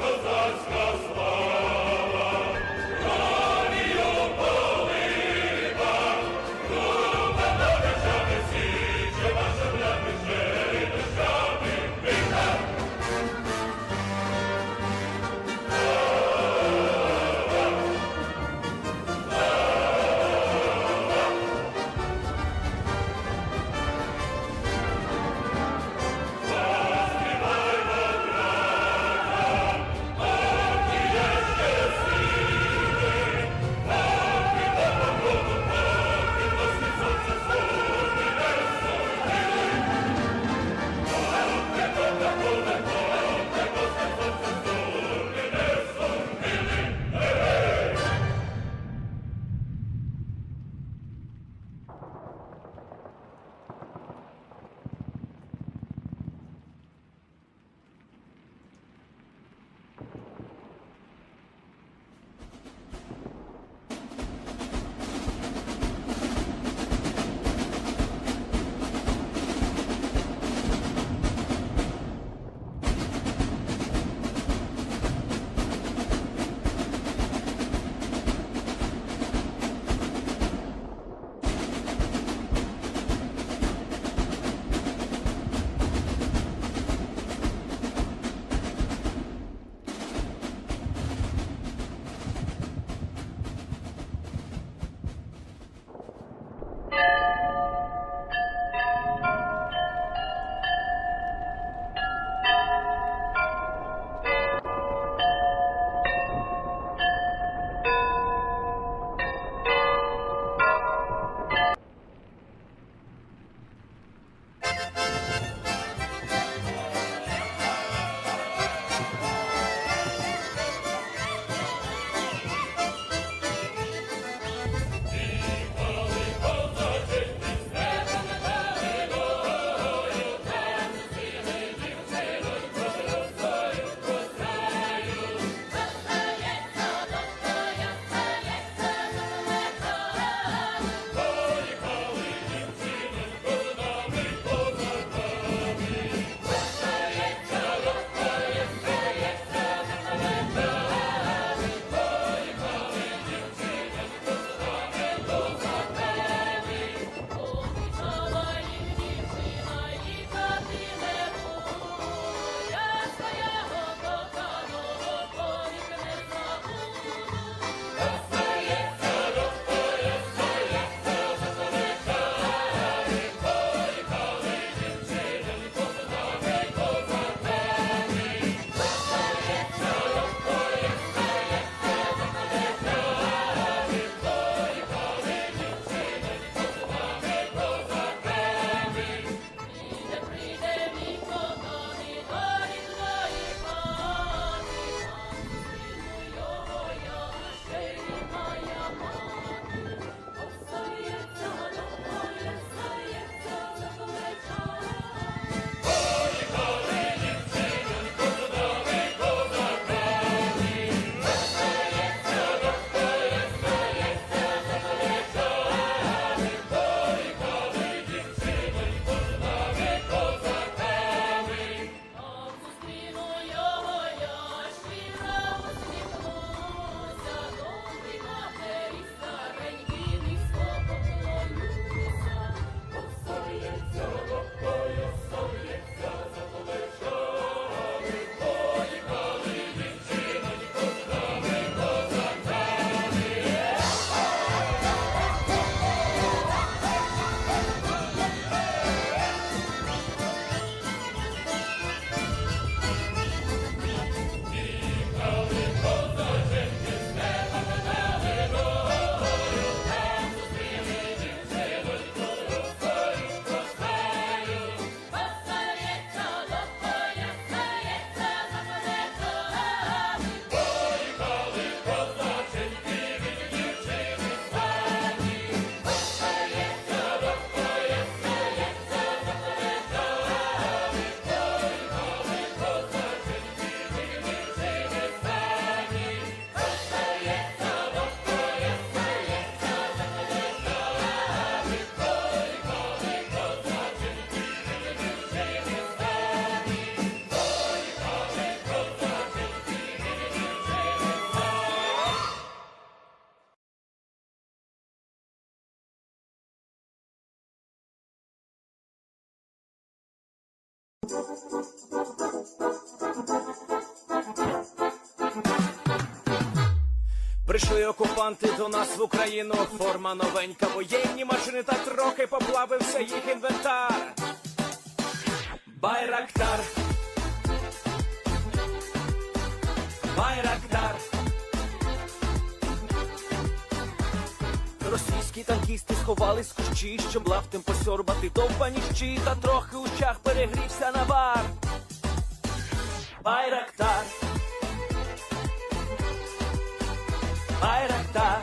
Козацька Прийшли окупанти до нас в Україну, форма новенька, воєнні машини та трохи поплавився їх інвентар. Байрактар, Байрактар. Російські танкісти сховались з кущі, щоб лаптем посьорбати довбані щі, та трохи у чах перегрівся навар. Байрактар, Байрактар.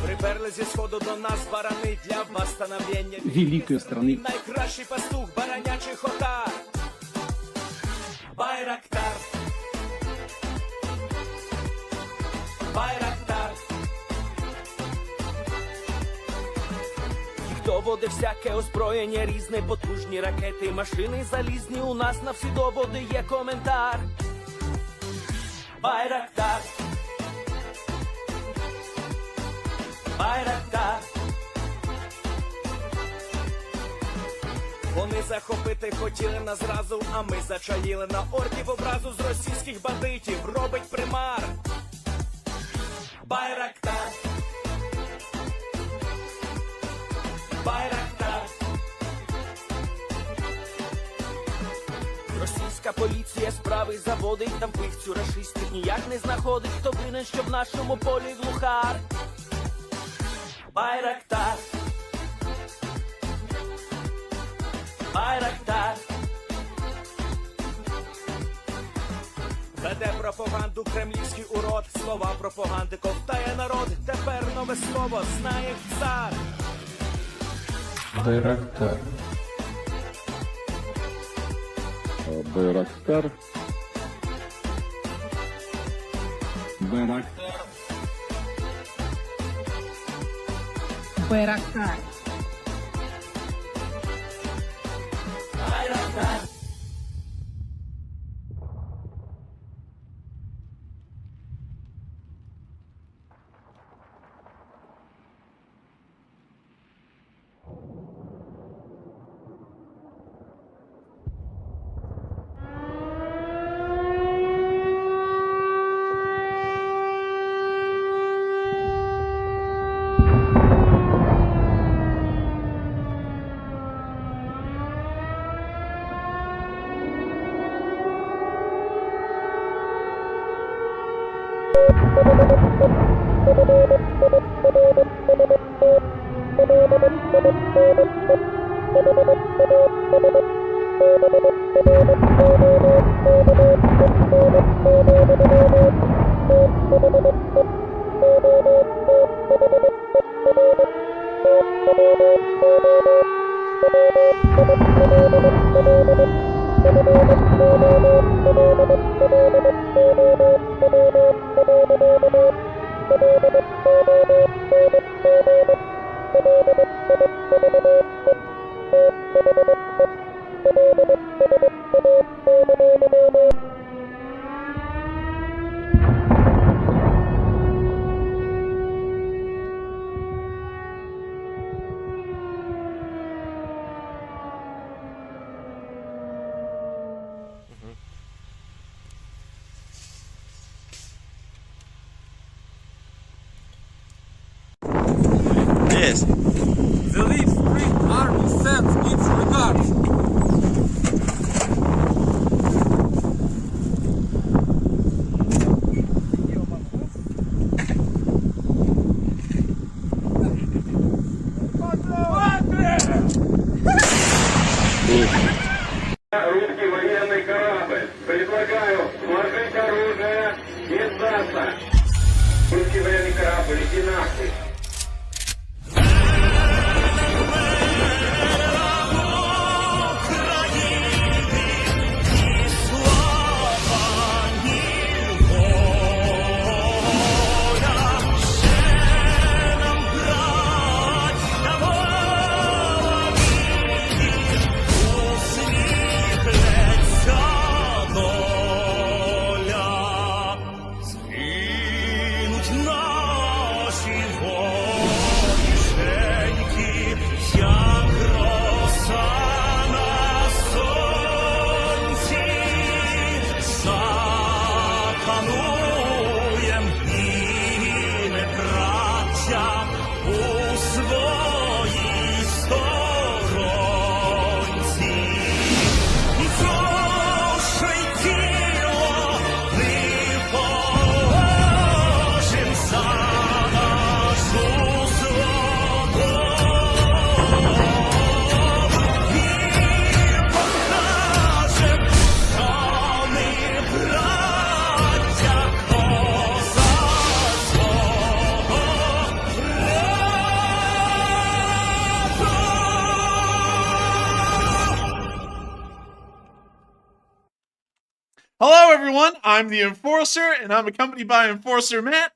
Приперли зі сходу до нас барани для восстановлення великої страни. Найкращий пастух баранячих отар. Байрактар, Байрактар. Їх доводи всяке озброєння різне, потужні ракети, машини залізні, у нас на всі доводи є коментар. Байрактар, Байрактар. Вони захопити хотіли нас зразу, а ми зачаїли на орків образу з російських бандитів, робить примар. Байрактар, Байрактар. Російська поліція справи заводить, там пихцю рашистів ніяк не знаходить, хто винен, що в нашому полі глухар. Байрактар, Байрактар. Веде пропаганду кремлівський урод, слова пропаганди ковтає народ, тепер нове слово знає цар. Байрактар. Байрактар. Байрактар. Байрактар. Байрактар. Hello, everyone. I'm the Enforcer, and I'm accompanied by Enforcer Matt.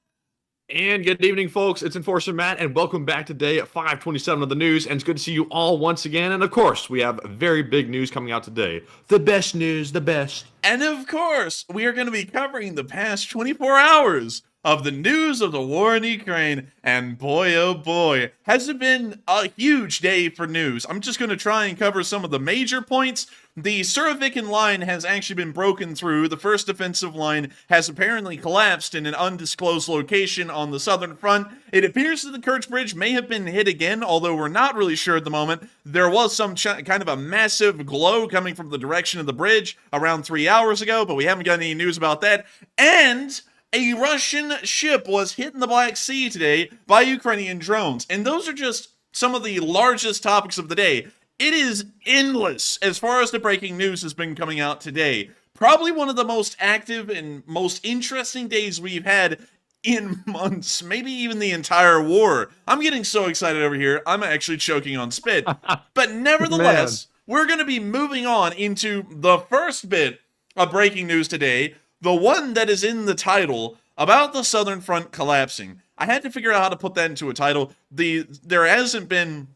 And good evening, folks. It's Enforcer Matt, and welcome back today at 527 of the news. And it's good to see you all once again. And of course, we have very big news coming out today. The best news, the best. And of course, we are going to be covering the past 24 hours of the news of the war in Ukraine. And boy, oh boy, has it been a huge day for news. I'm just going to try and cover some of the major points. The Surovikin line has actually been broken through. The first defensive line has apparently collapsed in an undisclosed location on the southern front. It appears that the Kirch Bridge may have been hit again, although we're not really sure at the moment. There was some kind of a massive glow coming from the direction of the bridge around 3 hours ago, but we haven't got any news about that. And a Russian ship was hit in the Black Sea today by Ukrainian drones. And those are just some of the largest topics of the day. It is endless as far as the breaking news has been coming out today. Probably one of the most active and most interesting days we've had in months, maybe even the entire war. I'm getting so excited over here, I'm actually choking on spit. But nevertheless, we're going to be moving on into the first bit of breaking news today, the one that is in the title about the Southern Front collapsing. I had to figure out how to put that into a title. There hasn't been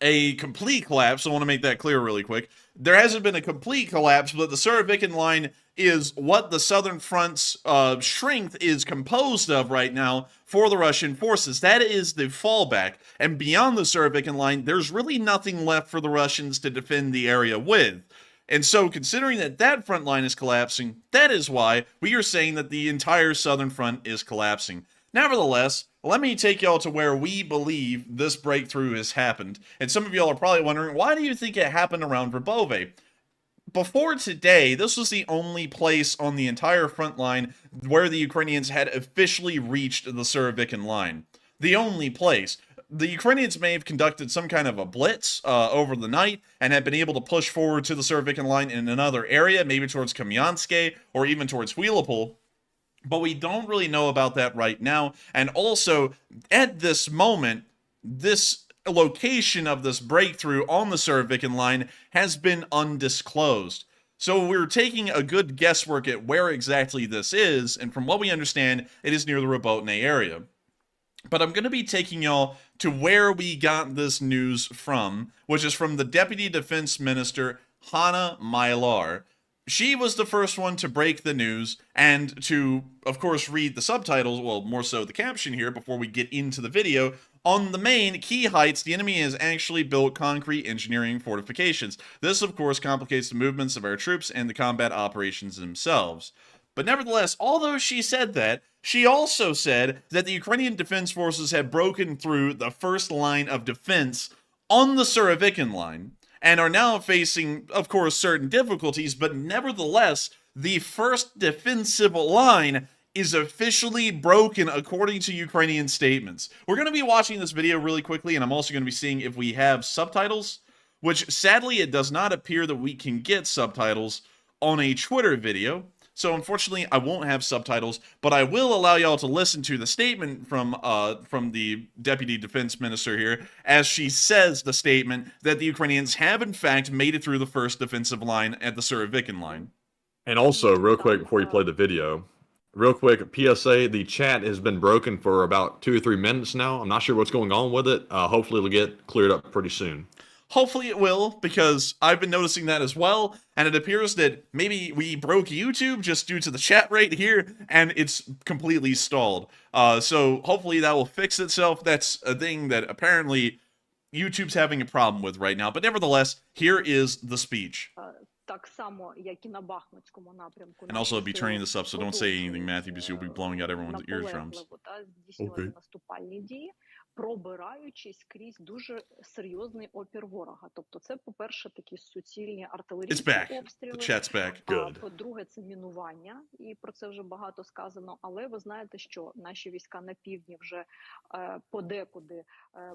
a complete collapse. I want to make that clear really quick. There hasn't been a complete collapse, but the Surovikin line is what the Southern Front's strength is composed of right now for the Russian forces. That is the fallback. And beyond the Surovikin line, there's really nothing left for the Russians to defend the area with. And so, considering that that front line is collapsing, that is why we are saying that the entire Southern Front is collapsing. Nevertheless, let me take y'all to where we believe this breakthrough has happened. And some of y'all are probably wondering, why do you think it happened around Verbove? Before today, this was the only place on the entire front line where the Ukrainians had officially reached the Surovikin line. The only place. The Ukrainians may have conducted some kind of a blitz over the night and had been able to push forward to the Surovikin line in another area, maybe towards Kamyanske or even towards Huilopol. But we don't really know about that right now. And also, at this moment, this location of this breakthrough on the Surovikin line has been undisclosed. So we're taking a good guesswork at where exactly this is, and from what we understand, it is near the Robotyne area. But I'm going to be taking y'all to where we got this news from, which is from the Deputy Defense Minister, Hanna Maliar. She was the first one to break the news and to, of course, read the subtitles, well, more so the caption here before we get into the video. On the main key heights, the enemy has actually built concrete engineering fortifications. This, of course, complicates the movements of our troops and the combat operations themselves. But nevertheless, although she said that, she also said that the Ukrainian Defense Forces had broken through the first line of defense on the Surovikin line and are now facing, of course, certain difficulties, but nevertheless, the first defensive line is officially broken according to Ukrainian statements. We're going to be watching this video really quickly, and I'm also going to be seeing if we have subtitles, which sadly it does not appear that we can get subtitles on a Twitter video. So unfortunately, I won't have subtitles, but I will allow y'all to listen to the statement from the Deputy Defense Minister here, as she says the statement that the Ukrainians have in fact made it through the first defensive line at the Surovikin line. And also, real quick before you play the video, real quick, PSA, the chat has been broken for about 2 or 3 minutes now. I'm not sure what's going on with it. Hopefully it'll get cleared up pretty soon. Hopefully it will, because I've been noticing that as well, and it appears that maybe we broke YouTube just due to the chat rate here, and it's completely stalled. So hopefully that will fix itself. That's a thing that apparently YouTube's having a problem with right now. But nevertheless, here is the speech. And also I'll be turning this up, so don't say anything, Matthew, because you'll be blowing out everyone's eardrums. Okay. Пробираючись крізь дуже серйозний опір ворога. Тобто це, по-перше, такі суцільні артилерійські обстріли. The chat's back. Good. По-друге, це мінування, і про це вже багато сказано. Але ви знаєте, що наші війська на півдні вже подекуди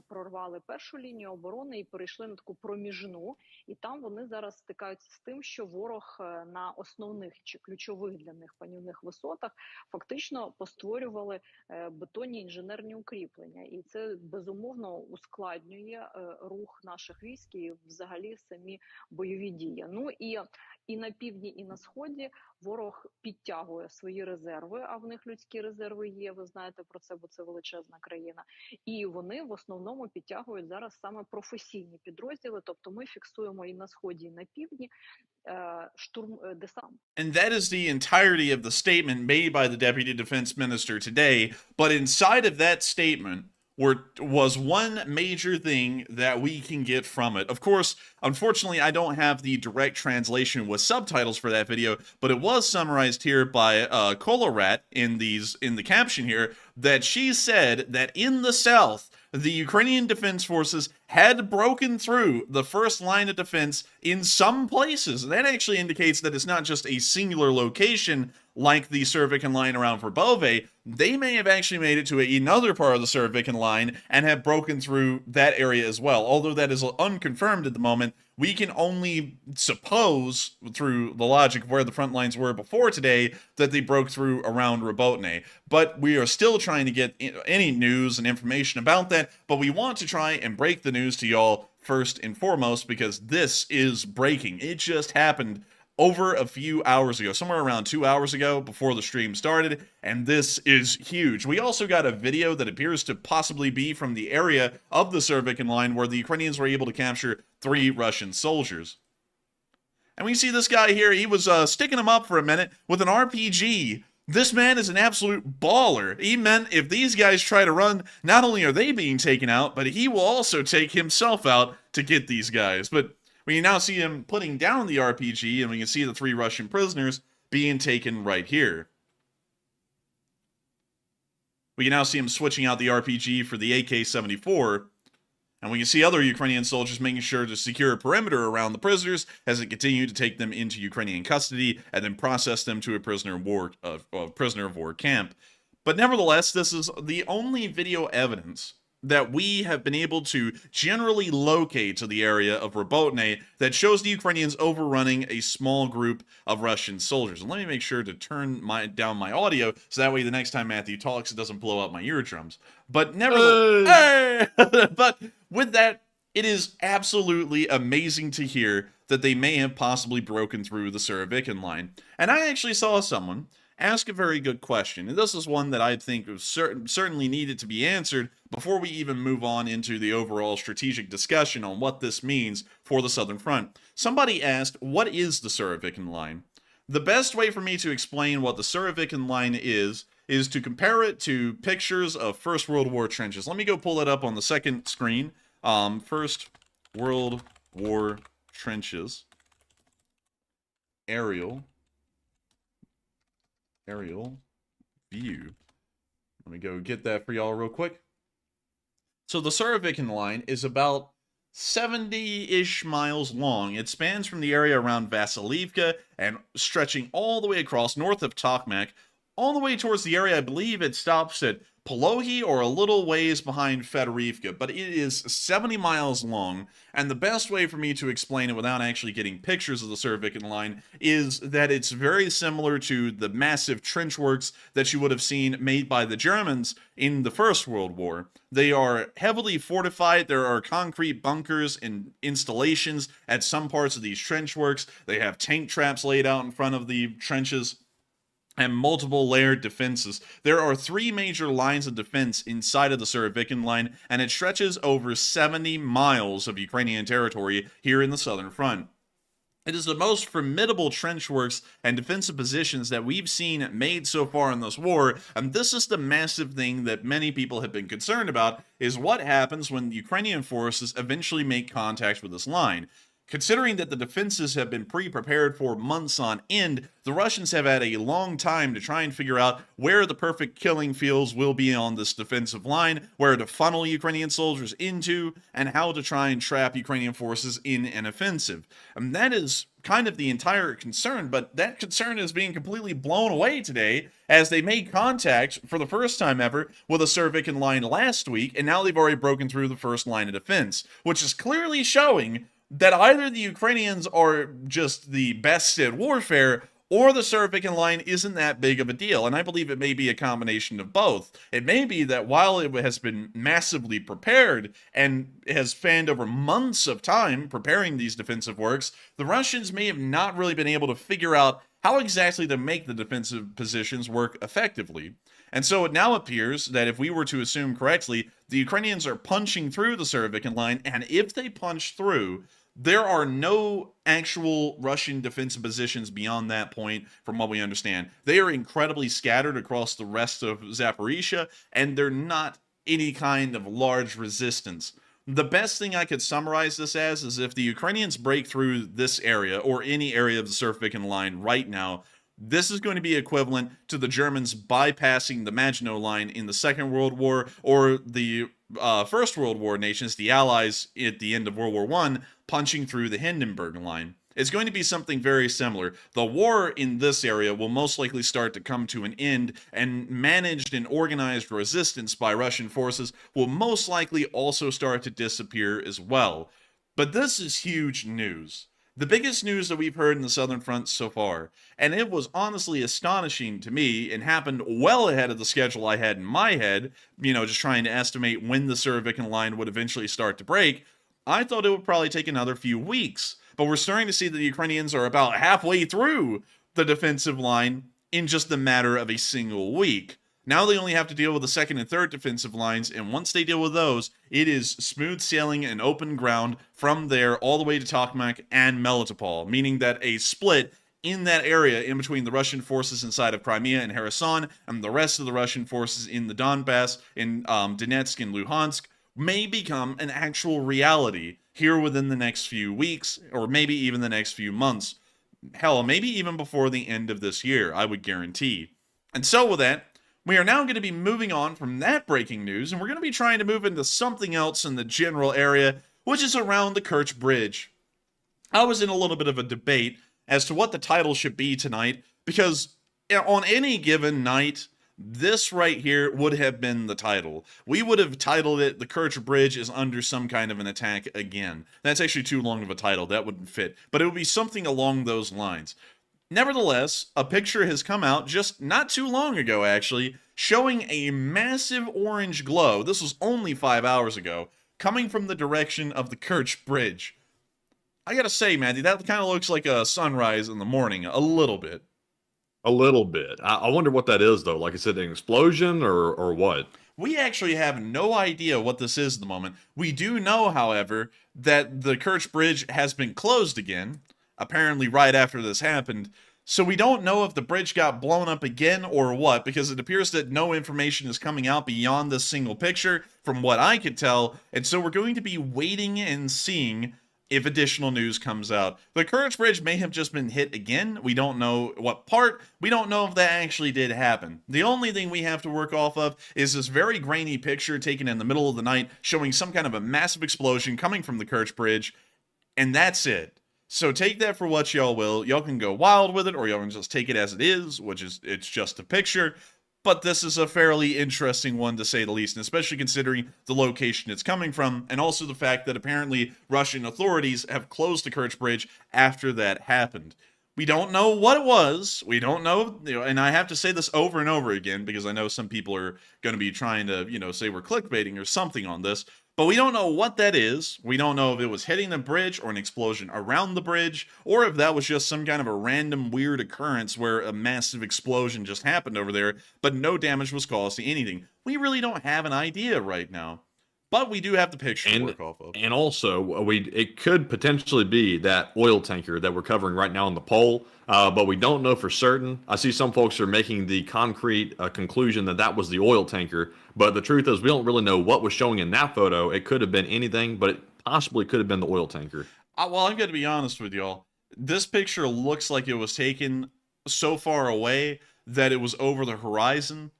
прорвали першу лінію оборони і перейшли на таку проміжну. І там вони зараз стикаються з тим, що ворог на основних чи ключових для них панівних висотах фактично постворювали бетонні інженерні укріплення. І це безумовно ускладнює рух наших військ і взагалі самі бойові дії. Ну і І на півдні, і на сході ворог підтягує свої резерви, а в них людські резерви є, ви знаєте про це, бо це величезна країна. І вони в основному підтягують зараз саме професійні підрозділи, тобто ми фіксуємо і на сході, і на півдні десант. And that is the entirety of the statement made by the Deputy Defense Minister today. But inside of that statement was one major thing that we can get from it. Of course, unfortunately, I don't have the direct translation with subtitles for that video, but it was summarized here by Kolorat in the caption here, that she said that in the south, the Ukrainian Defense Forces had broken through the first line of defense in some places. That actually indicates that it's not just a singular location like the Surovikin line around Verbove. They may have actually made it to another part of the Surovikin line and have broken through that area as well. Although that is unconfirmed at the moment, we can only suppose, through the logic of where the front lines were before today, that they broke through around Robotyne. But we are still trying to get any news and information about that, but we want to try and break the news to y'all first and foremost, because this is breaking. It just happened over a few hours ago, somewhere around 2 hours ago before the stream started, and this is huge. We also got a video that appears to possibly be from the area of the Surovikin line where the Ukrainians were able to capture 3 Russian soldiers. And we see this guy here, he was sticking him up for a minute with an RPG. This man is an absolute baller. He meant if these guys try to run, not only are they being taken out, but he will also take himself out to get these guys. But we can now see him putting down the RPG, and we can see the 3 Russian prisoners being taken right here. We can now see him switching out the RPG for the AK-74, and we can see other Ukrainian soldiers making sure to secure a perimeter around the prisoners as they continue to take them into Ukrainian custody and then process them to a prisoner of war camp. But nevertheless, this is the only video evidence that we have been able to generally locate to the area of Robotyne that shows the Ukrainians overrunning a small group of Russian soldiers. And let me make sure to turn down my audio so that way the next time Matthew talks, it doesn't blow up my eardrums. But nevertheless, but with that, it is absolutely amazing to hear that they may have possibly broken through the Surovikin line. And I actually saw someone ask a very good question, and this is one that I think was certainly needed to be answered before we even move on into the overall strategic discussion on what this means for the Southern Front. Somebody asked, what is the Surovikin line? The best way for me to explain what the Surovikin line is to compare it to pictures of First World War trenches. Let me go pull that up on the second screen. First World War trenches. Aerial view. Let me go get that for y'all real quick. So the Surovikin line is about 70-ish miles long. It spans from the area around Vasilivka and stretching all the way across north of Tokmak, all the way towards the area, I believe it stops at Polohi or a little ways behind Fedorivka, but it is 70 miles long, and the best way for me to explain it without actually getting pictures of the Surovikin line is that it's very similar to the massive trench works that you would have seen made by the Germans in the First World War. They are heavily fortified. There are concrete bunkers and installations at some parts of these trench works. They have tank traps laid out in front of the trenches and multiple layered defenses. There are 3 major lines of defense inside of the Surovikin line, and it stretches over 70 miles of Ukrainian territory here in the Southern Front. It is the most formidable trench works and defensive positions that we've seen made so far in this war, and this is the massive thing that many people have been concerned about, is what happens when Ukrainian forces eventually make contact with this line. Considering that the defenses have been pre-prepared for months on end, the Russians have had a long time to try and figure out where the perfect killing fields will be on this defensive line, where to funnel Ukrainian soldiers into, and how to try and trap Ukrainian forces in an offensive. And that is kind of the entire concern, but that concern is being completely blown away today as they made contact for the first time ever with a Surovikin line last week, and now they've already broken through the first line of defense, which is clearly showing that either the Ukrainians are just the best at warfare, or the Surovikin line isn't that big of a deal. And I believe it may be a combination of both. It may be that while it has been massively prepared and has spanned over months of time preparing these defensive works, the Russians may have not really been able to figure out how exactly to make the defensive positions work effectively. And so it now appears that if we were to assume correctly, the Ukrainians are punching through the Surovikin line, and if they punch through, there are no actual Russian defensive positions beyond that point, from what we understand. They are incredibly scattered across the rest of Zaporizhia, and they're not any kind of large resistance. The best thing I could summarize this as is if the Ukrainians break through this area, or any area of the Surovikin line right now, this is going to be equivalent to the Germans bypassing the Maginot Line in the Second World War, or the First World War nations, the Allies at the end of World War I, punching through the Hindenburg Line. It's going to be something very similar. The war in this area will most likely start to come to an end, and managed and organized resistance by Russian forces will most likely also start to disappear as well. But this is huge news. The biggest news that we've heard in the Southern Front so far, and it was honestly astonishing to me and happened well ahead of the schedule I had in my head, just trying to estimate when the Surovikin line would eventually start to break. I thought it would probably take another few weeks, but we're starting to see that the Ukrainians are about halfway through the defensive line in just a matter of a single week. Now they only have to deal with the second and third defensive lines, and once they deal with those, it is smooth sailing and open ground from there all the way to Tokmak and Melitopol, meaning that a split in that area in between the Russian forces inside of Crimea and Kherson and the rest of the Russian forces in the Donbass, in Donetsk and Luhansk, may become an actual reality here within the next few weeks, or maybe even the next few months. Hell, maybe even before the end of this year, I would guarantee. And so with that, we are now going to be moving on from that breaking news, and we're going to be trying to move into something else in the general area, which is around the Kirch Bridge. I was in a little bit of a debate as to what the title should be tonight, because on any given night, this right here would have been the title. We would have titled it, "The Kirch Bridge is under some kind of an attack again." That's actually too long of a title. That wouldn't fit. But it would be something along those lines. Nevertheless, a picture has come out just not too long ago, actually, showing a massive orange glow. This was only 5 hours ago, coming from the direction of the Kirch Bridge. I gotta say, Matty, that kind of looks like a sunrise in the morning, a little bit. A little bit. I wonder what that is, though. Like I said, an explosion or what? We actually have no idea what this is at the moment. We do know, however, that the Kirch Bridge has been closed again, apparently right after this happened. So we don't know if the bridge got blown up again or what, because it appears that no information is coming out beyond this single picture, from what I could tell, and so we're going to be waiting and seeing if additional news comes out. The Kirch Bridge may have just been hit again. We don't know what part. We don't know if that actually did happen. The only thing we have to work off of is this very grainy picture taken in the middle of the night showing some kind of a massive explosion coming from the Kirch Bridge, and that's it. So take that for what y'all will. Y'all can go wild with it, or y'all can just take it as it is, which is, it's just a picture. But this is a fairly interesting one, to say the least, and especially considering the location it's coming from, and also the fact that apparently Russian authorities have closed the Kirch Bridge after that happened. We don't know what it was. We don't know, and I have to say this over and over again, because I know some people are going to be trying to, say we're clickbaiting or something on this. But we don't know what that is. We don't know if it was hitting the bridge or an explosion around the bridge, or if that was just some kind of a random weird occurrence where a massive explosion just happened over there, but no damage was caused to anything. We really don't have an idea right now. But we do have the picture to work off of. And also, it could potentially be that oil tanker that we're covering right now on the pole, but we don't know for certain. I see some folks are making the concrete conclusion that that was the oil tanker, but the truth is we don't really know what was showing in that photo. It could have been anything, but it possibly could have been the oil tanker. Well, I'm going to be honest with y'all. This picture looks like it was taken so far away that it was over the horizon.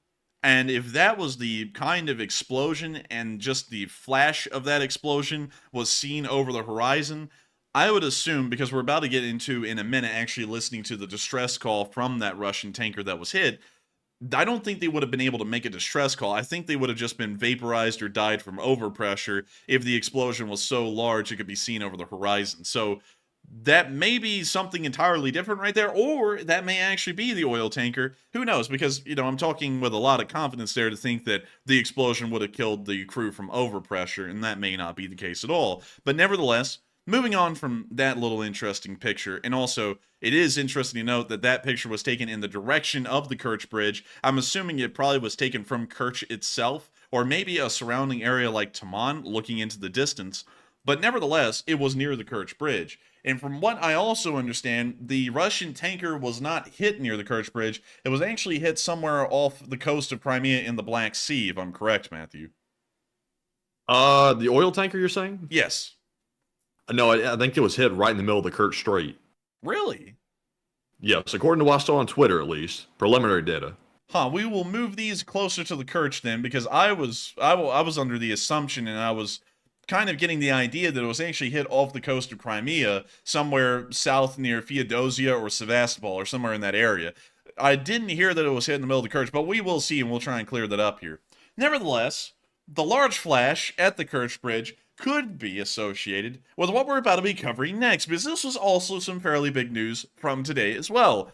And if that was the kind of explosion and just the flash of that explosion was seen over the horizon, I would assume, because we're about to get into in a minute actually listening to the distress call from that Russian tanker that was hit, I don't think they would have been able to make a distress call. I think they would have just been vaporized or died from overpressure if the explosion was so large it could be seen over the horizon. So that may be something entirely different right there, or that may actually be the oil tanker. Who knows? Because, I'm talking with a lot of confidence there to think that the explosion would have killed the crew from overpressure, and that may not be the case at all. But nevertheless, moving on from that little interesting picture, and also, it is interesting to note that that picture was taken in the direction of the Kirch Bridge. I'm assuming it probably was taken from Kirch itself, or maybe a surrounding area like Taman, looking into the distance. But nevertheless, it was near the Kirch Bridge. And from what I also understand, the Russian tanker was not hit near the Kirch Bridge. It was actually hit somewhere off the coast of Crimea in the Black Sea, if I'm correct, Matthew. The oil tanker, you're saying? Yes. No, I think it was hit right in the middle of the Kerch Strait. Really? Yes, according to what I saw on Twitter, at least. Preliminary data. Huh, we will move these closer to the Kerch then, because I was under the assumption, and I was kind of getting the idea that it was actually hit off the coast of Crimea, somewhere south near Feodosia or Sevastopol, or somewhere in that area. I didn't hear that it was hit in the middle of the Kerch, but we will see, and we'll try and clear that up here. Nevertheless, the large flash at the Kirch Bridge could be associated with what we're about to be covering next, because this was also some fairly big news from today as well.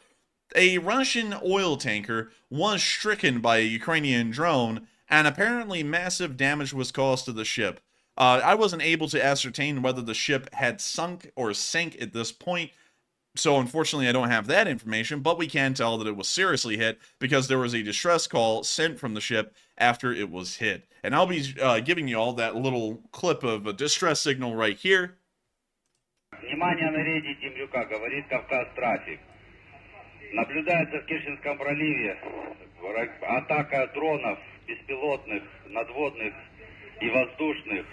A Russian oil tanker was stricken by a Ukrainian drone, and apparently massive damage was caused to the ship. I wasn't able to ascertain whether the ship had sunk or sank at this point, so unfortunately I don't have that information, but we can tell that it was seriously hit because there was a distress call sent from the ship after it was hit. And I'll be giving you all that little clip of a distress signal right here. Внимание на рейде Темрюка, говорит Кавказ трафик. Наблюдается в Керченском проливе атака дронов беспилотных, надводных и воздушных.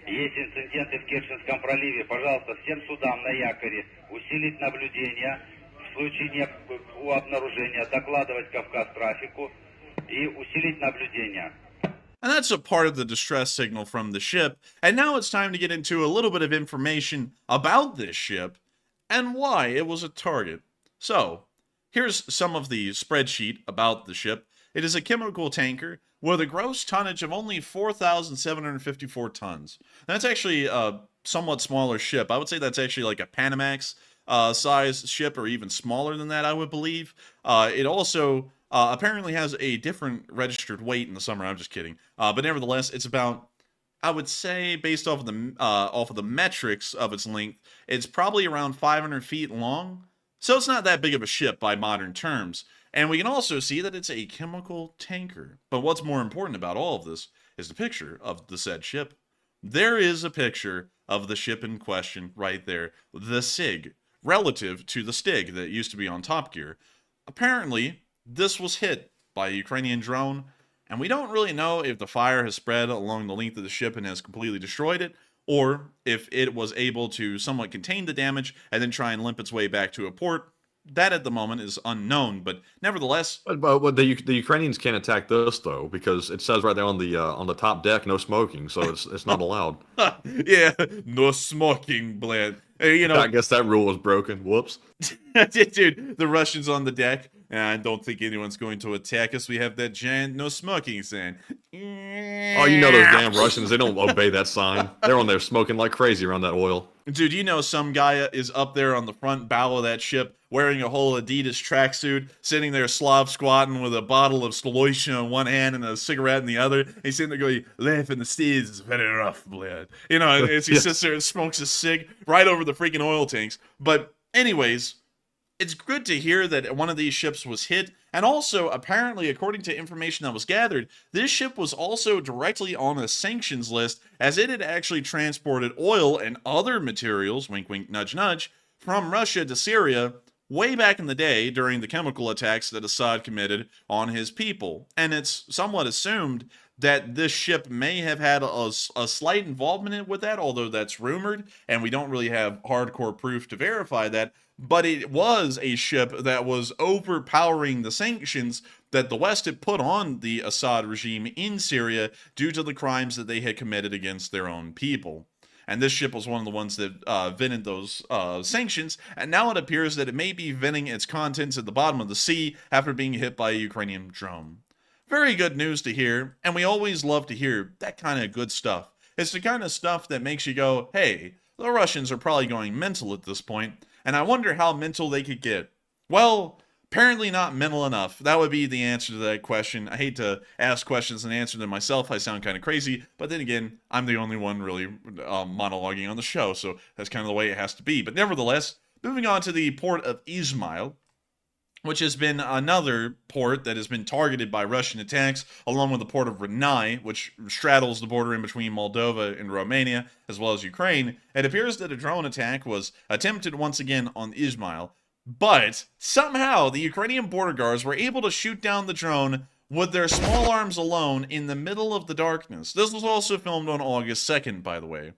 Есть инциденты в Керченском проливе. Пожалуйста, всем судам на якоре усилить наблюдение. В случае обнаружения докладывать Кавказ трафику и усилить наблюдение. And that's a part of the distress signal from the ship. And now it's time to get into a little bit of information about this ship and why it was a target. So, here's some of the spreadsheet about the ship. It is a chemical tanker with a gross tonnage of only 4,754 tons. That's actually a somewhat smaller ship. I would say that's actually like a Panamax size ship, or even smaller than that, I would believe. It also apparently has a different registered weight in the summer. I'm just kidding. But nevertheless, it's about, I would say, based off of the metrics of its length, it's probably around 500 feet long. So it's not that big of a ship by modern terms. And we can also see that it's a chemical tanker. But what's more important about all of this is the picture of the said ship. There is a picture of the ship in question right there, the SIG, relative to the Stig that used to be on Top Gear. Apparently, this was hit by a Ukrainian drone, and we don't really know if the fire has spread along the length of the ship and has completely destroyed it, or if it was able to somewhat contain the damage and then try and limp its way back to a port. That at the moment is unknown, but nevertheless. But the Ukrainians can't attack this though, because it says right there on the top deck, no smoking, so it's not allowed. Yeah, no smoking, Blad. I guess that rule was broken. Whoops. Dude, the Russians on the deck. I don't think anyone's going to attack us. We have that giant no smoking sign. Oh, you know those damn Russians, they don't obey that sign. They're on there smoking like crazy around that oil. Dude, you know some guy is up there on the front bow of that ship wearing a whole Adidas tracksuit, sitting there Slav squatting with a bottle of Staloisha in one hand and a cigarette in the other. He's sitting there going, "Life in the seas is very rough, blood." As he sits there and smokes a cig right over the freaking oil tanks. But anyways, it's good to hear that one of these ships was hit, and also, apparently, according to information that was gathered, this ship was also directly on a sanctions list, as it had actually transported oil and other materials, wink wink nudge nudge, from Russia to Syria way back in the day during the chemical attacks that Assad committed on his people. And it's somewhat assumed that this ship may have had a slight involvement with that, although that's rumored, and we don't really have hardcore proof to verify that. But it was a ship that was overpowering the sanctions that the West had put on the Assad regime in Syria due to the crimes that they had committed against their own people. And this ship was one of the ones that vented those sanctions, and now it appears that it may be venting its contents at the bottom of the sea after being hit by a Ukrainian drone. Very good news to hear, and we always love to hear that kind of good stuff. It's the kind of stuff that makes you go, hey, the Russians are probably going mental at this point, and I wonder how mental they could get. Well, apparently not mental enough. That would be the answer to that question. I hate to ask questions and answer them myself. I sound kind of crazy, but then again, I'm the only one really monologuing on the show, so that's kind of the way it has to be. But nevertheless, moving on to the port of Ismail, which has been another port that has been targeted by Russian attacks, along with the port of Robotyne, which straddles the border in between Moldova and Romania, as well as Ukraine. It appears that a drone attack was attempted once again on Ismail, but somehow the Ukrainian border guards were able to shoot down the drone with their small arms alone in the middle of the darkness. This was also filmed on August 2nd, by the way.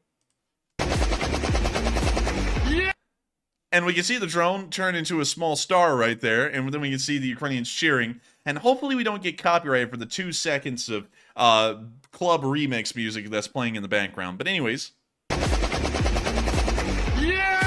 And we can see the drone turn into a small star right there, and then we can see the Ukrainians cheering. And hopefully we don't get copyrighted for the 2 seconds of club remix music that's playing in the background. But anyways. Yeah!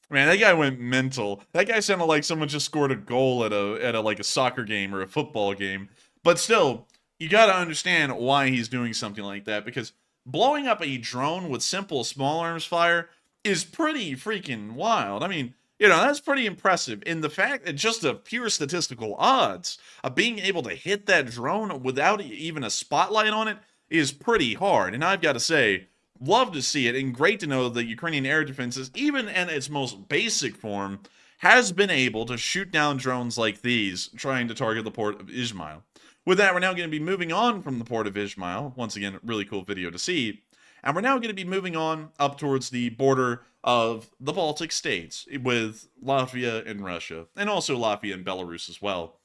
Man, that guy went mental. That guy sounded like someone just scored a goal at a like a soccer game or a football game. But still, you gotta understand why he's doing something like that, because blowing up a drone with simple small arms fire is pretty freaking wild. I mean, you know, that's pretty impressive. And the fact that just the pure statistical odds of being able to hit that drone without even a spotlight on it is pretty hard. And I've got to say, love to see it, and great to know that Ukrainian air defenses, even in its most basic form, has been able to shoot down drones like these, trying to target the port of Ismail. With that, we're now going to be moving on from the port of Ismail. Once again, really cool video to see. And we're now going to be moving on up towards the border of the Baltic states with Latvia and Russia, and also Latvia and Belarus as well.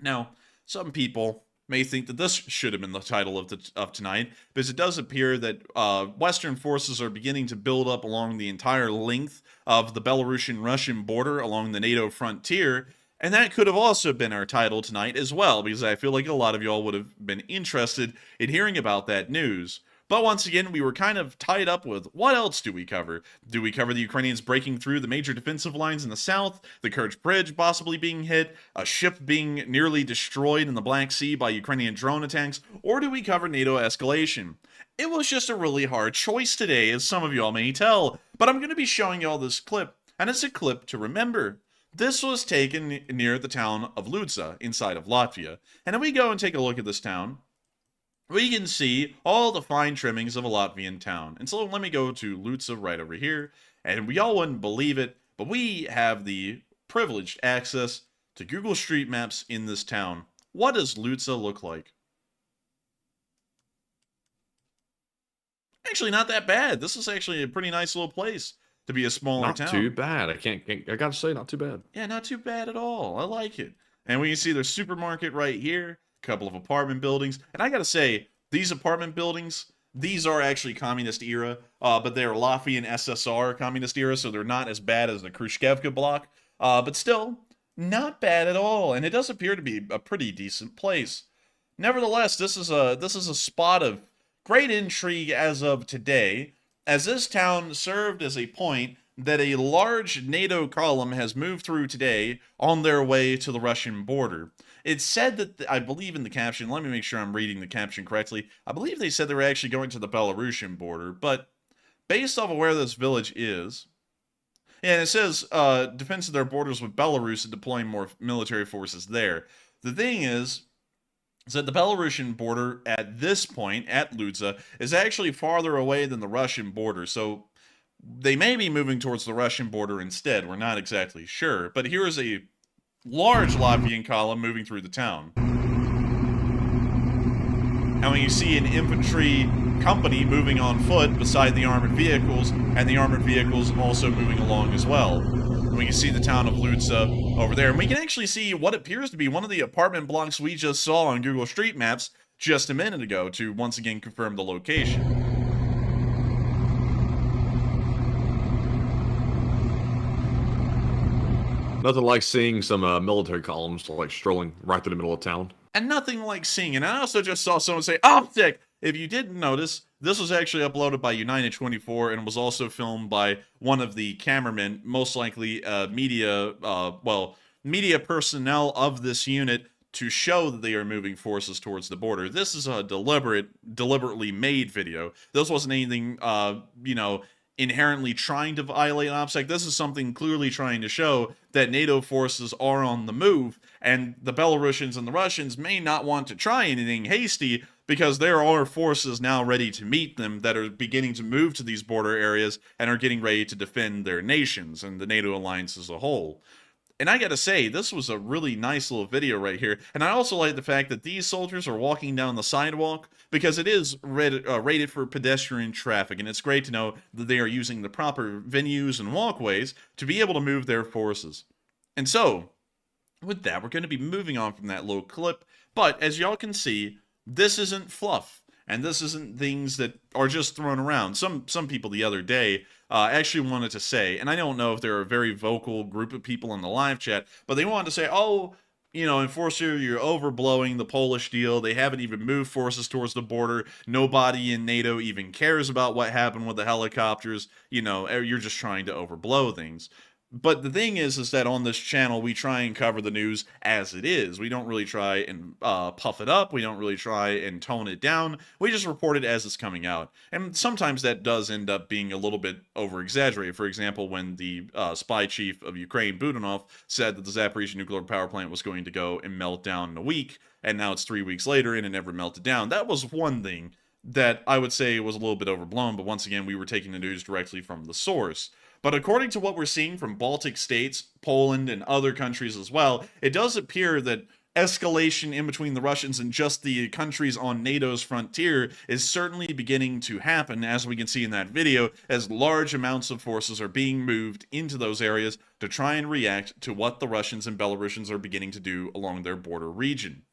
Now, some people may think that this should have been the title of tonight, because it does appear that Western forces are beginning to build up along the entire length of the Belarusian-Russian border along the NATO frontier, and that could have also been our title tonight as well, because I feel like a lot of y'all would have been interested in hearing about that news. But once again, we were kind of tied up with what else do we cover? Do we cover the Ukrainians breaking through the major defensive lines in the south, the Kirch Bridge possibly being hit, a ship being nearly destroyed in the Black Sea by Ukrainian drone attacks, or do we cover NATO escalation? It was just a really hard choice today, as some of y'all may tell, but I'm going to be showing y'all this clip, and it's a clip to remember. This was taken near the town of Ludza, inside of Latvia, and if we go and take a look at this town, we can see all the fine trimmings of a Latvian town. And so let me go to Ludza right over here, and we all wouldn't believe it, but we have the privileged access to Google Street Maps in this town. What does Ludza look like? Actually, not that bad. This is actually a pretty nice little place to be a smaller town. Not too bad. I gotta say, not too bad. Yeah, not too bad at all. I like it. And we can see there's supermarket right here, a couple of apartment buildings. And I gotta say, these apartment buildings, these are actually communist era, but they're Latvian SSR communist era, so they're not as bad as the Khrushchevka block, but still, not bad at all. And it does appear to be a pretty decent place. Nevertheless, this is a spot of great intrigue as of today, as this town served as a point that a large NATO column has moved through today on their way to the Russian border. It's said that, I believe in the caption, let me make sure I'm reading the caption correctly, I believe they said they were actually going to the Belarusian border, but based off of where this village is, and it says defense of their borders with Belarus and deploying more military forces there. The thing is that the Belarusian border at this point, at Ludza, is actually farther away than the Russian border, so they may be moving towards the Russian border instead. We're not exactly sure. But here is a large Latvian column moving through the town. And when you see an infantry company moving on foot beside the armored vehicles, and the armored vehicles also moving along as well. And we can see the town of Ludza over there. And we can actually see what appears to be one of the apartment blocks we just saw on Google Street Maps just a minute ago to once again confirm the location. Nothing like seeing some military columns like strolling right through the middle of town. And nothing like seeing it. And I also just saw someone say, optic! If you didn't notice, this was actually uploaded by United 24 and was also filmed by one of the cameramen, most likely media personnel of this unit, to show that they are moving forces towards the border. This is a deliberately made video. This wasn't anything, inherently trying to violate OPSEC. This is something clearly trying to show that NATO forces are on the move, and the Belarusians and the Russians may not want to try anything hasty because there are forces now ready to meet them that are beginning to move to these border areas and are getting ready to defend their nations and the NATO alliance as a whole. And I gotta say, this was a really nice little video right here. And I also like the fact that these soldiers are walking down the sidewalk because it is rated for pedestrian traffic. And it's great to know that they are using the proper venues and walkways to be able to move their forces. And so, with that, we're going to be moving on from that little clip. But as y'all can see, this isn't fluff. And this isn't things that are just thrown around. Some people the other day actually wanted to say, and I don't know if they're a very vocal group of people in the live chat, but they wanted to say, oh, Enforcer, you're overblowing the Polish deal. They haven't even moved forces towards the border. Nobody in NATO even cares about what happened with the helicopters. You're just trying to overblow things. But the thing is that on this channel, we try and cover the news as it is. We don't really try and puff it up. We don't really try and tone it down. We just report it as it's coming out. And sometimes that does end up being a little bit over-exaggerated. For example, when the spy chief of Ukraine, Budanov, said that the Zaporizhzhia nuclear power plant was going to go and melt down in a week, and now it's 3 weeks later and it never melted down. That was one thing that I would say was a little bit overblown, but once again, we were taking the news directly from the source. But according to what we're seeing from Baltic states, Poland, and other countries as well, it does appear that escalation in between the Russians and just the countries on NATO's frontier is certainly beginning to happen, as we can see in that video, as large amounts of forces are being moved into those areas to try and react to what the Russians and Belarusians are beginning to do along their border region.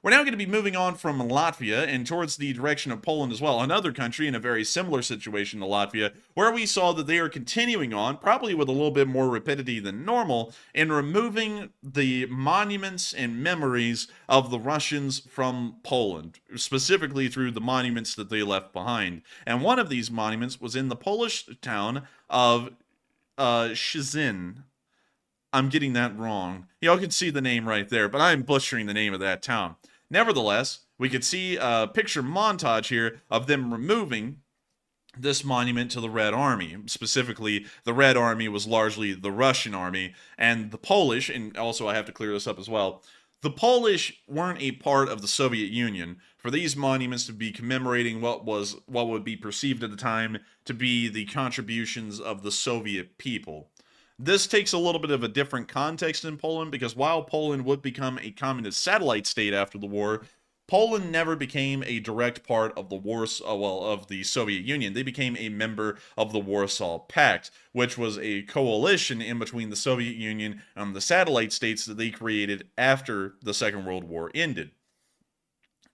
We're now going to be moving on from Latvia and towards the direction of Poland as well, another country in a very similar situation to Latvia, where we saw that they are continuing on, probably with a little bit more rapidity than normal, in removing the monuments and memories of the Russians from Poland, specifically through the monuments that they left behind. And one of these monuments was in the Polish town of Szczecin. I'm getting that wrong. Y'all can see the name right there, but I'm butchering the name of that town. Nevertheless, we could see a picture montage here of them removing this monument to the Red Army. Specifically, the Red Army was largely the Russian army, and the Polish, and also I have to clear this up as well, the Polish weren't a part of the Soviet Union. For these monuments to be commemorating what would be perceived at the time to be the contributions of the Soviet people. This takes a little bit of a different context in Poland because while Poland would become a communist satellite state after the war, Poland never became a direct part of the Soviet Union. They became a member of the Warsaw Pact, which was a coalition in between the Soviet Union and the satellite states that they created after the Second World War ended.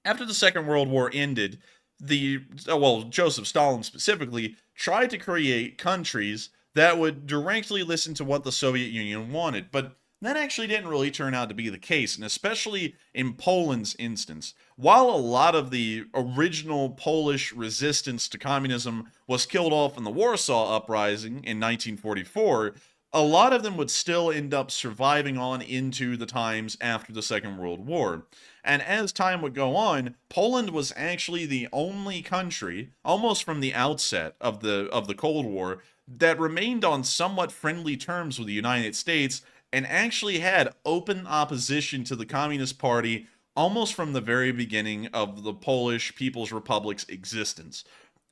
After the Second World War ended, Joseph Stalin specifically tried to create countries that would directly listen to what the Soviet Union wanted, but that actually didn't really turn out to be the case, and especially in Poland's instance. While a lot of the original Polish resistance to communism was killed off in the Warsaw Uprising in 1944, a lot of them would still end up surviving on into the times after the Second World War. And as time would go on, Poland was actually the only country, almost from the outset of the Cold War, that remained on somewhat friendly terms with the United States and actually had open opposition to the Communist Party almost from the very beginning of the Polish People's Republic's existence.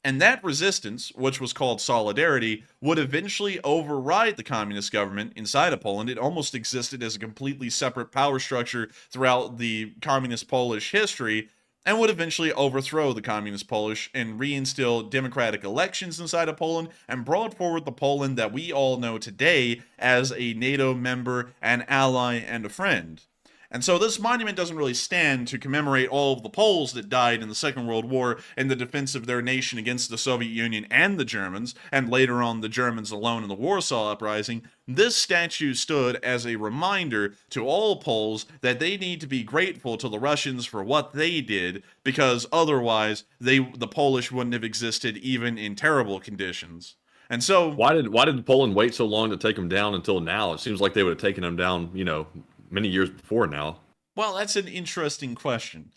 And that resistance, which was called Solidarity, would eventually override the communist government inside of Poland. It almost existed as a completely separate power structure throughout the communist Polish history, and would eventually overthrow the communist Polish and reinstill democratic elections inside of Poland and brought forward the Poland that we all know today as a NATO member, an ally, and a friend. And so this monument doesn't really stand to commemorate all of the Poles that died in the Second World War in the defense of their nation against the Soviet Union and the Germans, and later on the Germans alone in the Warsaw Uprising. This statue stood as a reminder to all Poles that they need to be grateful to the Russians for what they did, because otherwise the Polish wouldn't have existed even in terrible conditions. And so why did Poland wait so long to take them down until now? It seems like they would have taken them down, many years before now. Well, that's an interesting question.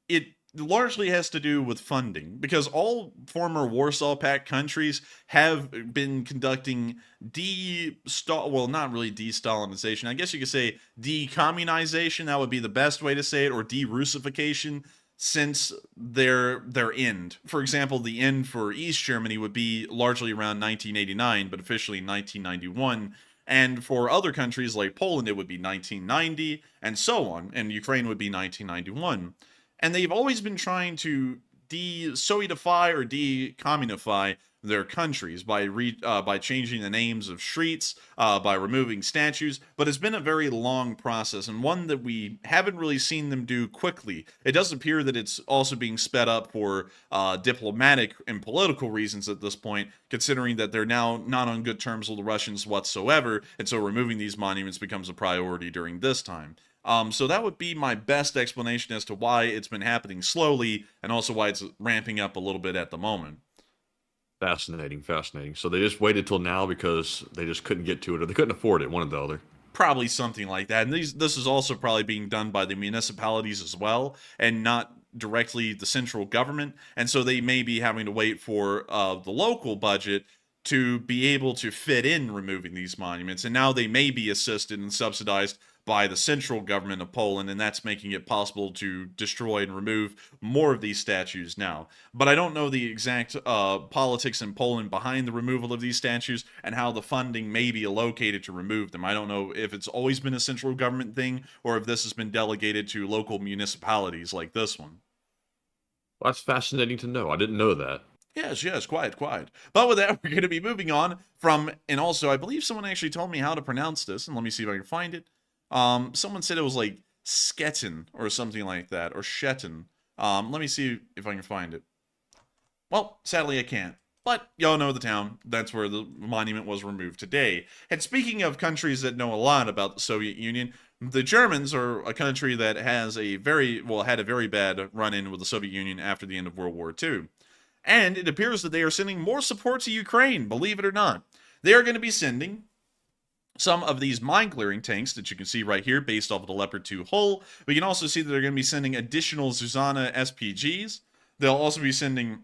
It largely has to do with funding because all former Warsaw Pact countries have been conducting well, not really de-Stalinization. I guess you could say decommunization. That would be the best way to say it, or de-Russification since their end. For example, the end for East Germany would be largely around 1989, but officially 1991. And for other countries like Poland, it would be 1990, and so on. And Ukraine would be 1991. And they've always been trying to de-Sovietify or de-communify their countries by changing the names of streets, by removing statues. But it's been a very long process, and one that we haven't really seen them do quickly. It does appear that it's also being sped up for diplomatic and political reasons at this point, considering that they're now not on good terms with the Russians whatsoever, and so removing these monuments becomes a priority during this time. So that would be my best explanation as to why it's been happening slowly, and also why it's ramping up a little bit at the moment. Fascinating, fascinating. So they just waited till now because they just couldn't get to it, or they couldn't afford it, one or the other. Probably something like that. And this is also probably being done by the municipalities as well, and not directly the central government. And so they may be having to wait for the local budget to be able to fit in removing these monuments. And now they may be assisted and subsidized by the central government of Poland, and that's making it possible to destroy and remove more of these statues now. But I don't know the exact politics in Poland behind the removal of these statues and how the funding may be allocated to remove them. I don't know if it's always been a central government thing or if this has been delegated to local municipalities like this one. Well, that's fascinating to know. I didn't know that. Yes, quiet. But with that, we're going to be moving on from, and also I believe someone actually told me how to pronounce this, and let me see if I can find it. Someone said it was like Sketin or something like that, or Shetin. Let me see if I can find it. Well, sadly I can't. But y'all know the town. That's where the monument was removed today. And speaking of countries that know a lot about the Soviet Union, the Germans are a country that has had a very bad run-in with the Soviet Union after the end of World War II. And it appears that they are sending more support to Ukraine, believe it or not. They are going to be sending some of these mine-clearing tanks that you can see right here based off of the Leopard 2 hull. We can also see that they're going to be sending additional Zuzana SPGs. They'll also be sending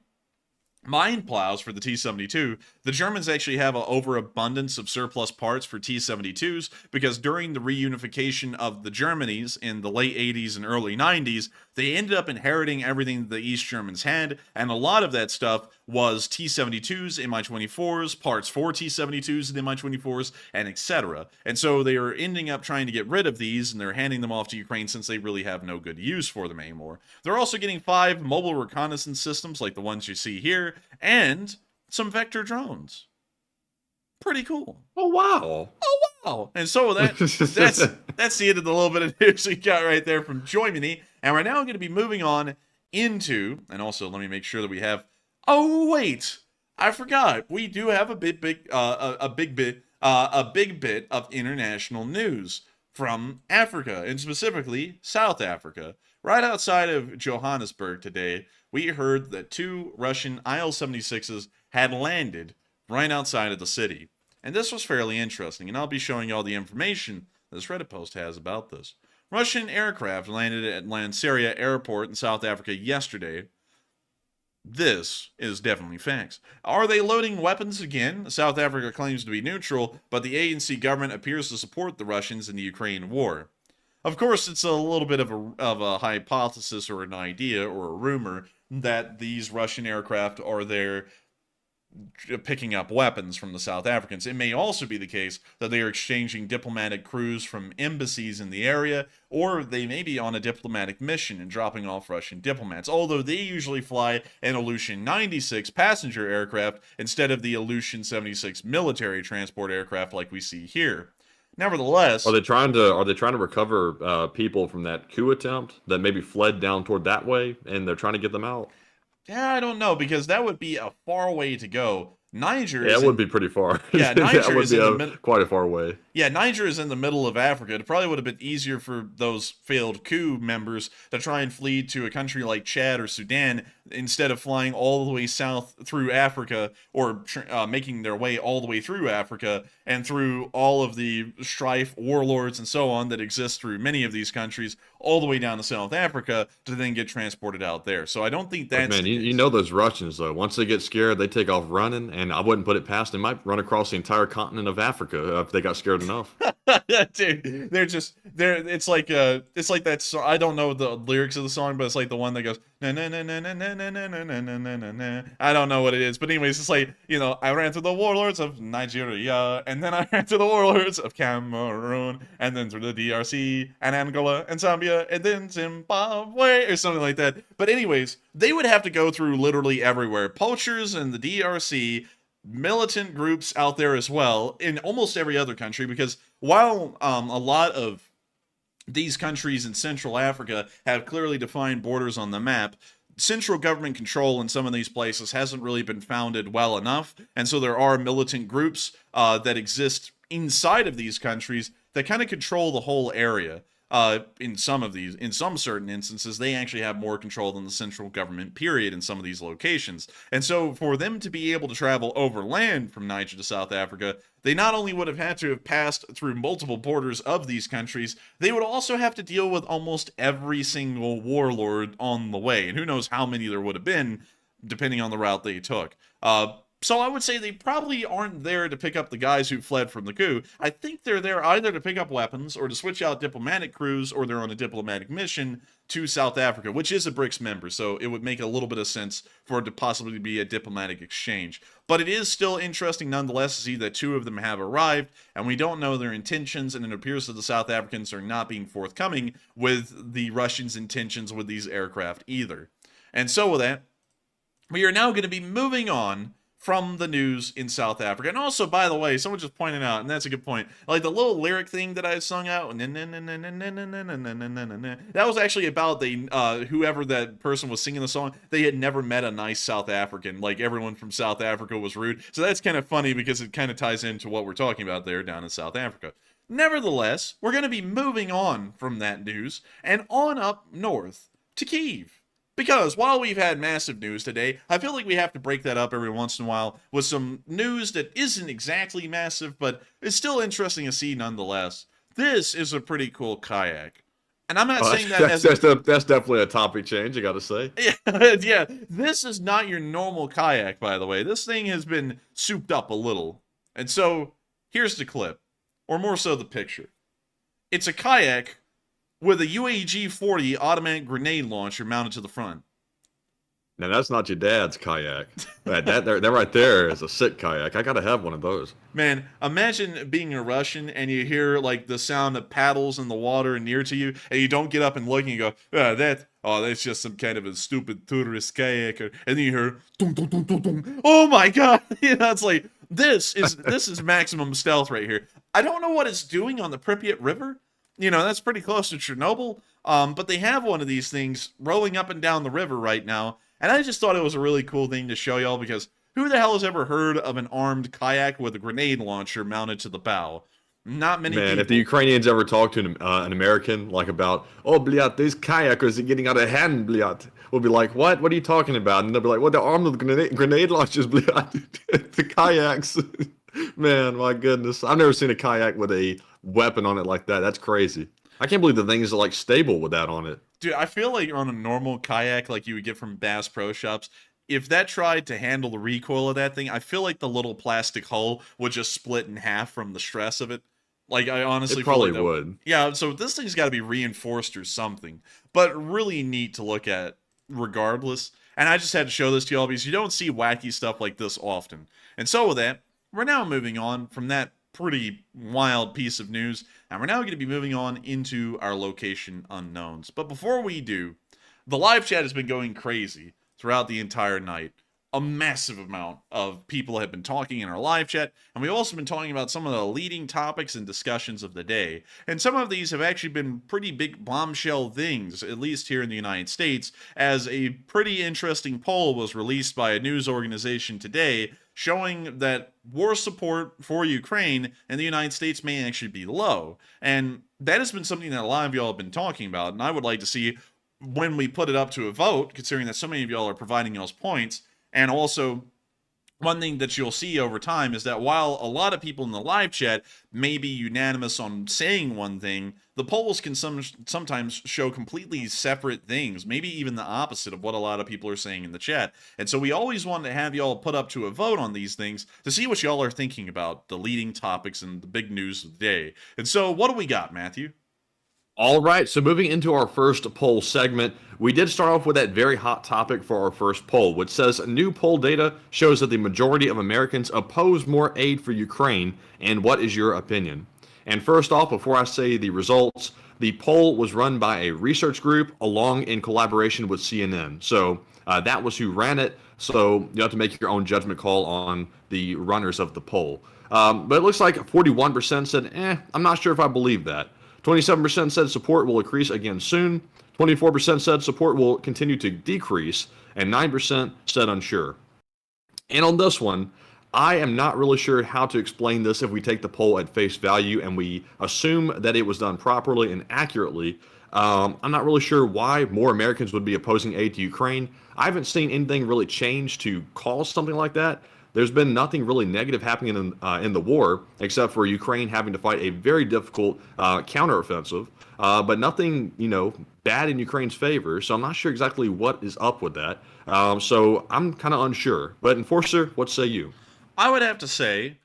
mine plows for the T-72. The Germans actually have an overabundance of surplus parts for T-72s because during the reunification of the Germanies in the late 80s and early 90s, they ended up inheriting everything the East Germans had, and a lot of that stuff was T-72s, Mi-24s, parts for T-72s and Mi-24s, and etc. And so they are ending up trying to get rid of these, and they're handing them off to Ukraine since they really have no good use for them anymore. They're also getting 5 mobile reconnaissance systems like the ones you see here, and some vector drones. Pretty cool. Oh, wow. And so that's the end of the little bit of news we got right there from Germany. And right now I'm going to be moving on into, and also let me make sure that we have, oh wait, I forgot. We do have a big bit of international news from Africa, and specifically South Africa. Right outside of Johannesburg today, we heard that 2 Russian IL-76s had landed right outside of the city. And this was fairly interesting, and I'll be showing you all the information this Reddit post has about this. Russian aircraft landed at Lanseria Airport in South Africa yesterday. This is definitely facts. Are they loading weapons again? South Africa claims to be neutral, but the ANC government appears to support the Russians in the Ukraine war. Of course, it's a little bit of a hypothesis or an idea or a rumor that these Russian aircraft are there picking up weapons from the South Africans. It may also be the case that they are exchanging diplomatic crews from embassies in the area, or they may be on a diplomatic mission and dropping off Russian diplomats, although they usually fly an Ilyushin 96 passenger aircraft instead of the Ilyushin 76 military transport aircraft like we see here. Nevertheless, are they trying to recover people from that coup attempt that maybe fled down toward that way, and they're trying to get them out? Yeah, I don't know, because that would be a far way to go. Niger it would be pretty far. Yeah, Niger is quite a far way. Yeah, Niger is in the middle of Africa. It probably would have been easier for those failed coup members to try and flee to a country like Chad or Sudan instead of flying all the way south through Africa, or making their way all the way through Africa and through all of the strife, warlords, and so on that exist through many of these countries, all the way down to South Africa to then get transported out there. So I don't think But that's man, the you case. know those Russians though. Once they get scared, they take off running, and I wouldn't put it past them. Might run across the entire continent of Africa if they got scared enough. Dude, it's like that song. I don't know the lyrics of the song, but it's like the one that goes na na na na na na na na na na na na na. I don't know what it is, but anyways, it's like, I ran through the warlords of Nigeria, and then I ran through the warlords of Cameroon, and then through the DRC and Angola and Zambia, and then Zimbabwe or something like that. But anyways, they would have to go through literally everywhere. Poachers in the DRC, militant groups out there as well in almost every other country, because while a lot of these countries in Central Africa have clearly defined borders on the map, central government control in some of these places hasn't really been founded well enough, and so there are militant groups that exist inside of these countries that kind of control the whole area. In some certain instances, they actually have more control than the central government, period, in some of these locations. And so for them to be able to travel overland from Niger to South Africa, they not only would have had to have passed through multiple borders of these countries, they would also have to deal with almost every single warlord on the way. And who knows how many there would have been, depending on the route they took. So I would say they probably aren't there to pick up the guys who fled from the coup. I think they're there either to pick up weapons or to switch out diplomatic crews, or they're on a diplomatic mission to South Africa, which is a BRICS member, so it would make a little bit of sense for it to possibly be a diplomatic exchange. But it is still interesting nonetheless to see that 2 of them have arrived, and we don't know their intentions, and it appears that the South Africans are not being forthcoming with the Russians' intentions with these aircraft either. And so with that, we are now going to be moving on from the news in South Africa. And also, by the way, someone just pointed out, and that's a good point, like the little lyric thing that I sung out, that was actually about whoever that person was singing the song, they had never met a nice South African. Like, everyone from South Africa was rude. So that's kind of funny because it kind of ties into what we're talking about there down in South Africa. Nevertheless, we're going to be moving on from that news and on up north to Kyiv. Because while we've had massive news today, I feel like we have to break that up every once in a while with some news that isn't exactly massive, but it's still interesting to see nonetheless. This is a pretty cool kayak. And I'm not saying that that's definitely a topic change, I gotta say. Yeah, this is not your normal kayak, by the way. This thing has been souped up a little. And so, here's the clip. Or more so, the picture. It's a kayak with a UAG-40 automatic grenade launcher mounted to the front. Now that's not your dad's kayak. That right there is a sick kayak. I gotta have one of those. Man, imagine being a Russian and you hear like the sound of paddles in the water near to you, and you don't get up and look and you go, that's just some kind of a stupid tourist kayak, and then you hear, dum, dum, dum, dum, dum. Oh my god! It's like this is maximum stealth right here. I don't know what it's doing on the Pripyat River. That's pretty close to Chernobyl. But they have one of these things rolling up and down the river right now. And I just thought it was a really cool thing to show y'all, because who the hell has ever heard of an armed kayak with a grenade launcher mounted to the bow? Not many people. If the Ukrainians ever talk to an American, like about, oh, bliat, these kayakers are getting out of hand, bliat, we'll be like, what? What are you talking about? And they'll be like, well, they're armed with grenade launchers, bliat. The kayaks. Man, my goodness. I've never seen a kayak with a weapon on it like that. That's crazy. I can't believe the things are like stable with that on it. Dude, I feel like on a normal kayak like you would get from Bass Pro Shops, if that tried to handle the recoil of that thing, I feel like the little plastic hull would just split in half from the stress of it. Like, I honestly it probably feel like would. Yeah, so this thing's got to be reinforced or something. But really neat to look at regardless. And I just had to show this to y'all because you don't see wacky stuff like this often. And so with that, we're now moving on from that pretty wild piece of news, and we're now going to be moving on into our location unknowns. But before we do, the live chat has been going crazy throughout the entire night. A massive amount of people have been talking in our live chat, and we've also been talking about some of the leading topics and discussions of the day. And some of these have actually been pretty big bombshell things, at least here in the United States, as a pretty interesting poll was released by a news organization today showing that war support for Ukraine in the United States may actually be low. And that has been something that a lot of y'all have been talking about, and I would like to see when we put it up to a vote, considering that so many of y'all are providing y'all's points, and also one thing that you'll see over time is that while a lot of people in the live chat may be unanimous on saying one thing, the polls can sometimes show completely separate things, maybe even the opposite of what a lot of people are saying in the chat. And so we always want to have y'all put up to a vote on these things to see what y'all are thinking about the leading topics and the big news of the day. And so what do we got, Matthew? All right, so moving into our first poll segment, we did start off with that very hot topic for our first poll, which says new poll data shows that the majority of Americans oppose more aid for Ukraine, and what is your opinion? And first off, before I say the results, the poll was run by a research group along in collaboration with CNN. So that was who ran it, so you have to make your own judgment call on the runners of the poll. But it looks like 41% said, I'm not sure if I believe that. 27% said support will increase again soon. 24% said support will continue to decrease. And 9% said unsure. And on this one, I am not really sure how to explain this if we take the poll at face value and we assume that it was done properly and accurately. I'm not really sure why more Americans would be opposing aid to Ukraine. I haven't seen anything really change to cause something like that. There's been nothing really negative happening in the war, except for Ukraine having to fight a very difficult counteroffensive, but nothing, bad in Ukraine's favor. So I'm not sure exactly what is up with that. So I'm kind of unsure. But Enforcer, what say you? I would have to say,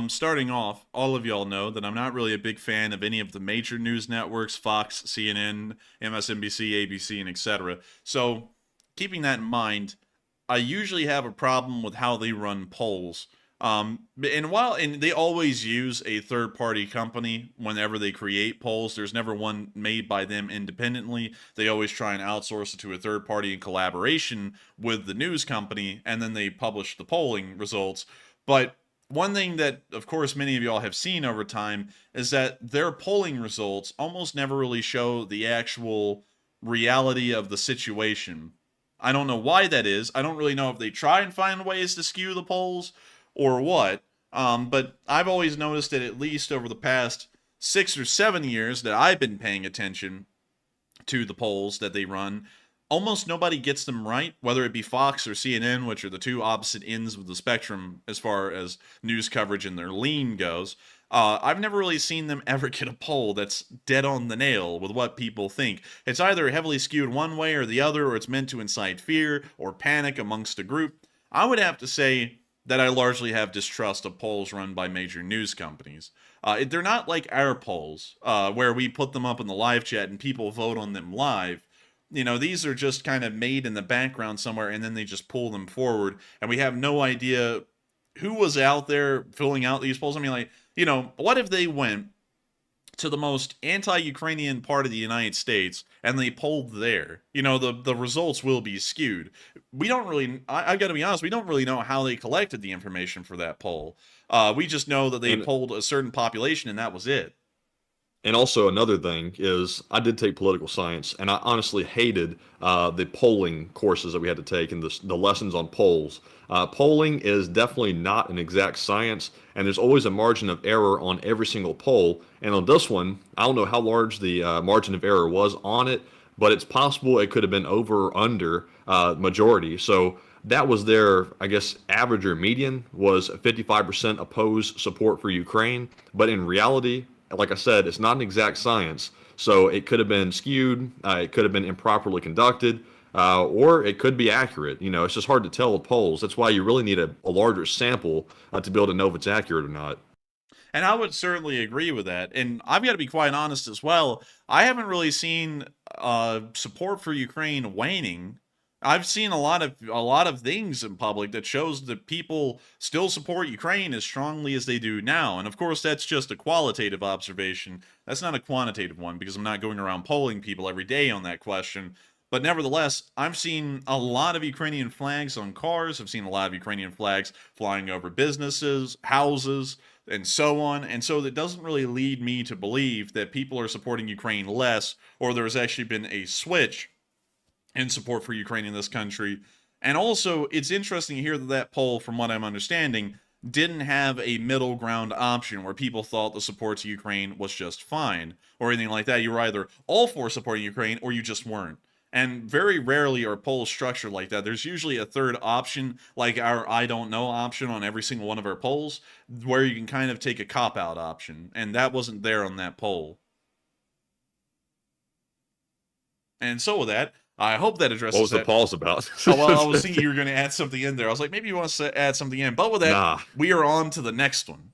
starting off, all of y'all know that I'm not really a big fan of any of the major news networks, Fox, CNN, MSNBC, ABC, and etc. So keeping that in mind, I usually have a problem with how they run polls. And they always use a third-party company whenever they create polls, there's never one made by them independently. They always try and outsource it to a third party in collaboration with the news company, and then they publish the polling results. But one thing that, of course, many of y'all have seen over time is that their polling results almost never really show the actual reality of the situation. I don't know why that is. I don't really know if they try and find ways to skew the polls or what. But I've always noticed that at least over the past 6 or 7 years that I've been paying attention to the polls that they run, almost nobody gets them right, whether it be Fox or CNN, which are the two opposite ends of the spectrum as far as news coverage and their lean goes. I've never really seen them ever get a poll that's dead on the nail with what people think. It's either heavily skewed one way or the other, or it's meant to incite fear or panic amongst a group. I would have to say that I largely have distrust of polls run by major news companies. They're not like our polls, where we put them up in the live chat and people vote on them live. These are just kind of made in the background somewhere, and then they just pull them forward, and we have no idea who was out there filling out these polls. I mean, what if they went to the most anti-Ukrainian part of the United States and they polled there? The results will be skewed. We don't really, I've got to be honest, we don't really know how they collected the information for that poll. We just know that they polled a certain population and that was it. And also another thing is I did take political science, and I honestly hated the polling courses that we had to take and the lessons on polls. Polling is definitely not an exact science, and there's always a margin of error on every single poll. And on this one, I don't know how large the margin of error was on it, but it's possible it could have been over or under majority. So that was their, I guess, average or median was 55% opposed support for Ukraine. But in reality, like I said, it's not an exact science. So it could have been skewed, it could have been improperly conducted, or it could be accurate. It's just hard to tell with polls. That's why you really need a larger sample to be able to know if it's accurate or not. And I would certainly agree with that. And I've got to be quite honest as well. I haven't really seen support for Ukraine waning. I've seen a lot of things in public that shows that people still support Ukraine as strongly as they do now. And of course, that's just a qualitative observation. That's not a quantitative one, because I'm not going around polling people every day on that question. But nevertheless, I've seen a lot of Ukrainian flags on cars. I've seen a lot of Ukrainian flags flying over businesses, houses, and so on. And so that doesn't really lead me to believe that people are supporting Ukraine less, or there's actually been a switch in support for Ukraine in this country. And also, it's interesting to hear that poll, from what I'm understanding, didn't have a middle ground option where people thought the support to Ukraine was just fine or anything like that. You were either all for supporting Ukraine or you just weren't. And very rarely are polls structured like that. There's usually a third option, like our I don't know option on every single one of our polls, where you can kind of take a cop-out option. And that wasn't there on that poll. And so with that, I hope that addresses What was that. the pause about? Oh, well, I was thinking you were going to add something in there. I was like, maybe you want to add something in. But with that, we are on to the next one.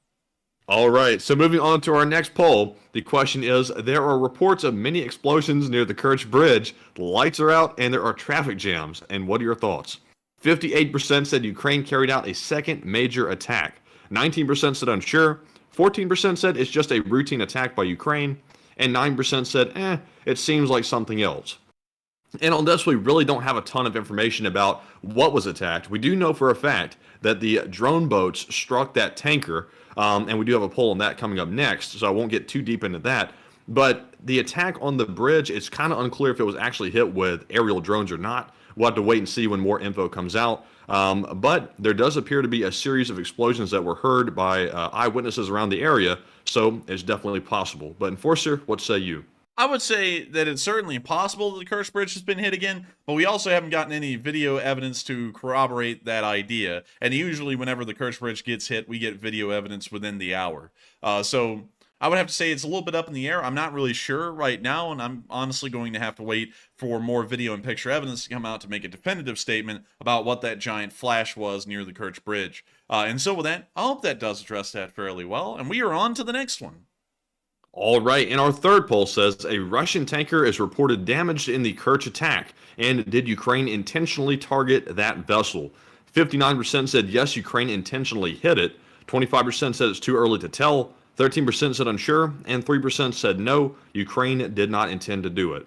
All right, so moving on to our next poll, the question is, there are reports of many explosions near the Kirch Bridge, the lights are out, and there are traffic jams, and what are your thoughts? 58% said Ukraine carried out a second major attack, 19% said unsure, 14% said it's just a routine attack by Ukraine, and 9% said, it seems like something else. And on this, we really don't have a ton of information about what was attacked. We do know for a fact that the drone boats struck that tanker, and we do have a poll on that coming up next, so I won't get too deep into that. But the attack on the bridge, it's kind of unclear if it was actually hit with aerial drones or not. We'll have to wait and see when more info comes out. But there does appear to be a series of explosions that were heard by eyewitnesses around the area, so it's definitely possible. But Enforcer, what say you? I would say that it's certainly possible that the Kirch Bridge has been hit again, but we also haven't gotten any video evidence to corroborate that idea. And usually whenever the Kirch Bridge gets hit, we get video evidence within the hour. So I would have to say it's a little bit up in the air. I'm not really sure right now, and I'm honestly going to have to wait for more video and picture evidence to come out to make a definitive statement about what that giant flash was near the Kirch Bridge. And so with that, I hope that does address that fairly well, and we are on to the next one. All right, and our third poll says a Russian tanker is reported damaged in the Kerch attack. And did Ukraine intentionally target that vessel? 59% said yes, Ukraine intentionally hit it. 25% said it's too early to tell. 13% said unsure. And 3% said no, Ukraine did not intend to do it.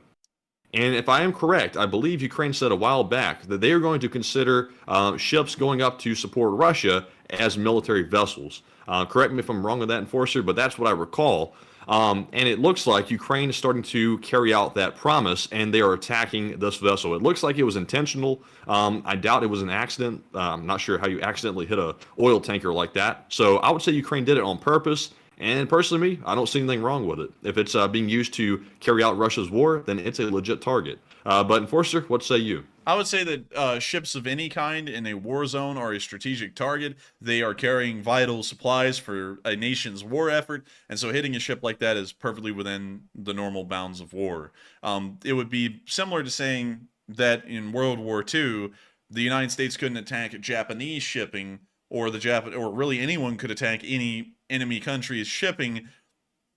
And if I am correct, I believe Ukraine said a while back that they are going to consider ships going up to support Russia as military vessels. Correct me if I'm wrong on that, Enforcer, but that's what I recall. And it looks like Ukraine is starting to carry out that promise, and they are attacking this vessel. It looks like it was intentional. I doubt it was an accident. I'm not sure how you accidentally hit a oil tanker like that. So I would say Ukraine did it on purpose. And personally, I don't see anything wrong with it. If it's being used to carry out Russia's war, then it's a legit target. But Enforcer, what say you? I would say that ships of any kind in a war zone are a strategic target. They are carrying vital supplies for a nation's war effort, and so hitting a ship like that is perfectly within the normal bounds of war. It would be similar to saying that in World War II, the United States couldn't attack Japanese shipping, or or really anyone could attack any enemy country's shipping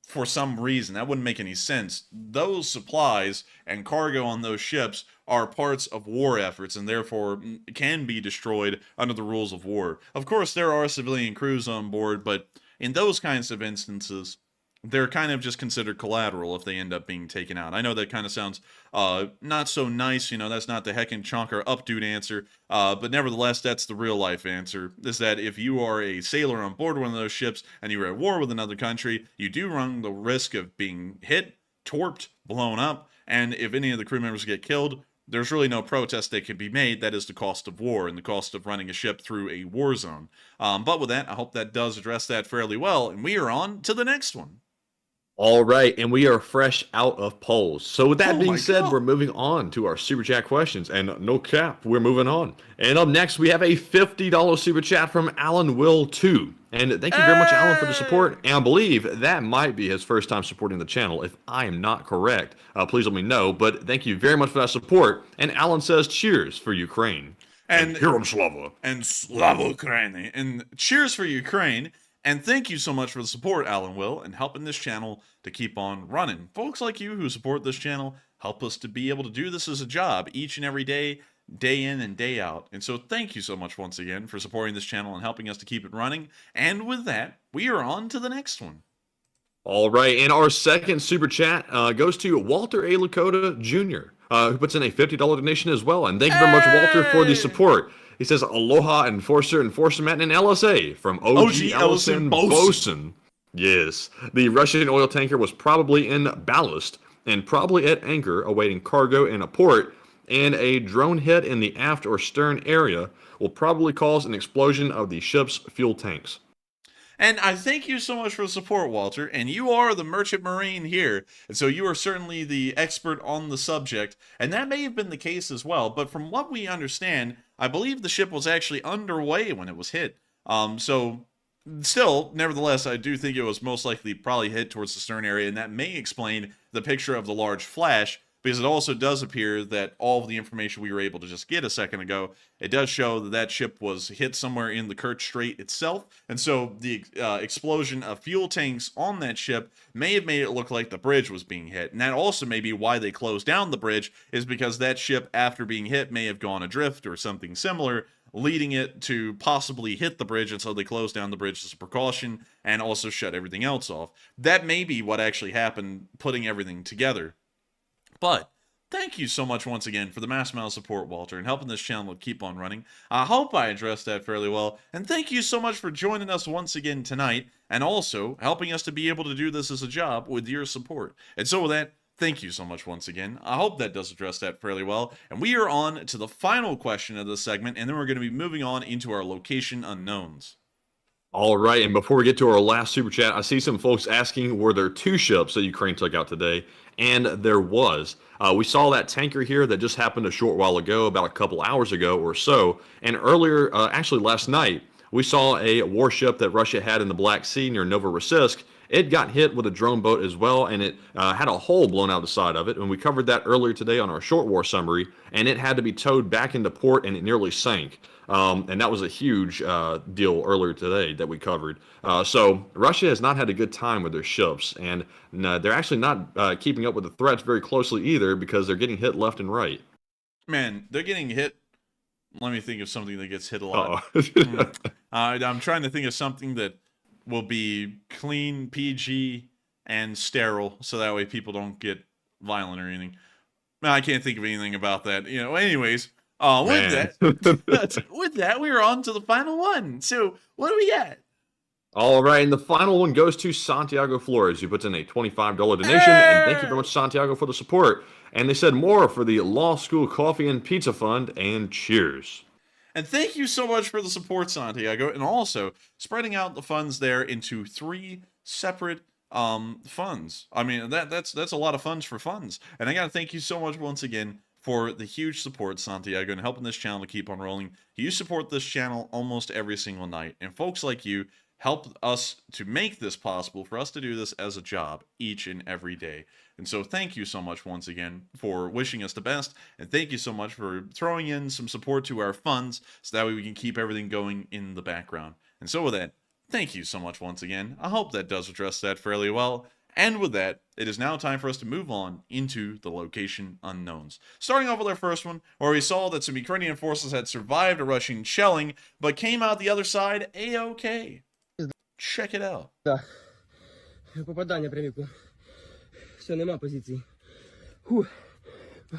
for some reason. That wouldn't make any sense. Those supplies and cargo on those ships are parts of war efforts and therefore can be destroyed under the rules of war. Of course, there are civilian crews on board, but in those kinds of instances, they're kind of just considered collateral if they end up being taken out. I know that kind of sounds not so nice, that's not the heckin' chonker up dude answer, but nevertheless, that's the real life answer, is that if you are a sailor on board one of those ships and you're at war with another country, you do run the risk of being hit, torped, blown up, and if any of the crew members get killed, there's really no protest that can be made. That is the cost of war and the cost of running a ship through a war zone. But with that, I hope that does address that fairly well, and we are on to the next one. All right, and we are fresh out of polls. So with that being said, we're moving on to our Super Chat questions. And no cap, we're moving on. And up next, we have a $50 Super Chat from Alan Will 2. And thank you very much, Alan, for the support. And I believe that might be his first time supporting the channel. If I am not correct, please let me know. But thank you very much for that support. And Alan says, cheers for Ukraine. And Herom Slava. And Slava Ukraini. And cheers for Ukraine. And thank you so much for the support, Alan Will, and helping this channel to keep on running. Folks like you who support this channel help us to be able to do this as a job each and every day, day in and day out. And so thank you so much once again for supporting this channel and helping us to keep it running. And with that, we are on to the next one. All right, and our second Super Chat goes to Walter A. Lakota Jr., who puts in a $50 donation as well. And thank you very much, Walter, for the support. He says, Aloha, Enforcer, Enforcement, and LSA from OG Ellison Bosun. Yes, the Russian oil tanker was probably in ballast and probably at anchor awaiting cargo in a port, and a drone hit in the aft or stern area will probably cause an explosion of the ship's fuel tanks. And I thank you so much for the support, Walter. And you are the merchant marine here. And so you are certainly the expert on the subject. And that may have been the case as well. But from what we understand, I believe the ship was actually underway when it was hit. So still, nevertheless, I do think it was most likely probably hit towards the stern area. And that may explain the picture of the large flash, because it also does appear that all of the information we were able to just get a second ago, it does show that that ship was hit somewhere in the Kerch Strait itself, and so the explosion of fuel tanks on that ship may have made it look like the bridge was being hit, and that also may be why they closed down the bridge, is because that ship, after being hit, may have gone adrift or something similar, leading it to possibly hit the bridge, and so they closed down the bridge as a precaution and also shut everything else off. That may be what actually happened, putting everything together. But thank you so much once again for the mass amount of support, Walter, and helping this channel keep on running. I hope I addressed that fairly well, and thank you so much for joining us once again tonight, and also helping us to be able to do this as a job with your support. And so with that, thank you so much once again. I hope that does address that fairly well. And we are on to the final question of this segment, and then we're going to be moving on into our location unknowns. All right, and before we get to our last super chat, I see some folks asking, were there 2 ships that Ukraine took out today? And there was. We saw that tanker here that just happened a short while ago, about a couple hours ago or so. And earlier, actually last night, we saw a warship that Russia had in the Black Sea near Novorossiysk. It got hit with a drone boat as well, and it had a hole blown out the side of it. And we covered that earlier today on our short war summary, and it had to be towed back into port, and it nearly sank. And that was a huge deal earlier today that we covered. So Russia has not had a good time with their ships, and they're actually not keeping up with the threats very closely either, because they're getting hit left and right. Man, they're getting hit. Let me think of something that gets hit a lot. I'm trying to think of something that will be clean, PG, and sterile, so that way people don't get violent or anything. I can't think of anything about that. You know, anyways, with that, we are on to the final one. So, what do we got? All right, and the final one goes to Santiago Flores, who puts in a $25 donation, and thank you very much, Santiago, for the support. And they said more for the Law School Coffee and Pizza Fund, and cheers. And thank you so much for the support, Santiago, and also spreading out the funds there into 3 separate funds. I mean, that's a lot of funds for funds. And I gotta thank you so much once again for the huge support, Santiago, and helping this channel to keep on rolling. You support this channel almost every single night, and folks like you help us to make this possible, for us to do this as a job each and every day. And so thank you so much once again for wishing us the best, and thank you so much for throwing in some support to our funds, so that way we can keep everything going in the background. And so with that, thank you so much once again. I hope that does address that fairly well. And with that, it is now time for us to move on into the location unknowns. Starting off with our first one, where we saw that some Ukrainian forces had survived a Russian shelling, but came out the other side A-OK. Check it out. Да. Попадання прямиком. Все, нема позиції. Фу.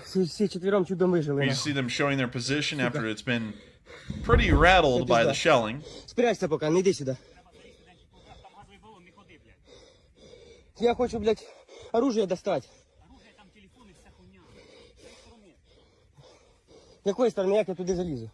Всі четвером чудом вижили. You see them showing their position after it's been pretty rattled by the shelling. Спрячься поки, не йди сюди. Я хочу, блядь, оружие достать. Оружие, там телефони, вся хуйня. З якої сторони, як я туди залізу?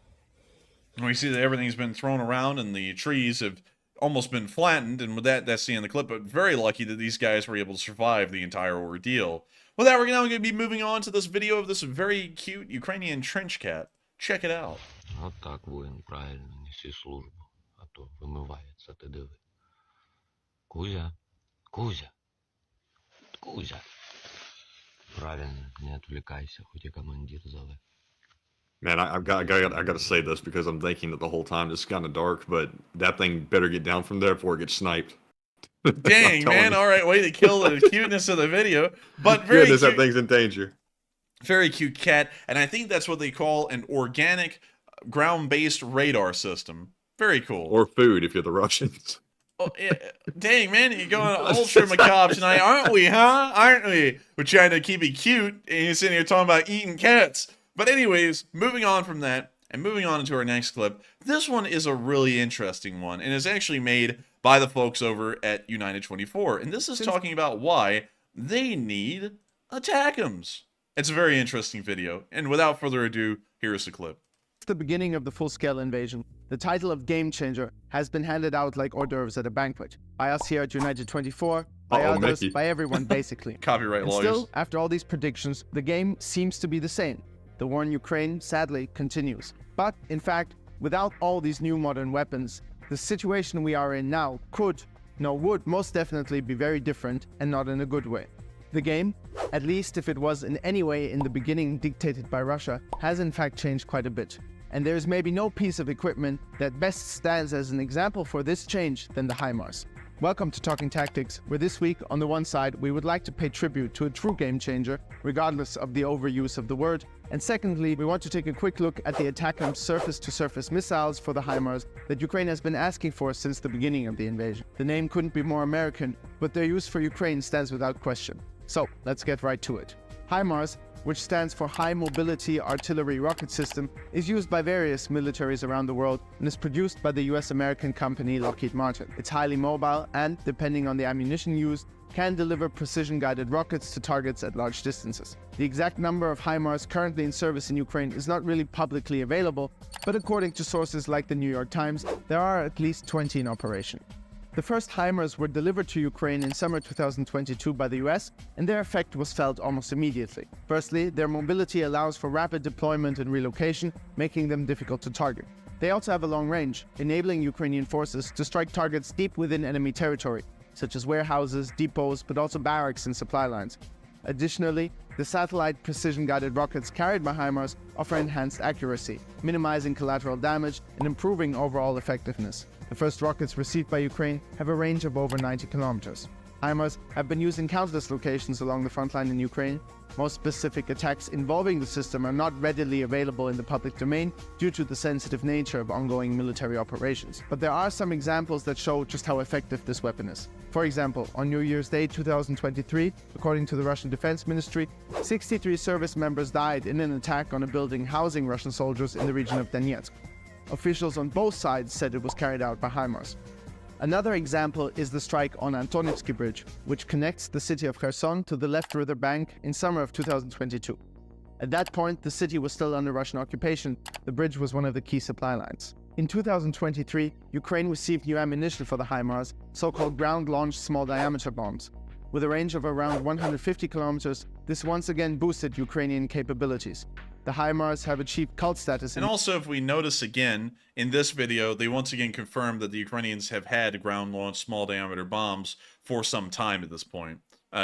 We see that everything's been thrown around and the trees have almost been flattened, and with that's the end of the clip, but very lucky that these guys were able to survive the entire ordeal. With that, we're now going to be moving on to this video of this very cute Ukrainian trench cat. Check it out. От так, воїн, правильно, неси службу, а то вимивається, ти диви. Кузя, Кузя, Кузя. Правильно, не отвлекайся, хоть и командир зовет. Man, I got to say this, because I'm thinking that the whole time. It's kind of dark, but that thing better get down from there before it gets sniped. Dang, man. All right, way to kill the cuteness of the video. But very Goodness, cute. that thing's in danger. Very cute cat. And I think that's what they call an organic ground-based radar system. Very cool. Or food, if you're the Russians. Oh, yeah. Dang, man, you're going ultra macabre tonight, aren't we, huh? Aren't we? We're trying to keep it cute, and you're sitting here talking about eating cats. But anyways, moving on from that, and moving on into our next clip, this one is a really interesting one, and is actually made by the folks over at United 24. And this is talking about why they need ATACMS. It's a very interesting video, and without further ado, here's the clip. the beginning of the full-scale invasion, the title of game changer has been handed out like hors d'oeuvres at a banquet. By us here at United 24, by others, Mickey. by everyone basically. Copyright And lawyers. still, after all these predictions, the game seems to be the same. The war in Ukraine, sadly, continues. But, in fact, without all these new modern weapons, the situation we are in now would most definitely be very different, and not in a good way. The game, at least if it was in any way in the beginning dictated by Russia, has in fact changed quite a bit. And there is maybe no piece of equipment that best stands as an example for this change than the HIMARS. Welcome to Talking Tactics, where this week, on the one side, we would like to pay tribute to a true game changer, regardless of the overuse of the word, and secondly, we want to take a quick look at the ATACMS surface-to-surface missiles for the HIMARS that Ukraine has been asking for since the beginning of the invasion. The name couldn't be more American, but their use for Ukraine stands without question. So, let's get right to it. HIMARS, which stands for High Mobility Artillery Rocket System, is used by various militaries around the world and is produced by the US-American company Lockheed Martin. It's highly mobile and, depending on the ammunition used, can deliver precision-guided rockets to targets at large distances. The exact number of HIMARS currently in service in Ukraine is not really publicly available, but according to sources like the New York Times, there are at least 20 in operation. The first HIMARS were delivered to Ukraine in summer 2022 by the US, and their effect was felt almost immediately. Firstly, their mobility allows for rapid deployment and relocation, making them difficult to target. They also have a long range, enabling Ukrainian forces to strike targets deep within enemy territory, such as warehouses, depots, but also barracks and supply lines. Additionally, the satellite precision-guided rockets carried by HIMARS offer enhanced accuracy, minimizing collateral damage and improving overall effectiveness. The first rockets received by Ukraine have a range of over 90 kilometers. HIMARS have been used in countless locations along the front line in Ukraine. Most specific attacks involving the system are not readily available in the public domain due to the sensitive nature of ongoing military operations. But there are some examples that show just how effective this weapon is. For example, on New Year's Day 2023, according to the Russian Defense Ministry, 63 service members died in an attack on a building housing Russian soldiers in the region of Donetsk. Officials on both sides said it was carried out by HIMARS. Another example is the strike on Kirch Bridge, which connects the city of Kherson to the left river bank in summer of 2022. At that point, the city was still under Russian occupation. The bridge was one of the key supply lines. In 2023, Ukraine received new ammunition for the HIMARS, so-called ground-launched small-diameter bombs. With a range of around 150 kilometers, this once again boosted Ukrainian capabilities. The HIMARS have achieved cult status. And also, if we notice again, in this video, they once again confirmed that the Ukrainians have had ground-launched small-diameter bombs for some time at this point.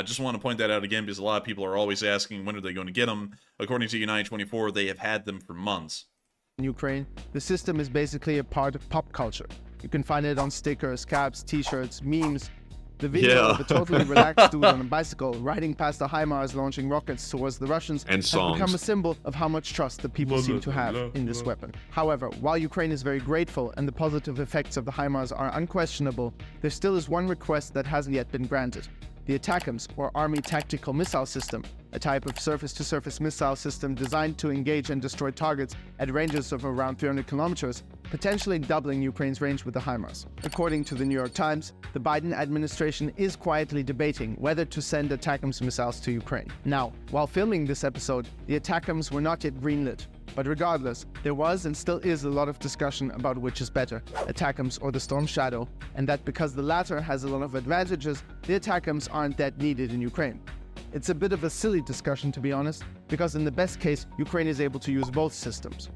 Just want to point that out again because a lot of people are always asking when are they going to get them. According to United 24, they have had them for months. In Ukraine, the system is basically a part of pop culture. You can find it on stickers, caps, t-shirts, memes. The video of a totally relaxed dude on a bicycle riding past the HIMARS launching rockets towards the Russians And has songs. become a symbol of how much trust the people seem to have in this weapon. However, while Ukraine is very grateful and the positive effects of the HIMARS are unquestionable, there still is one request that hasn't yet been granted. The ATACMS, or Army Tactical Missile System, a type of surface-to-surface missile system designed to engage and destroy targets at ranges of around 300 kilometers, potentially doubling Ukraine's range with the HIMARS. According to the New York Times, the Biden administration is quietly debating whether to send ATACMS missiles to Ukraine. Now, while filming this episode, the ATACMS were not yet greenlit. But regardless, there was and still is a lot of discussion about which is better, ATACMS or the Storm Shadow, and that because the latter has a lot of advantages, the ATACMS aren't that needed in Ukraine. It's a bit of a silly discussion, to be honest, because in the best case, Ukraine is able to use both systems.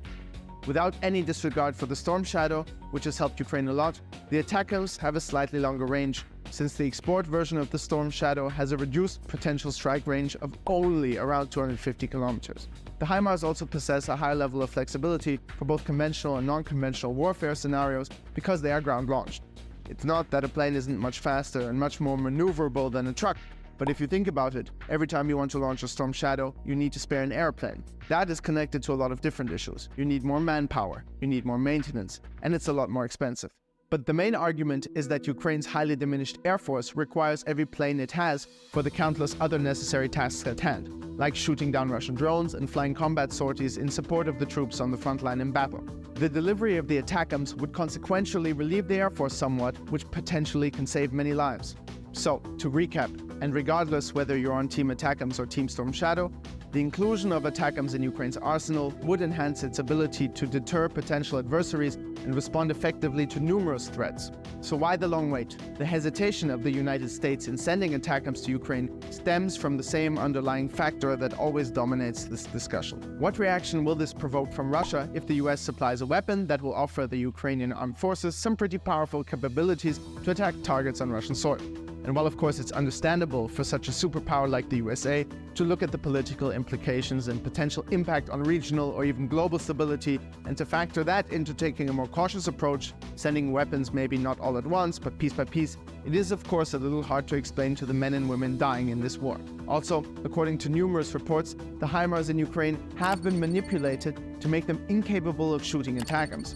Without any disregard for the Storm Shadow, which has helped Ukraine a lot, the ATACMS have a slightly longer range, since the export version of the Storm Shadow has a reduced potential strike range of only around 250 kilometers. The HIMARS also possess a high level of flexibility for both conventional and non-conventional warfare scenarios because they are ground-launched. It's not that a plane isn't much faster and much more maneuverable than a truck, but if you think about it, every time you want to launch a Storm Shadow, you need to spare an airplane. That is connected to a lot of different issues. You need more manpower, you need more maintenance, and it's a lot more expensive. But the main argument is that Ukraine's highly diminished air force requires every plane it has for the countless other necessary tasks at hand, like shooting down Russian drones and flying combat sorties in support of the troops on the front line in battle. The delivery of the ATACMS would consequentially relieve the air force somewhat, which potentially can save many lives. So, to recap, and regardless whether you're on Team ATACMS or Team Storm Shadow, The inclusion of ATACMS in Ukraine's arsenal would enhance its ability to deter potential adversaries and respond effectively to numerous threats. So why the long wait? The hesitation of the United States in sending ATACMS to Ukraine stems from the same underlying factor that always dominates this discussion. What reaction will this provoke from Russia if the US supplies a weapon that will offer the Ukrainian armed forces some pretty powerful capabilities to attack targets on Russian soil? And while of course it's understandable for such a superpower like the USA to look at the political implications and potential impact on regional or even global stability and to factor that into taking a more cautious approach, sending weapons maybe not all at once but piece by piece, it is of course a little hard to explain to the men and women dying in this war. Also, according to numerous reports, the HIMARS in Ukraine have been manipulated to make them incapable of shooting ATACMS.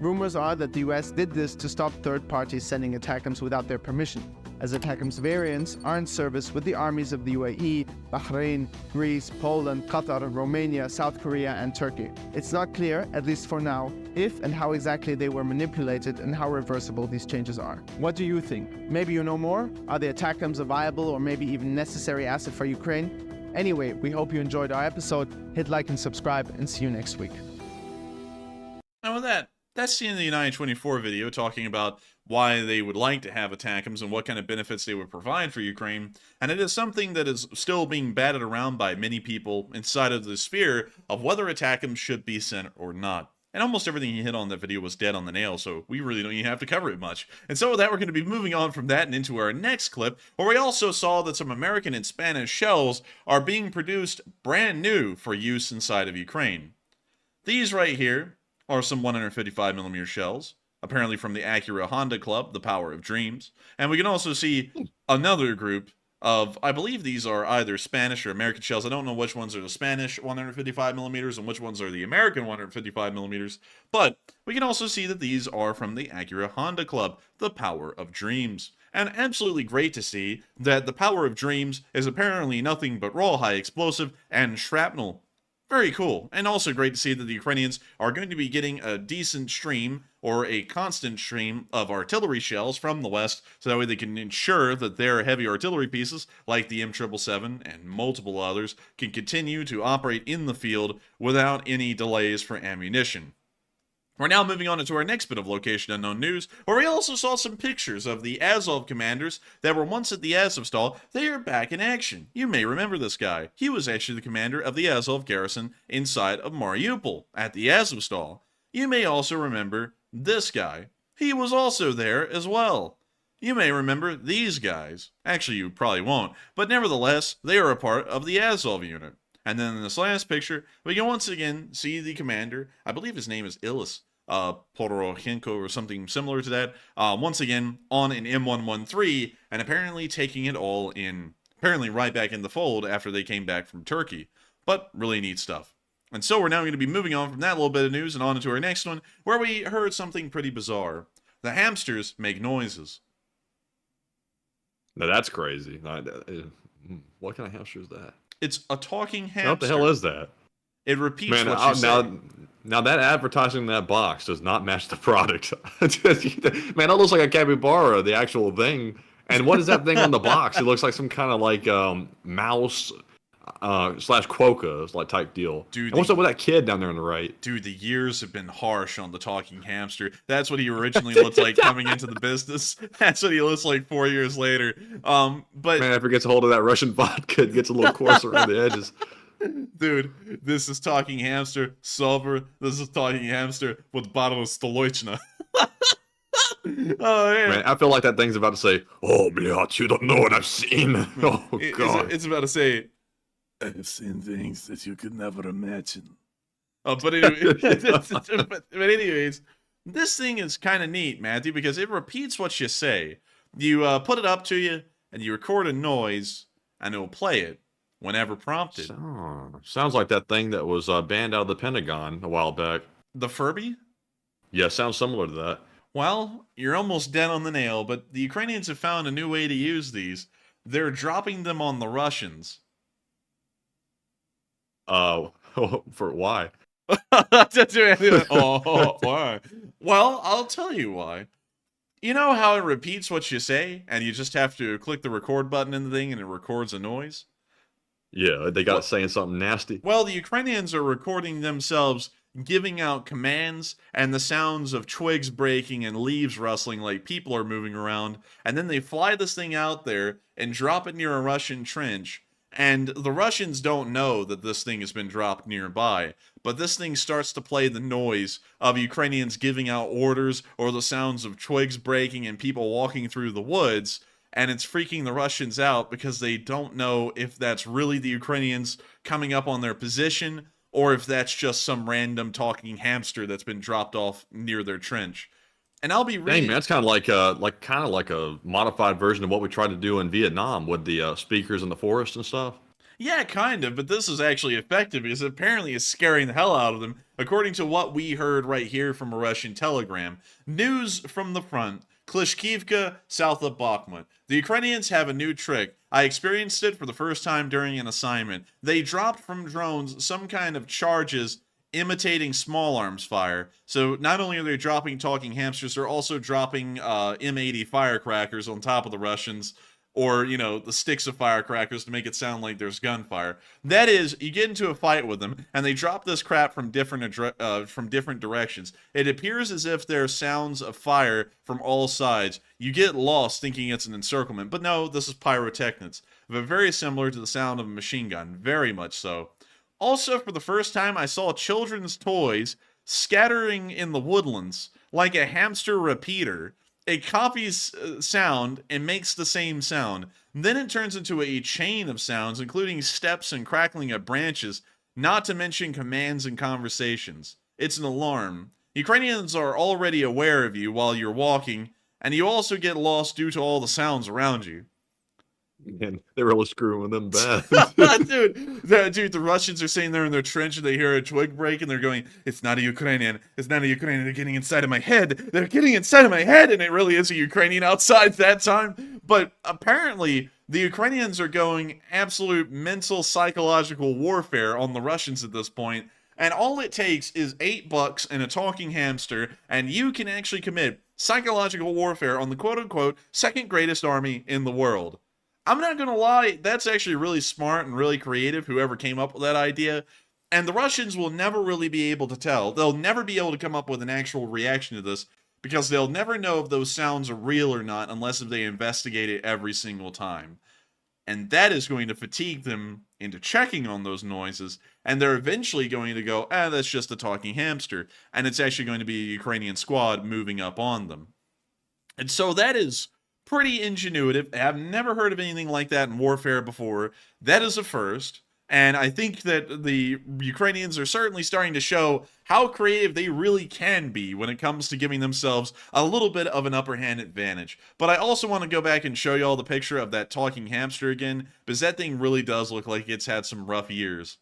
Rumors are that the US did this to stop third parties sending ATACMS without their permission, as ATACMS variants are in service with the armies of the UAE, Bahrain, Greece, Poland, Qatar, Romania, South Korea, and Turkey. It's not clear, at least for now, if and how exactly they were manipulated and how reversible these changes are. What do you think? Maybe you know more? Are the ATACMS a viable or maybe even necessary asset for Ukraine? Anyway, we hope you enjoyed our episode. Hit like and subscribe, and see you next week. And with that, that's the end of the 924 video talking about why they would like to have ATACMS and what kind of benefits they would provide for Ukraine. And it is something that is still being batted around by many people inside of the sphere of whether ATACMS should be sent or not. And almost everything he hit on that video was dead on the nail, so we really don't even have to cover it much. And so with that, we're going to be moving on from that and into our next clip, where we also saw that some American and Spanish shells are being produced brand new for use inside of Ukraine. These right here are some 155mm shells, apparently from the Acura Honda Club, the Power of Dreams. And we can also see another group of, I believe these are either Spanish or American shells. I don't know which ones are the Spanish 155mm and which ones are the American 155mm, but we can also see that these are from the Acura Honda Club, the Power of Dreams. And absolutely great to see that the Power of Dreams is apparently nothing but raw high explosive and shrapnel. Very cool. And also great to see that the Ukrainians are going to be getting a decent stream or a constant stream of artillery shells from the West, so that way they can ensure that their heavy artillery pieces, like the M777 and multiple others, can continue to operate in the field without any delays for ammunition. We're now moving on into our next bit of Location Unknown news, where we also saw some pictures of the Azov commanders that were once at the Azovstal. They are back in action. You may remember this guy. He was actually the commander of the Azov garrison inside of Mariupol at the Azovstal. You may also remember this guy. He was also there as well. You may remember these guys. Actually, you probably won't, but nevertheless, they are a part of the Azov unit. And then in this last picture, we can once again see the commander. I believe his name is Ilis Pororochenko or something similar to that. Once again on an M113 and apparently taking it all in, apparently right back in the fold after they came back from Turkey. But really neat stuff. And so we're now going to be moving on from that little bit of news and on to our next one, where we heard something pretty bizarre. The hamsters make noises. Now that's crazy. What kind of hamster is that? It's a talking hamster. What the hell is that? It repeats what you say. Now that advertising in that box does not match the product. Man, that looks like a capybara, the actual thing. And what is that thing on the box? It looks like some kind of like mouse slash quokka like type deal. Dude, what's up with that kid down there on the right? Dude, the years have been harsh on the talking hamster. That's what he originally looked like coming into the business. That's what he looks like 4 years later. But man, if he gets a hold of that Russian vodka, it gets a little coarser around the edges. Dude, this is talking hamster, silver. This is talking hamster with bottle of Stolochna. Oh, yeah. Man, I feel like that thing's about to say, "Oh, blядь, you don't know what I've seen." Oh, God. It's about to say, "I've seen things that you could never imagine." But anyway, but anyways, this thing is kind of neat, Matthew, because it repeats what you say. You put it up to you, and you record a noise, and it will play it whenever prompted. Sounds like that thing that was banned out of the Pentagon a while back. The Furby? Yeah, sounds similar to that. Well, you're almost dead on the nail, but the Ukrainians have found a new way to use these. They're dropping them on the Russians. For why? Why? Well, I'll tell you why. You know how it repeats what you say, and you just have to click the record button in the thing, and it records a noise? Yeah, they got it saying something nasty. Well, the Ukrainians are recording themselves giving out commands and the sounds of twigs breaking and leaves rustling like people are moving around, and then they fly this thing out there and drop it near a Russian trench. And the Russians don't know that this thing has been dropped nearby, but this thing starts to play the noise of Ukrainians giving out orders or the sounds of twigs breaking and people walking through the woods, and it's freaking the Russians out because they don't know if that's really the Ukrainians coming up on their position or if that's just some random talking hamster that's been dropped off near their trench. And I'll be reading. Dang, man, that's kind of like a modified version of what we tried to do in Vietnam with the speakers in the forest and stuff. Yeah, kind of, but this is actually effective because apparently it's scaring the hell out of them, according to what we heard right here from a Russian telegram. News from the front. Klishkivka, south of Bakhmut. The Ukrainians have a new trick. I experienced it for the first time during an assignment. They dropped from drones some kind of charges imitating small arms fire. So not only are they dropping talking hamsters, they're also dropping M80 firecrackers on top of the Russians, or, you know, the sticks of firecrackers to make it sound like there's gunfire. That is, you get into a fight with them, and they drop this crap from different directions. It appears as if there's sounds of fire from all sides. You get lost thinking it's an encirclement, but no, this is pyrotechnics. But very similar to the sound of a machine gun, very much so. Also, for the first time, I saw children's toys scattering in the woodlands, like a hamster repeater. It copies sound and makes the same sound. Then it turns into a chain of sounds, including steps and crackling of branches, not to mention commands and conversations. It's an alarm. Ukrainians are already aware of you while you're walking, and you also get lost due to all the sounds around you. Man, they were really screwing with them bad. Dude, the Russians are sitting there in their trench and they hear a twig break and they're going, it's not a Ukrainian. It's not a Ukrainian. They're getting inside of my head. They're getting inside of my head. And it really is a Ukrainian outside that time. But apparently, the Ukrainians are going absolute mental psychological warfare on the Russians at this point. And all it takes is $8 and a talking hamster, and you can actually commit psychological warfare on the quote-unquote second greatest army in the world. I'm not going to lie, that's actually really smart and really creative, whoever came up with that idea. And the Russians will never really be able to tell. They'll never be able to come up with an actual reaction to this because they'll never know if those sounds are real or not unless if they investigate it every single time. And that is going to fatigue them into checking on those noises, and they're eventually going to go, that's just a talking hamster. And it's actually going to be a Ukrainian squad moving up on them. And so that is pretty ingenuitive. I've never heard of anything like that in warfare before. That is a first. And I think that the Ukrainians are certainly starting to show how creative they really can be when it comes to giving themselves a little bit of an upper hand advantage. But I also want to go back and show you all the picture of that talking hamster again, because that thing really does look like it's had some rough years.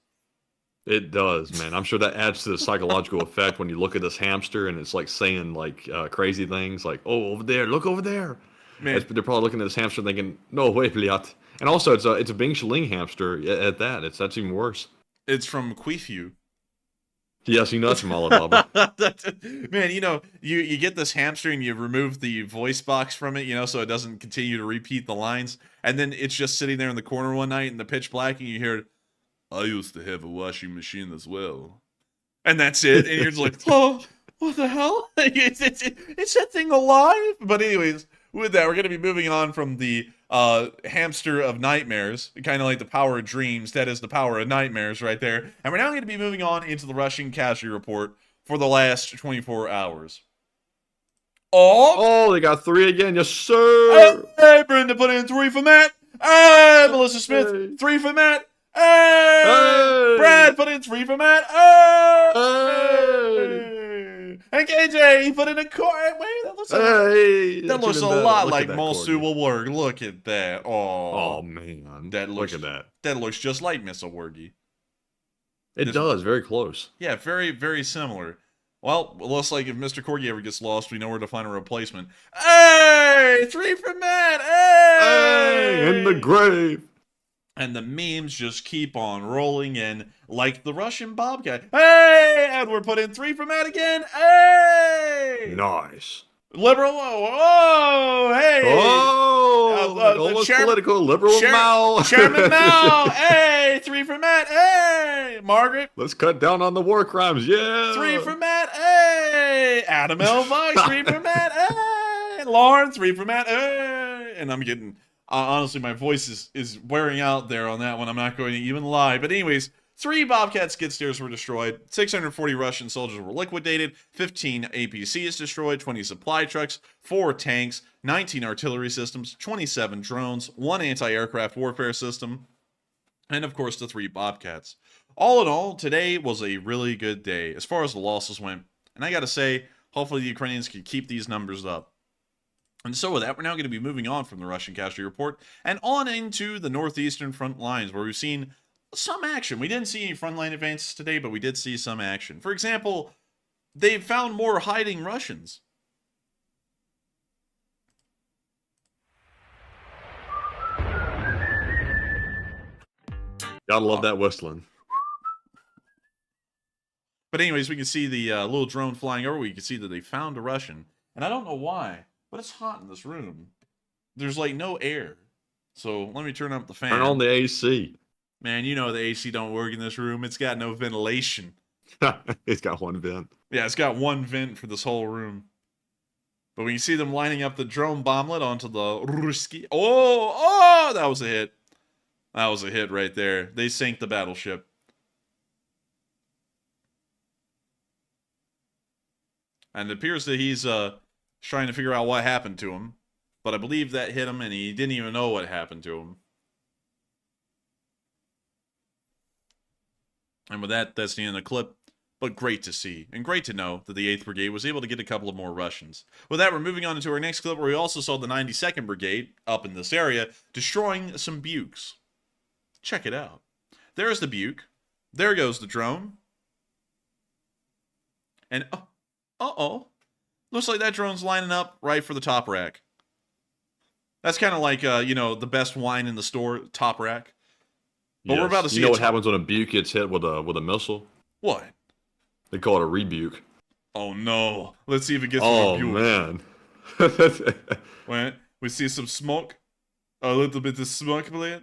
It does, man. I'm sure that adds to the psychological effect when you look at this hamster and it's like saying like crazy things like, oh, over there, look over there. Man. They're probably looking at this hamster thinking, no way, bliat. And also, it's a Bing Shilling hamster at that. That's even worse. It's from Quifu. Yes, you know it's from Alibaba. Man, you know, you get this hamster and you remove the voice box from it, you know, so it doesn't continue to repeat the lines. And then it's just sitting there in the corner one night in the pitch black and you hear, I used to have a washing machine as well. And that's it. And you're just like, oh, what the hell? Is that thing alive? But anyways, with that, we're going to be moving on from the hamster of nightmares, kind of like the power of dreams. That is the power of nightmares right there. And we're now going to be moving on into the Russian casualty report for the last 24 hours. Oh, they got 3 again. Yes, sir. Hey, Brenda put in 3 for Matt. Hey, Melissa Smith, hey. 3 for Matt. Hey, hey. Brad put in 3 for Matt. Hey. Hey. And KJ, he put in a card. Wait, that looks a lot like Mosul will work. Look at that. Oh man. Look at that. That looks just like Miss Awergi. It does, very close. Yeah, very, very similar. Well, it looks like if Mr. Corgi ever gets lost, we know where to find a replacement. Hey! 3 for Matt! Hey! In the grave! And the memes just keep on rolling in like the Russian Bobcat. Hey! Edward put in 3 for Matt again. Hey! Nice. Liberal, whoa, hey! Almost political. Liberal Mao. Chairman Mao, hey! 3 for Matt, hey! Margaret. Let's cut down on the war crimes, yeah! 3 for Matt, hey! Adam L. Vice, 3 for Matt, hey! Lauren, 3 for Matt, hey! And I'm getting, honestly, my voice is wearing out there on that one. I'm not going to even lie. But anyways, 3 Bobcat skid steers were destroyed, 640 Russian soldiers were liquidated, 15 APCs destroyed, 20 supply trucks, 4 tanks, 19 artillery systems, 27 drones, 1 anti-aircraft warfare system, and of course the 3 Bobcats. All in all, today was a really good day as far as the losses went. And I gotta say, hopefully the Ukrainians can keep these numbers up. And so with that, we're now going to be moving on from the Russian casualty report and on into the northeastern front lines where we've seen some action. We didn't see any frontline advances today, but we did see some action. For example, they've found more hiding Russians. Gotta love that whistling. But anyways, we can see the little drone flying over. We can see that they found a Russian. And I don't know why, but it's hot in this room. There's like no air. So let me turn up the fan. Turn on the AC. Man, you know the AC don't work in this room. It's got no ventilation. It's got 1 vent. Yeah, it's got 1 vent for this whole room. But when you see them lining up the drone bomblet onto the Ruski... Oh, that was a hit. That was a hit right there. They sank the battleship. And it appears that he's trying to figure out what happened to him. But I believe that hit him and he didn't even know what happened to him. And with that, that's the end of the clip. But great to see, and great to know that the 8th Brigade was able to get a couple of more Russians. With that, we're moving on into our next clip where we also saw the 92nd Brigade, up in this area, destroying some Bukes. Check it out. There's the Buke. There goes the drone. And, uh-oh. Looks like that drone's lining up right for the top rack. That's kind of like, you know, the best wine in the store, top rack. But yes. We're about to see. You know what happens when a Buke gets hit with a missile? What? They call it a rebuke. Oh no! Let's see if it gets. Oh man! Wait, we see some smoke. A little bit of smoke, blade.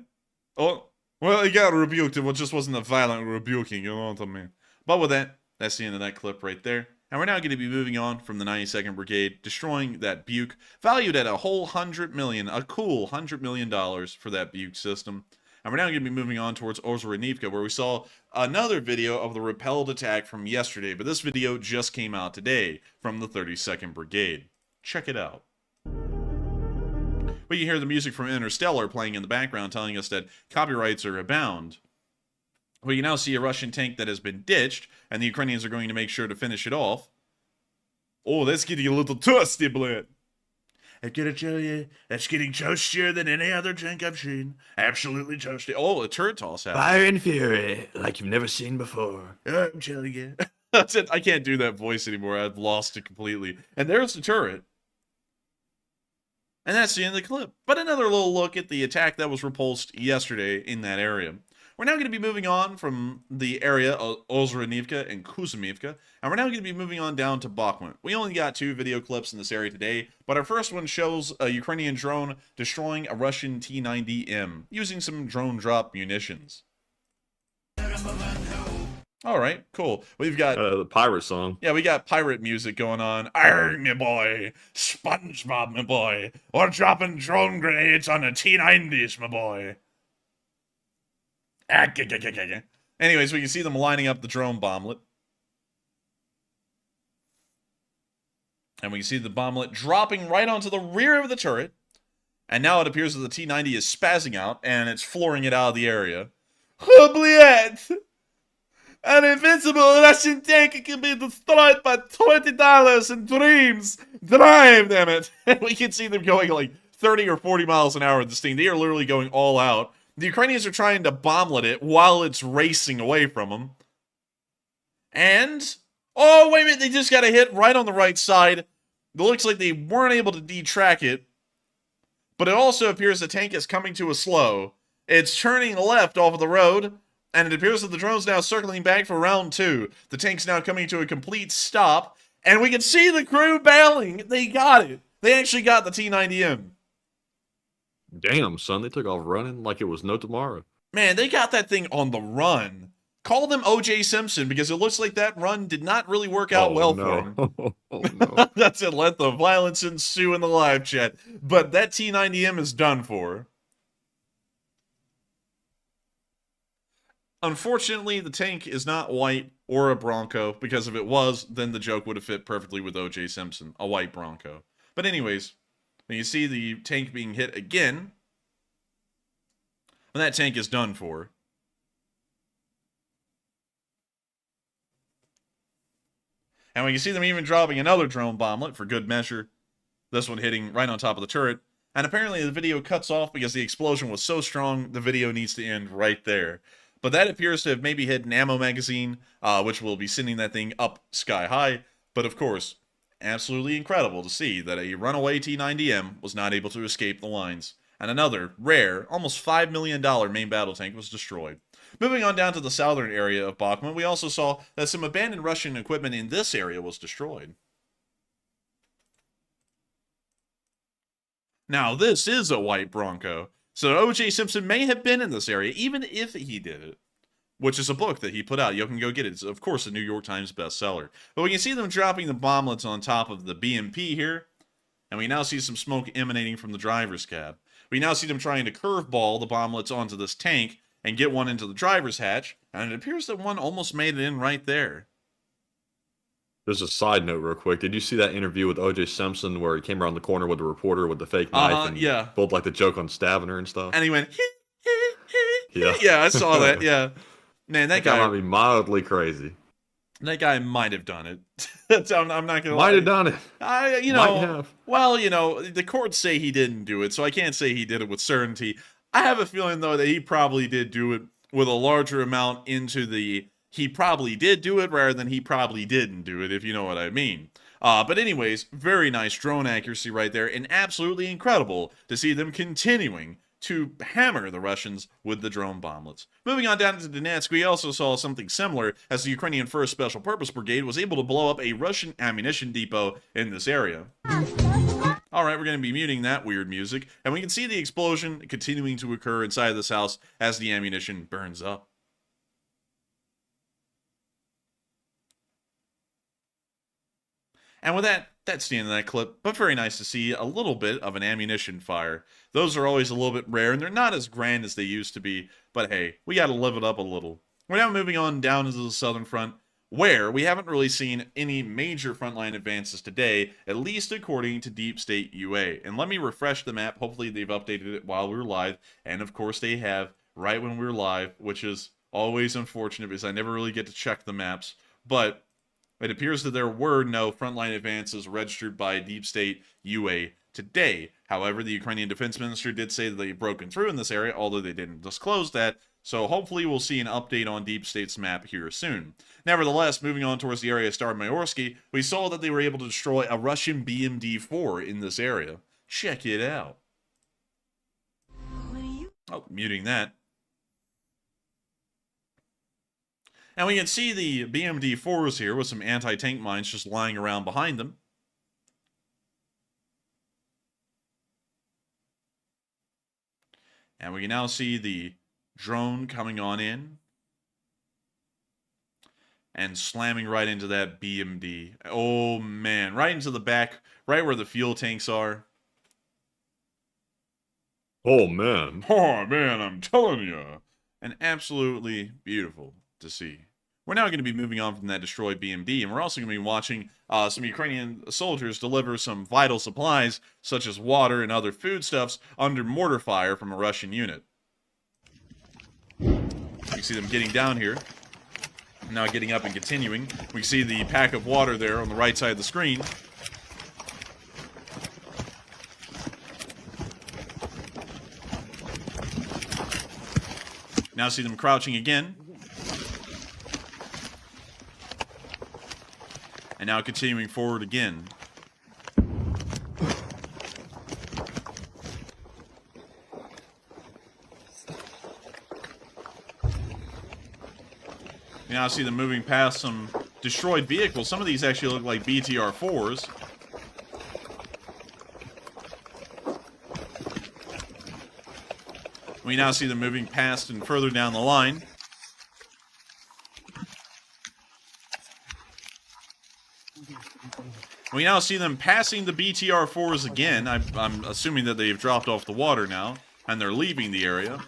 Oh, well, he got rebuked. It just wasn't a violent rebuking, you know what I mean? But with that, that's the end of that clip right there. And we're now going to be moving on from the 92nd Brigade, destroying that Buke, valued at a whole $100 million, a cool $100 million for that Buke system. And we're now going to be moving on towards Ozherenivka, where we saw another video of the repelled attack from yesterday. But this video just came out today from the 32nd Brigade. Check it out. We can hear the music from Interstellar playing in the background, telling us that copyrights are abound. We can now see a Russian tank that has been ditched, and the Ukrainians are going to make sure to finish it off. Oh, that's getting a little toasty, blood. I gotta tell you, that's getting toastier than any other tank I've seen. Absolutely toasty. Oh, a turret toss happened. Fire and fury, like you've never seen before. I'm telling you. That's it. I can't do that voice anymore. I've lost it completely. And there's the turret. And that's the end of the clip. But another little look at the attack that was repulsed yesterday in that area. We're now going to be moving on from the area of Ozherenivka and Kuzmivka, and we're now going to be moving on down to Bakhmut. We only got 2 video clips in this area today, but our first one shows a Ukrainian drone destroying a Russian T-90M using some drone drop munitions. All right, cool. We've got the pirate song. Yeah, we got pirate music going on. Arr, me boy, SpongeBob, my boy. We're dropping drone grenades on the T-90s, my boy. Anyways, we can see them lining up the drone bomblet. And we can see the bomblet dropping right onto the rear of the turret. And now it appears that the T-90 is spazzing out, and it's flooring it out of the area. Oubliette! An invincible Russian tank can be destroyed by $20 in dreams! Drive, damn it! And we can see them going like 30 or 40 miles an hour with this thing. They are literally going all out. The Ukrainians are trying to bomblet it while it's racing away from them. And, oh, wait a minute, they just got a hit right on the right side. It looks like they weren't able to detrack it. But it also appears the tank is coming to a slow. It's turning left off of the road, and it appears that the drone's now circling back for round 2. The tank's now coming to a complete stop, And we can see the crew bailing. They got it. They actually got the T-90M. Damn, son, they took off running like it was no tomorrow. Man, they got that thing on the run. Call them O.J. Simpson, because it looks like that run did not really work out well for him. Oh, no. That's it. Let the violence ensue in the live chat. But that T-90M is done for. Unfortunately, the tank is not white or a Bronco, because if it was, then the joke would have fit perfectly with O.J. Simpson, a white Bronco. But anyways, when you see the tank being hit again, and that tank is done for. And we can see them even dropping another drone bomblet for good measure. This one hitting right on top of the turret. And apparently the video cuts off because the explosion was so strong, the video needs to end right there. But that appears to have maybe hit an ammo magazine, which will be sending that thing up sky high. But of course, absolutely incredible to see that a runaway T-90M was not able to escape the lines. And another rare, almost $5 million main battle tank was destroyed. Moving on down to the southern area of Bakhmut, we also saw that some abandoned Russian equipment in this area was destroyed. Now, this is a white Bronco, so O.J. Simpson may have been in this area, even if he did it, which is a book that he put out. You can go get it. It's, of course, a New York Times bestseller. But we can see them dropping the bomblets on top of the BMP here, and we now see some smoke emanating from the driver's cab. We now see them trying to curveball the bomblets onto this tank, and get one into the driver's hatch, and it appears that one almost made it in right there. There's a side note real quick. Did you see that interview with O.J. Simpson where he came around the corner with the reporter with the fake knife and pulled like the joke on stabbing her and stuff? And he went, yeah. Yeah, I saw that, yeah. Man, that guy might be mildly crazy. That guy might have done it. I'm not going to lie. Might have done it. Might have. Well, the courts say he didn't do it, so I can't say he did it with certainty. I have a feeling, though, that he probably did do it with a larger amount into the he probably did do it rather than he probably didn't do it, if you know what I mean. But anyways, very nice drone accuracy right there, and absolutely incredible to see them continuing to hammer the Russians with the drone bomblets. Moving on down to Donetsk, we also saw something similar as the Ukrainian 1st Special Purpose Brigade was able to blow up a Russian ammunition depot in this area. Alright, we're going to be muting that weird music, and we can see the explosion continuing to occur inside this house as the ammunition burns up. And with that, that's the end of that clip, but very nice to see a little bit of an ammunition fire. Those are always a little bit rare, and they're not as grand as they used to be, but hey, we gotta live it up a little. We're now moving on down into the southern front, where we haven't really seen any major frontline advances today, at least according to Deep State UA. And let me refresh the map. Hopefully they've updated it while we were live, and of course they have right when we were live, which is always unfortunate because I never really get to check the maps. But it appears that there were no frontline advances registered by Deep State UA today. However, the Ukrainian Defense Minister did say that they've broken through in this area, although they didn't disclose that. So hopefully we'll see an update on Deep State's map here soon. Nevertheless, moving on towards the area of Staromyorsky, we saw that they were able to destroy a Russian BMD-4 in this area. Check it out. Oh, muting that. And we can see the BMD-4s here with some anti-tank mines just lying around behind them. And we can now see the drone coming on in and slamming right into that BMD. Oh man, right into the back, right where the fuel tanks are. Oh man. Oh man, I'm telling you. And absolutely beautiful to see. We're now going to be moving on from that destroyed BMD, and we're also going to be watching some Ukrainian soldiers deliver some vital supplies, such as water and other foodstuffs, under mortar fire from a Russian unit. You can see them getting down here, now getting up and continuing. We see the pack of water there on the right side of the screen. Now see them crouching again. And now continuing forward again. You now see them moving past some destroyed vehicles. Some of these actually look like BTR-4s. We now see them moving past and further down the line. We now see them passing the BTR-4s again. I'm assuming that they've dropped off the water now, and they're leaving the area.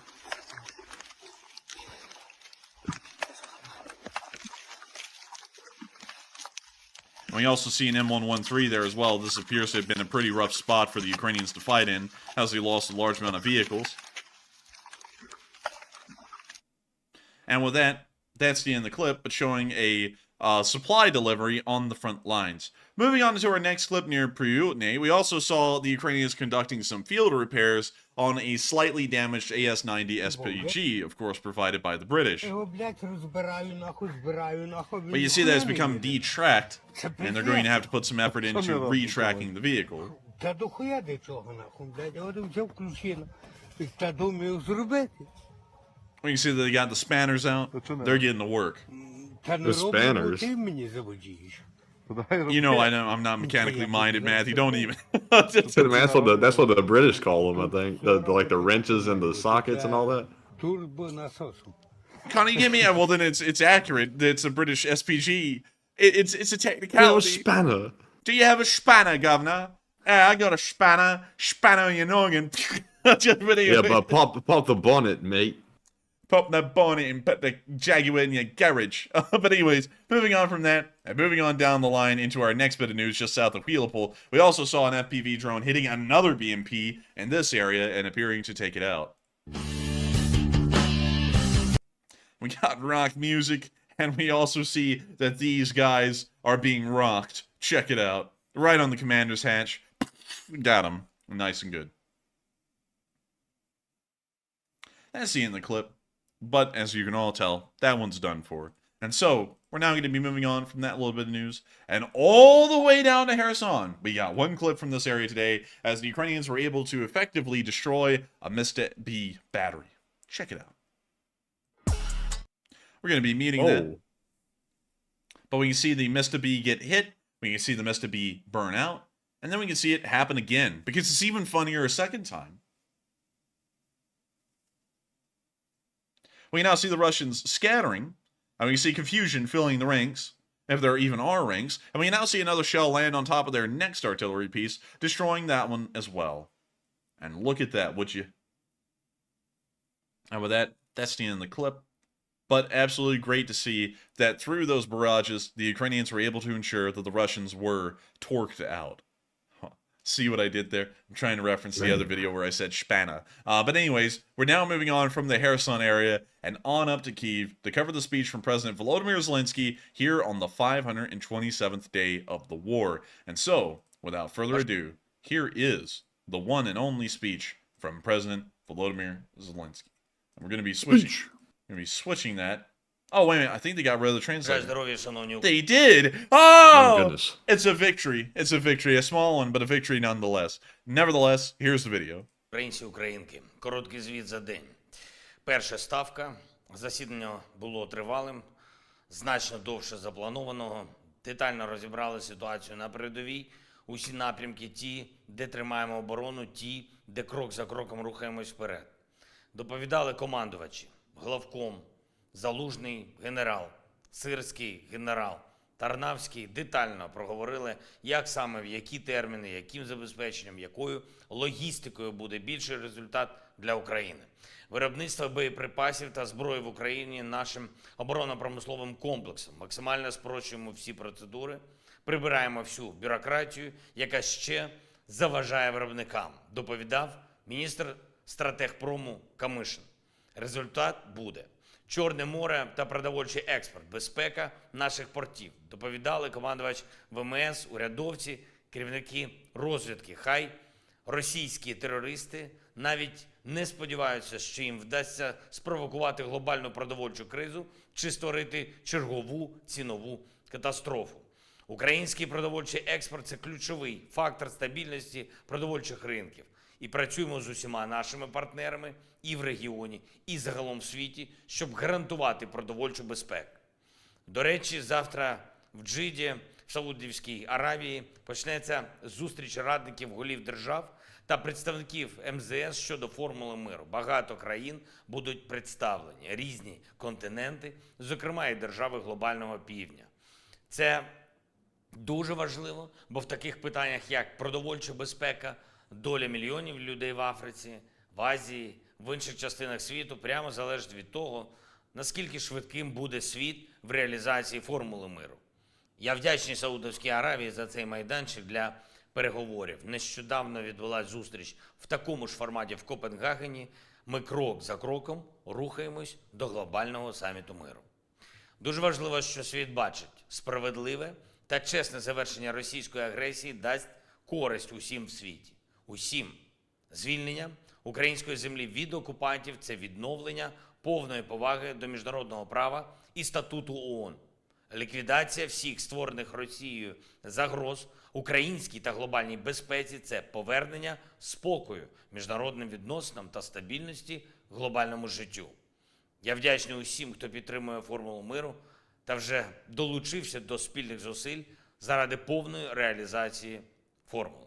We also see an M113 there as well. This appears to have been a pretty rough spot for the Ukrainians to fight in, as they lost a large amount of vehicles. And with that, that's the end of the clip, but showing a supply delivery on the front lines. Moving on to our next clip near Priyutny, we also saw the Ukrainians conducting some field repairs on a slightly damaged AS-90 SPG, of course provided by the British. But you see that it's become detracked, and they're going to have to put some effort into retracking the vehicle. We can see that they got the spanners out. They're getting to work. The spanners? You know, I'm not mechanically minded, Matthew. Don't even. That's what the British call them, I think. Like the wrenches and the sockets and all that. Connie, give me. Well, then it's accurate. It's a British SPG. It's a technicality. Spanner. Do you have a spanner, Governor? I got a spanner. Spanner your noggin. Yeah, but pop the bonnet, mate. Pop that bonnet and put the Jaguar in your garage. But anyways, moving on from that, and moving on down the line into our next bit of news just south of Wheelpool, we also saw an FPV drone hitting another BMP in this area and appearing to take it out. We got rock music, and we also see that these guys are being rocked. Check it out. Right on the commander's hatch. Got him. Nice and good. That's the end of the clip. But, as you can all tell, that one's done for. And so, we're now going to be moving on from that little bit of news, and all the way down to Kherson. We got one clip from this area today, as the Ukrainians were able to effectively destroy a Mista B battery. Check it out. We're going to be meeting that. But we can see the Mista B get hit, we can see the Mista B burn out, and then we can see it happen again, because it's even funnier a second time. We now see the Russians scattering, and we see confusion filling the ranks, if there even are ranks, and we now see another shell land on top of their next artillery piece, destroying that one as well. And look at that, would you? And with that, that's the end of the clip. But absolutely great to see that through those barrages, the Ukrainians were able to ensure that the Russians were torqued out. See what I did there? I'm trying to reference the other video where I said Spana. But anyways, we're now moving on from the Kherson area and on up to Kyiv to cover the speech from President Volodymyr Zelensky here on the 527th day of the war. And so, without further ado, here is the one and only speech from President Volodymyr Zelensky. And we're going to be switching that. Oh, wait a minute. I think they got rid of the translator. They did! Oh! Oh, goodness. It's a victory. It's a victory. A small one, but a victory nonetheless. Nevertheless, here's the video. Українці, українки, короткий звіт за день. Перша ставка. Засідання було тривалим, значно довше запланованого. Детально розібрали ситуацію на передовій. Усі напрямки ті, де тримаємо оборону, ті, де крок за кроком рухаємось вперед. Доповідали командувачі, главком, Залужний генерал, Сирський генерал, Тарнавський детально проговорили, як саме, в які терміни, яким забезпеченням, якою логістикою буде більший результат для України. Виробництво боєприпасів та зброї в Україні нашим оборонно-промисловим комплексом. Максимально спрощуємо всі процедури, прибираємо всю бюрократію, яка ще заважає виробникам, доповідав міністр стратегпрому Камишин. Результат буде Чорне море та продовольчий експорт, безпека наших портів. Доповідали командувач ВМС, урядовці, керівники розвідки. Хай російські терористи навіть не сподіваються, що їм вдасться спровокувати глобальну продовольчу кризу чи створити чергову цінову катастрофу. Український продовольчий експорт – це ключовий фактор стабільності продовольчих ринків. І працюємо з усіма нашими партнерами і в регіоні, і загалом в світі, щоб гарантувати продовольчу безпеку. До речі, завтра в Джиді, в Саудівській Аравії, почнеться зустріч радників голів держав та представників МЗС щодо формули миру. Багато країн будуть представлені, різні континенти, зокрема і держави глобального півдня. Це дуже важливо, бо в таких питаннях, як продовольча безпека, доля мільйонів людей в Африці, в Азії, в інших частинах світу прямо залежить від того, наскільки швидким буде світ в реалізації формули миру. Я вдячний Саудовській Аравії за цей майданчик для переговорів. Нещодавно відбулася зустріч в такому ж форматі в Копенгагені. Ми крок за кроком рухаємось до глобального саміту миру. Дуже важливо, що світ бачить, справедливе та чесне завершення російської агресії дасть користь усім в світі. Усім. Звільнення української землі від окупантів – це відновлення повної поваги до міжнародного права і статуту ООН. Ліквідація всіх створених Росією загроз українській та глобальній безпеці – це повернення спокою міжнародним відносинам та стабільності глобальному життю. Я вдячний усім, хто підтримує формулу миру та вже долучився до спільних зусиль заради повної реалізації формули.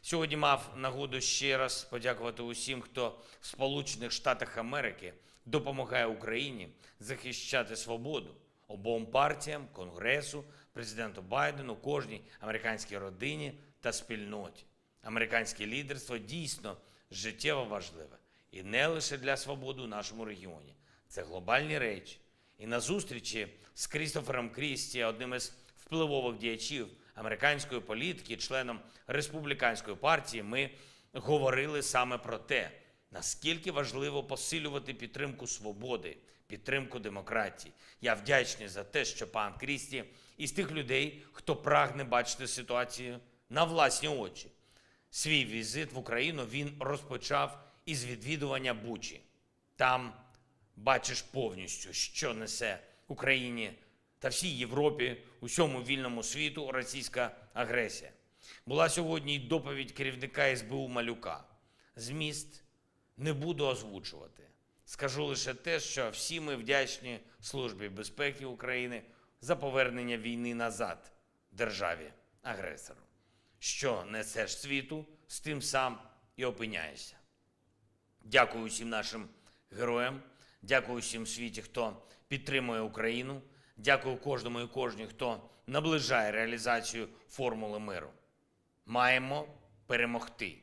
Сьогодні мав нагоду ще раз подякувати усім, хто в Сполучених Штатах Америки допомагає Україні захищати свободу. Обом партіям, Конгресу, президенту Байдену, кожній американській родині та спільноті. Американське лідерство дійсно життєво важливе. І не лише для свободи в нашому регіоні. Це глобальні речі. І на зустрічі з Крістофером Крісті, одним із впливових діячів американської політики, членом республіканської партії, ми говорили саме про те, наскільки важливо посилювати підтримку свободи, підтримку демократії. Я вдячний за те, що пан Крісті із тих людей, хто прагне бачити ситуацію на власні очі. Свій візит в Україну він розпочав із відвідування Бучі. Там бачиш повністю, що несе Україні та всій Європі, усьому вільному світу російська агресія. Була сьогодні й доповідь керівника СБУ Малюка. Зміст не буду озвучувати. Скажу лише те, що всі ми вдячні Службі безпеки України за повернення війни назад державі-агресору. Що несеш світу, з тим сам і опиняєшся. Дякую усім нашим героям, дякую усім в світі, хто підтримує Україну, дякую кожному і кожній, хто наближає реалізацію формули миру. Маємо перемогти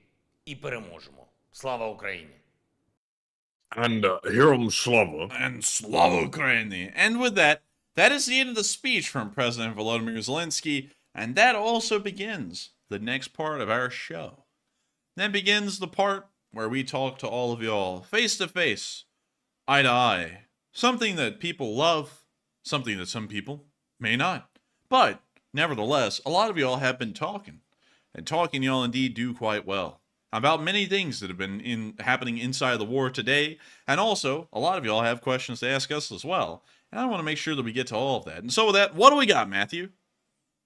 і переможемо. Слава Україні! And Herom Slava. And Slava Ukraini. And with that, that is the end of the speech from President Volodymyr Zelensky, and that also begins the next part of our show. Then begins the part where we talk to all of y'all face to face, eye to eye. Something that people love, something that some people may not. But, nevertheless, a lot of y'all have been talking. And talking y'all indeed do quite well. About many things that have been happening inside the war today. And also, a lot of y'all have questions to ask us as well. And I want to make sure that we get to all of that. And so with that, what do we got, Matthew?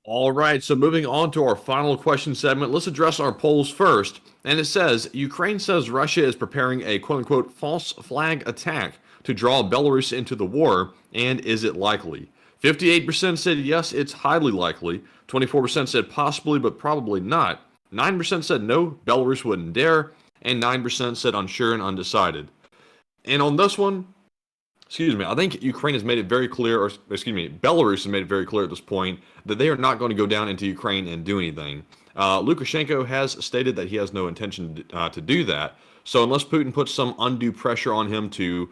All right, so moving on to our final question segment, let's address our polls first. And it says, Ukraine says Russia is preparing a quote-unquote false flag attack to draw Belarus into the war, and is it likely? 58% said yes, it's highly likely. 24% said possibly, but probably not. 9% said no, Belarus wouldn't dare. And 9% said unsure and undecided. And on this one, I think Ukraine has made it very clear, Belarus has made it very clear at this point that they are not going to go down into Ukraine and do anything. Lukashenko has stated that he has no intention to do that. So unless Putin puts some undue pressure on him to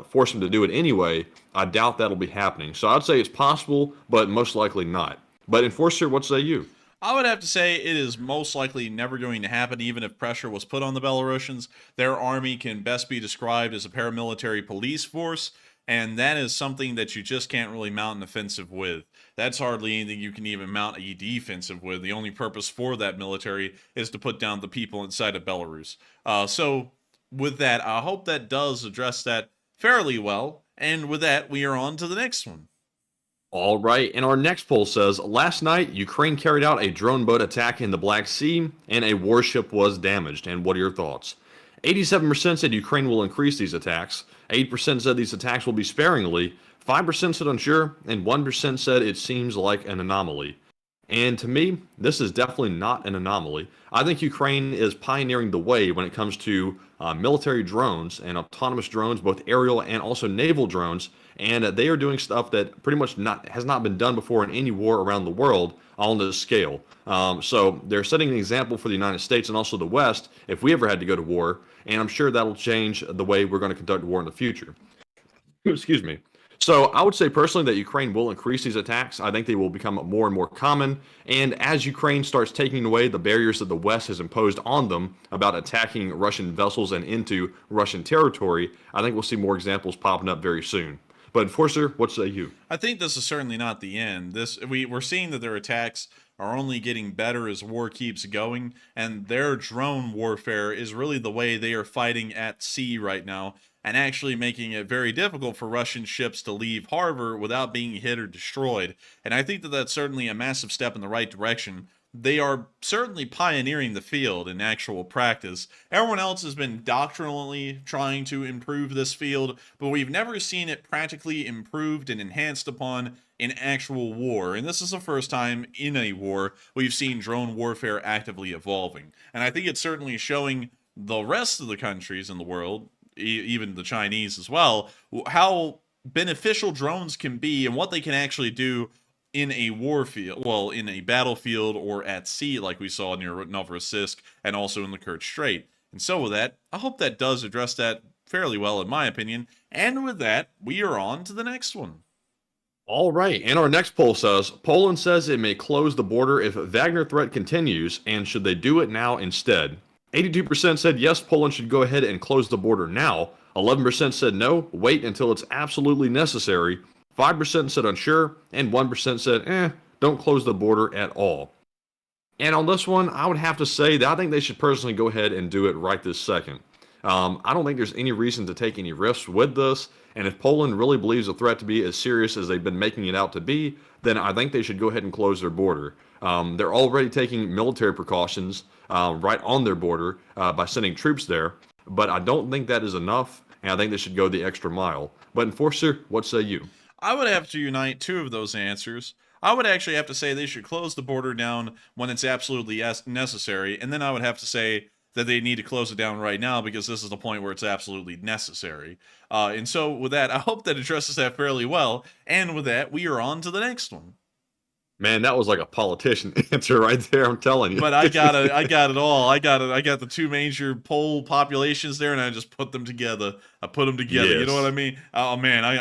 force him to do it anyway, I doubt that'll be happening. So I'd say it's possible, but most likely not. But Enforcer, what say you? I would have to say it is most likely never going to happen, even if pressure was put on the Belarusians. Their army can best be described as a paramilitary police force, and that is something that you just can't really mount an offensive with. That's hardly anything you can even mount a defensive with. The only purpose for that military is to put down the people inside of Belarus. So with that, I hope that does address that fairly well. And with that, we are on to the next one. All right, and our next poll says, last night, Ukraine carried out a drone boat attack in the Black Sea, and a warship was damaged. And what are your thoughts? 87% said Ukraine will increase these attacks. 8% said these attacks will be sparingly. 5% said unsure, and 1% said it seems like an anomaly. And to me, this is definitely not an anomaly. I think Ukraine is pioneering the way when it comes to military drones and autonomous drones, both aerial and also naval drones. And they are doing stuff that pretty much has not been done before in any war around the world on this scale. So they're setting an example for the United States and also the West if we ever had to go to war. And I'm sure that'll change the way we're going to conduct war in the future. Excuse me. So I would say personally that Ukraine will increase these attacks. I think they will become more and more common. And as Ukraine starts taking away the barriers that the West has imposed on them about attacking Russian vessels and into Russian territory, I think we'll see more examples popping up very soon. But Enforcer, what say you? I think this is certainly not the end. We're seeing that their attacks are only getting better as war keeps going, and their drone warfare is really the way they are fighting at sea right now, and actually making it very difficult for Russian ships to leave harbor without being hit or destroyed. And I think that that's certainly a massive step in the right direction. They are certainly pioneering the field in actual practice. Everyone else has been doctrinally trying to improve this field, but we've never seen it practically improved and enhanced upon in actual war. And this is the first time in a war we've seen drone warfare actively evolving. And I think it's certainly showing the rest of the countries in the world, even the Chinese as well, how beneficial drones can be and what they can actually do in a war field, well, in a battlefield or at sea, like we saw near Novorossiysk and also in the Kerch Strait. And so with that, I hope that does address that fairly well, in my opinion. And with that, we are on to the next one. All right, and our next poll says, Poland says it may close the border if Wagner threat continues, and should they do it now instead? 82% said yes, Poland should go ahead and close the border now. 11% said no, wait until it's absolutely necessary. 5% said unsure, and 1% said, don't close the border at all. And on this one, I would have to say that I think they should personally go ahead and do it right this second. I don't think there's any reason to take any risks with this, and if Poland really believes the threat to be as serious as they've been making it out to be, then I think they should go ahead and close their border. They're already taking military precautions right on their border by sending troops there, but I don't think that is enough, and I think they should go the extra mile. But Enforcer, what say you? I would have to unite two of those answers. I would actually have to say they should close the border down when it's absolutely necessary, and then I would have to say that they need to close it down right now because this is the point where it's absolutely necessary. And so with that, I hope that addresses that fairly well. And with that, we are on to the next one. Man, that was like a politician answer right there, I'm telling you. But I got it all. I got the two major pole populations there, and I just put them together. I put them together. Yes. You know what I mean? Oh man, Oh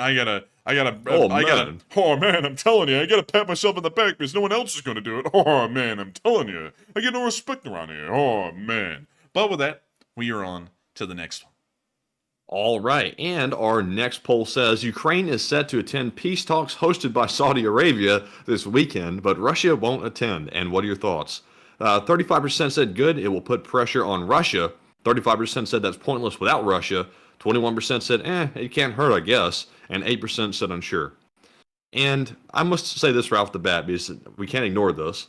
man, I'm telling you, I gotta pat myself in the back because no one else is gonna do it. Oh man, I'm telling you, I get no respect around here. Oh man. But with that, we are on to the next one. All right, and our next poll says Ukraine is set to attend peace talks hosted by Saudi Arabia this weekend, but Russia won't attend. And what are your thoughts? 35% said good, it will put pressure on Russia. 35% said that's pointless without Russia. 21% said, it can't hurt, I guess. And 8% said unsure. And I must say this right off the bat because we can't ignore this.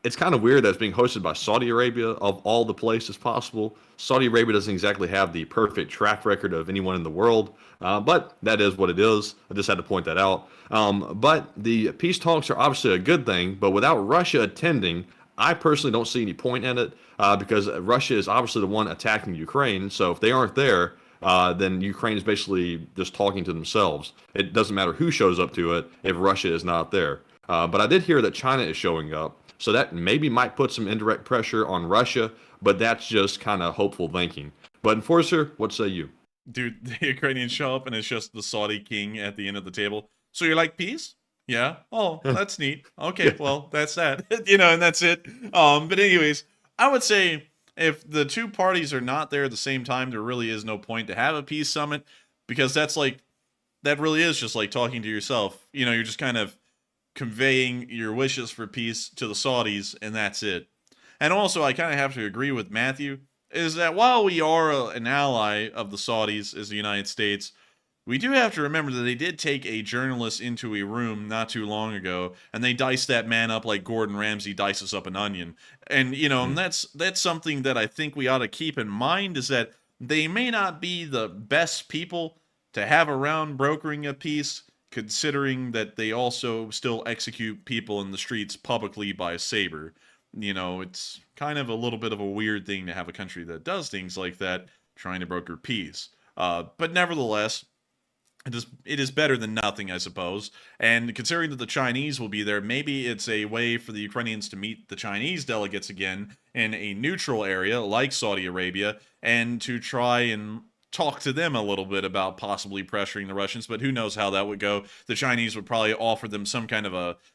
It's kind of weird that it's being hosted by Saudi Arabia of all the places possible. Saudi Arabia doesn't exactly have the perfect track record of anyone in the world, but that is what it is. I just had to point that out. But the peace talks are obviously a good thing, but without Russia attending, I personally don't see any point in it because Russia is obviously the one attacking Ukraine. So if they aren't there, then Ukraine is basically just talking to themselves. It doesn't matter who shows up to it if Russia is not there. But I did hear that China is showing up. So that maybe might put some indirect pressure on Russia, but that's just kind of hopeful thinking. But Enforcer, what say you? Dude, the Ukrainians show up and it's just the Saudi king at the end of the table. So you like peace? Yeah. Oh, that's neat. Okay, well, that's that. And that's it. But anyways, I would say if the two parties are not there at the same time, there really is no point to have a peace summit because that really is just like talking to yourself. You're just kind of conveying your wishes for peace to the Saudis, and that's it. And also, I kind of have to agree with Matthew, is that while we are an ally of the Saudis as the United States, we do have to remember that they did take a journalist into a room not too long ago, and they diced that man up like Gordon Ramsay dices up an onion. And, and that's something that I think we ought to keep in mind, is that they may not be the best people to have around brokering a peace, considering that they also still execute people in the streets publicly by saber. You know, it's kind of a little bit of a weird thing to have a country that does things like that trying to broker peace. But nevertheless, it is better than nothing, I suppose. And considering that the Chinese will be there, maybe it's a way for the Ukrainians to meet the Chinese delegates again in a neutral area like Saudi Arabia and to try and talk to them a little bit about possibly pressuring the Russians, but who knows how that would go. The Chinese would probably offer them some kind of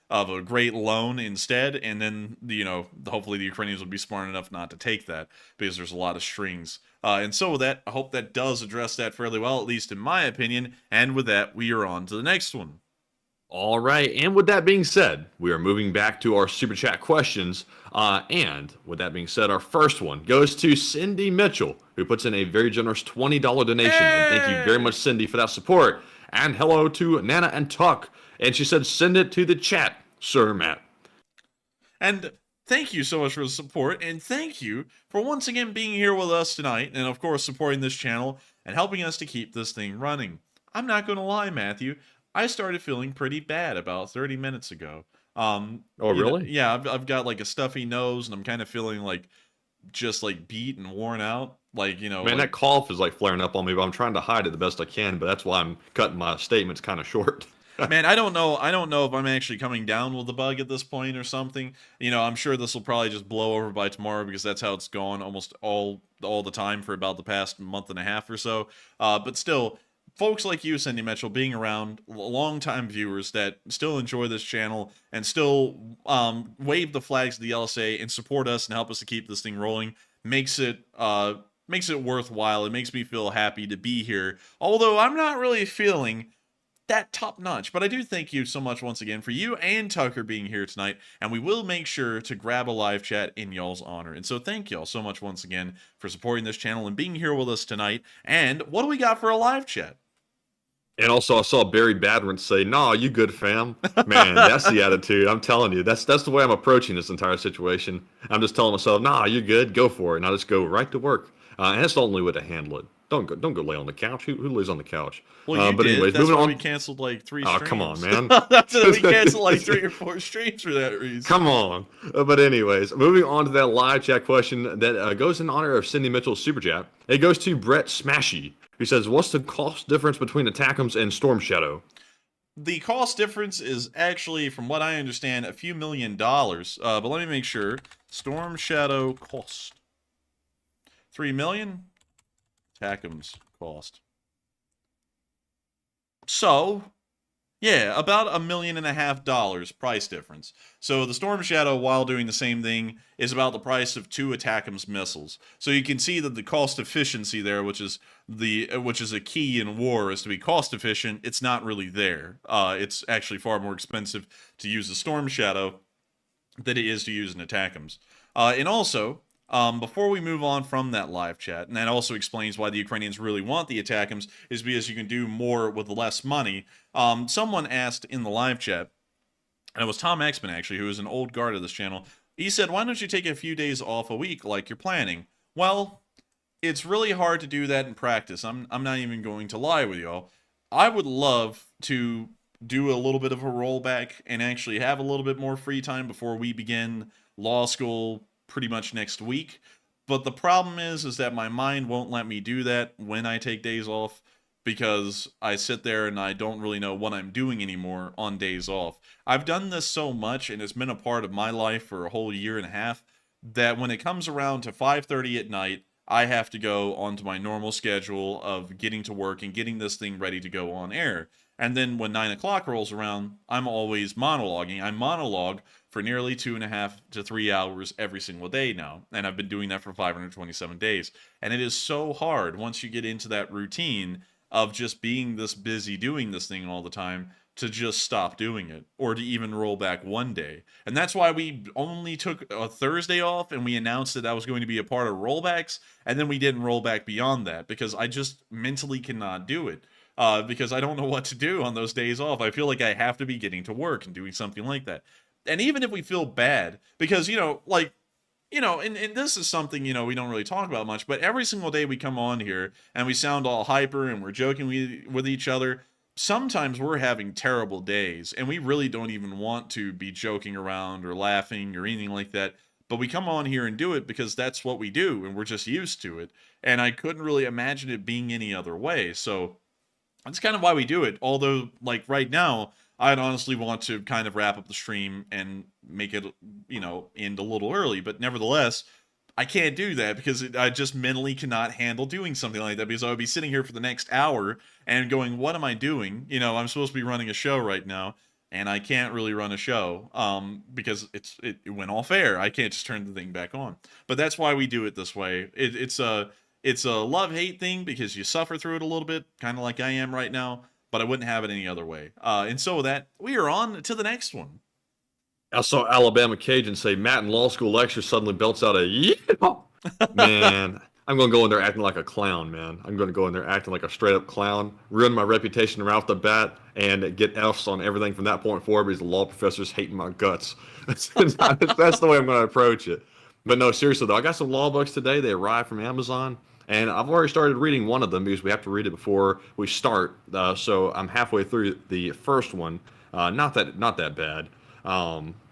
a great loan instead, and then, you know, hopefully the Ukrainians would be smart enough not to take that because there's a lot of strings. And so with that, I hope that does address that fairly well, at least in my opinion. And with that, we are on to the next one. All right, and with that being said, we are moving back to our Super Chat questions. And with that being said, our first one goes to Cindy Mitchell, who puts in a very generous $20 donation. And thank you very much, Cindy, for that support. And hello to Nana and Tuck. And she said, send it to the chat, Sir Matt. And thank you so much for the support, and thank you for once again being here with us tonight, and of course supporting this channel and helping us to keep this thing running. I'm not going to lie, Matthew. I started feeling pretty bad about 30 minutes ago. Oh, really? Yeah, I've got like a stuffy nose, and I'm kind of feeling like just like beat and worn out. Like, you know, man, like, that cough is like flaring up on me, but I'm trying to hide it the best I can. But that's why I'm cutting my statements kind of short. Man, I don't know if I'm actually coming down with the bug at this point or something. You know, I'm sure this will probably just blow over by tomorrow because that's how it's gone almost all the time for about the past month and a half or so. But still, folks like you, Cindy Mitchell, being around, long-time viewers that still enjoy this channel and still wave the flags of the LSA and support us and help us to keep this thing rolling makes it worthwhile. It makes me feel happy to be here. Although I'm not really feeling that top notch, but I do thank you so much once again for you and Tucker being here tonight, and we will make sure to grab a live chat in y'all's honor. And so thank y'all so much once again for supporting this channel and being here with us tonight. And what do we got for a live chat? And also, I saw Barry Badrin say, "Nah, you good, fam." Man, that's the attitude. I'm telling you, that's the way I'm approaching this entire situation. I'm just telling myself, "Nah, you're good. Go for it." And I just go right to work. And that's the only way to handle it. Don't go lay on the couch. Who lays on the couch? Well, you but did. anyways, That's moving why on. we canceled like 3 streams. Oh, come on, man. That's why we canceled like 3 or 4 streams for that reason. Come on. But anyways, moving on to that live chat question that goes in honor of Cindy Mitchell's super chat. It goes to Brett Smashy, who says, "What's the cost difference between ATACMS and Storm Shadow?" The cost difference is actually, from what I understand, a few $1 million. But let me make sure. Storm Shadow cost $3 million. ATACMS cost. So, yeah, about $1.5 million price difference. So the Storm Shadow, while doing the same thing, is about the price of 2 ATACMS missiles. So you can see that the cost efficiency there, which is a key in war, is to be cost efficient. It's not really there. It's actually far more expensive to use the Storm Shadow than it is to use an ATACMS. And also, before we move on from that live chat, and that also explains why the Ukrainians really want the ATACMS, is because you can do more with less money. Someone asked in the live chat, and it was Tom Exman actually, who is an old guard of this channel. He said, "Why don't you take a few days off a week like you're planning?" Well, it's really hard to do that in practice. I'm not even going to lie with y'all. I would love to do a little bit of a rollback and actually have a little bit more free time before we begin law school pretty much next week. But the problem is that my mind won't let me do that when I take days off, because I sit there and I don't really know what I'm doing anymore on days off. I've done this so much, and it's been a part of my life for a whole year and a half, that when it comes around to 5:30 at night, I have to go onto my normal schedule of getting to work and getting this thing ready to go on air. And then when 9 o'clock rolls around, I'm always monologuing. I monologue for nearly 2.5 to 3 hours every single day now. And I've been doing that for 527 days. And it is so hard once you get into that routine of just being this busy doing this thing all the time to just stop doing it, or to even roll back one day. And that's why we only took a Thursday off, and we announced that was going to be a part of rollbacks, and then we didn't roll back beyond that, because I just mentally cannot do it. Because I don't know what to do on those days off. I feel like I have to be getting to work and doing something like that. And even if we feel bad, because, you know, like, and this is something, we don't really talk about much, but every single day we come on here and we sound all hyper and we're joking with each other. Sometimes we're having terrible days and we really don't even want to be joking around or laughing or anything like that. But we come on here and do it because that's what we do and we're just used to it. And I couldn't really imagine it being any other way. So that's kind of why we do it. Although, like right now, I'd honestly want to kind of wrap up the stream and make it, end a little early. But nevertheless, I can't do that because I just mentally cannot handle doing something like that, because I would be sitting here for the next hour and going, what am I doing? I'm supposed to be running a show right now, and I can't really run a show because it went off air. I can't just turn the thing back on. But that's why we do it this way. It's a love-hate thing because you suffer through it a little bit, kind of like I am right now, but I wouldn't have it any other way. And so with that, we are on to the next one. I saw Alabama Cajun say Matt in law school lecture suddenly belts out a yeah. Man, I'm going to go in there acting like a clown, man. I'm going to go in there acting like a straight-up clown, ruin my reputation right off the bat, and get Fs on everything from that point forward because the law professor's hating my guts. That's the way I'm going to approach it. But no, seriously, though, I got some law books today. They arrived from Amazon, and I've already started reading one of them because we have to read it before we start. So I'm halfway through the first one. Not that bad.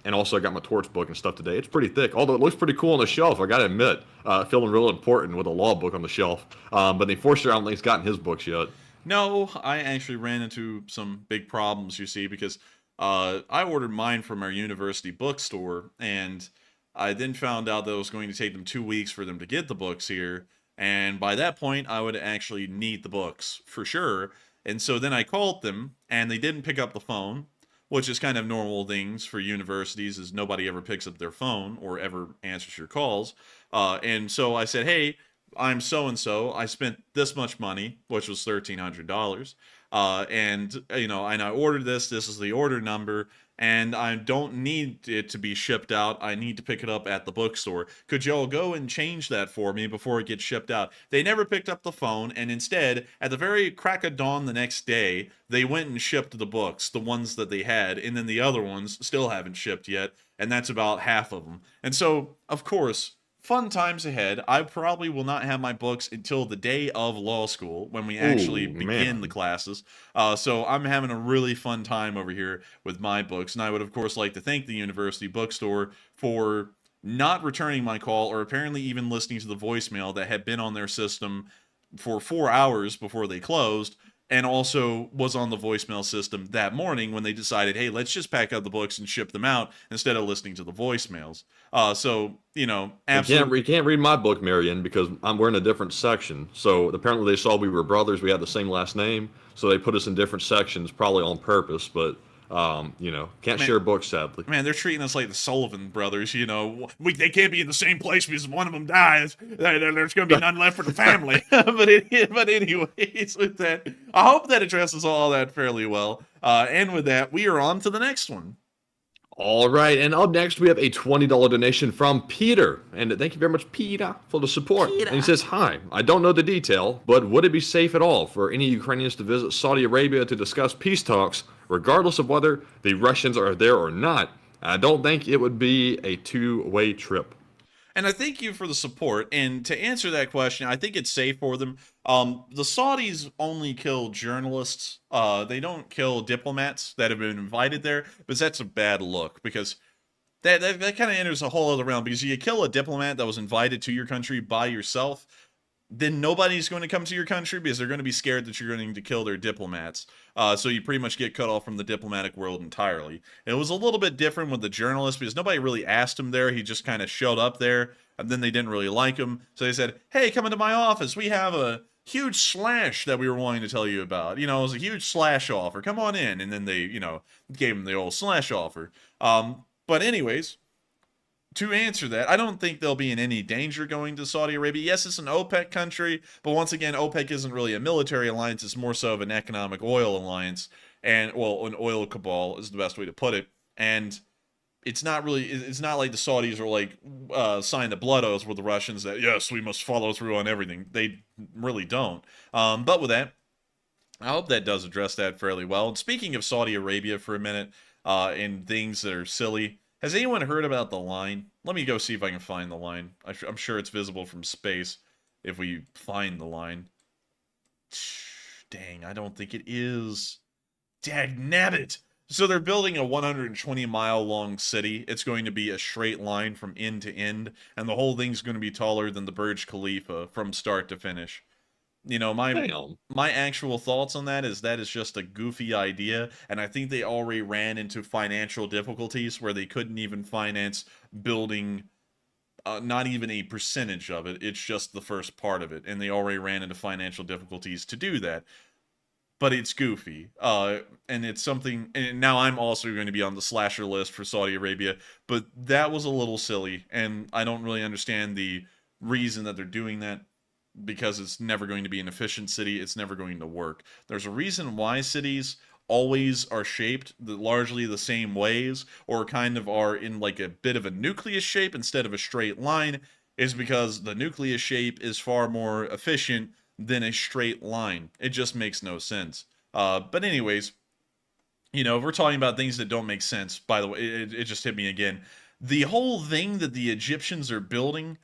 And also I got my torch book and stuff today. It's pretty thick, although it looks pretty cool on the shelf. I got to admit, feeling real important with a law book on the shelf. But the enforcer, I don't think he's gotten his books yet. No, I actually ran into some big problems, you see, because I ordered mine from our university bookstore, and I then found out that it was going to take them 2 weeks for them to get the books here. And by that point, I would actually need the books for sure. And so then I called them, and they didn't pick up the phone, which is kind of normal things for universities, is nobody ever picks up their phone or ever answers your calls. And so I said, hey, I'm so-and-so. I spent this much money, which was $1,300. And I ordered this. This is the order number. And I don't need it to be shipped out. I need to pick it up at the bookstore. Could y'all go and change that for me before it gets shipped out? They never picked up the phone, and instead, at the very crack of dawn the next day, they went and shipped the books, the ones that they had, and then the other ones still haven't shipped yet, and that's about half of them. And so, of course, fun times ahead. I probably will not have my books until the day of law school when we actually begin the classes. So I'm having a really fun time over here with my books. And I would, of course, like to thank the university bookstore for not returning my call, or apparently even listening to the voicemail that had been on their system for 4 hours before they closed, and also was on the voicemail system that morning when they decided, hey, let's just pack up the books and ship them out instead of listening to the voicemails. Absolutely. You can't read my book, Marion, because we're in a different section. So apparently they saw we were brothers. We had the same last name. So they put us in different sections, probably on purpose. But, can't share books, sadly. Man, they're treating us like the Sullivan brothers, They can't be in the same place because if one of them dies, there's going to be none left for the family. But anyways, with that, I hope that addresses all that fairly well. And with that, we are on to the next one. All right, and up next we have a $20 donation from Peter. And thank you very much, Peter, for the support. Peter. And he says, hi, I don't know the detail, but would it be safe at all for any Ukrainians to visit Saudi Arabia to discuss peace talks, regardless of whether the Russians are there or not? I don't think it would be a two-way trip. And I thank you for the support. And to answer that question, I think it's safe for them. The Saudis only kill journalists. They don't kill diplomats that have been invited there, because that's a bad look. Because that kind of enters a whole other realm. Because you kill a diplomat that was invited to your country by yourself, then nobody's going to come to your country because they're going to be scared that you're going to kill their diplomats. So you pretty much get cut off from the diplomatic world entirely. It was a little bit different with the journalist because nobody really asked him there. He just kind of showed up there, and then they didn't really like him. So they said, hey, come into my office. We have a huge slash that we were wanting to tell you about. It was a huge slash offer. Come on in. And then they, gave him the old slash offer. But anyways, to answer that, I don't think they'll be in any danger going to Saudi Arabia. Yes, it's an OPEC country, but once again, OPEC isn't really a military alliance. It's more so of an economic oil alliance, and, well, an oil cabal is the best way to put it. And it's not like the Saudis are like signing the blood oaths with the Russians that, yes, we must follow through on everything. They really don't. But with that, I hope that does address that fairly well. And speaking of Saudi Arabia for a minute, and things that are silly, Has anyone heard about the line? Let me go see if I can find the line. I'm sure it's visible from space if we find the line. Dang, I don't think it is. Dagnabbit! So they're building a 120-mile long city. It's going to be a straight line from end to end, and the whole thing's going to be taller than the Burj Khalifa from start to finish. You know, my actual thoughts on that is just a goofy idea, and I think they already ran into financial difficulties where they couldn't even finance building not even a percentage of it. It's just the first part of it, and they already ran into financial difficulties to do that. But it's goofy, and it's something, and now I'm also going to be on the slasher list for Saudi Arabia, but that was a little silly, and I don't really understand the reason that they're doing that, because it's never going to be an efficient city. It's never going to work. There's a reason why cities always are shaped largely the same ways, or kind of are in like a bit of a nucleus shape instead of a straight line, is because the nucleus shape is far more efficient than a straight line. It just makes no sense. But anyways, you know, if we're talking about things that don't make sense, by the way, it just hit me again. The whole thing that the Egyptians are building,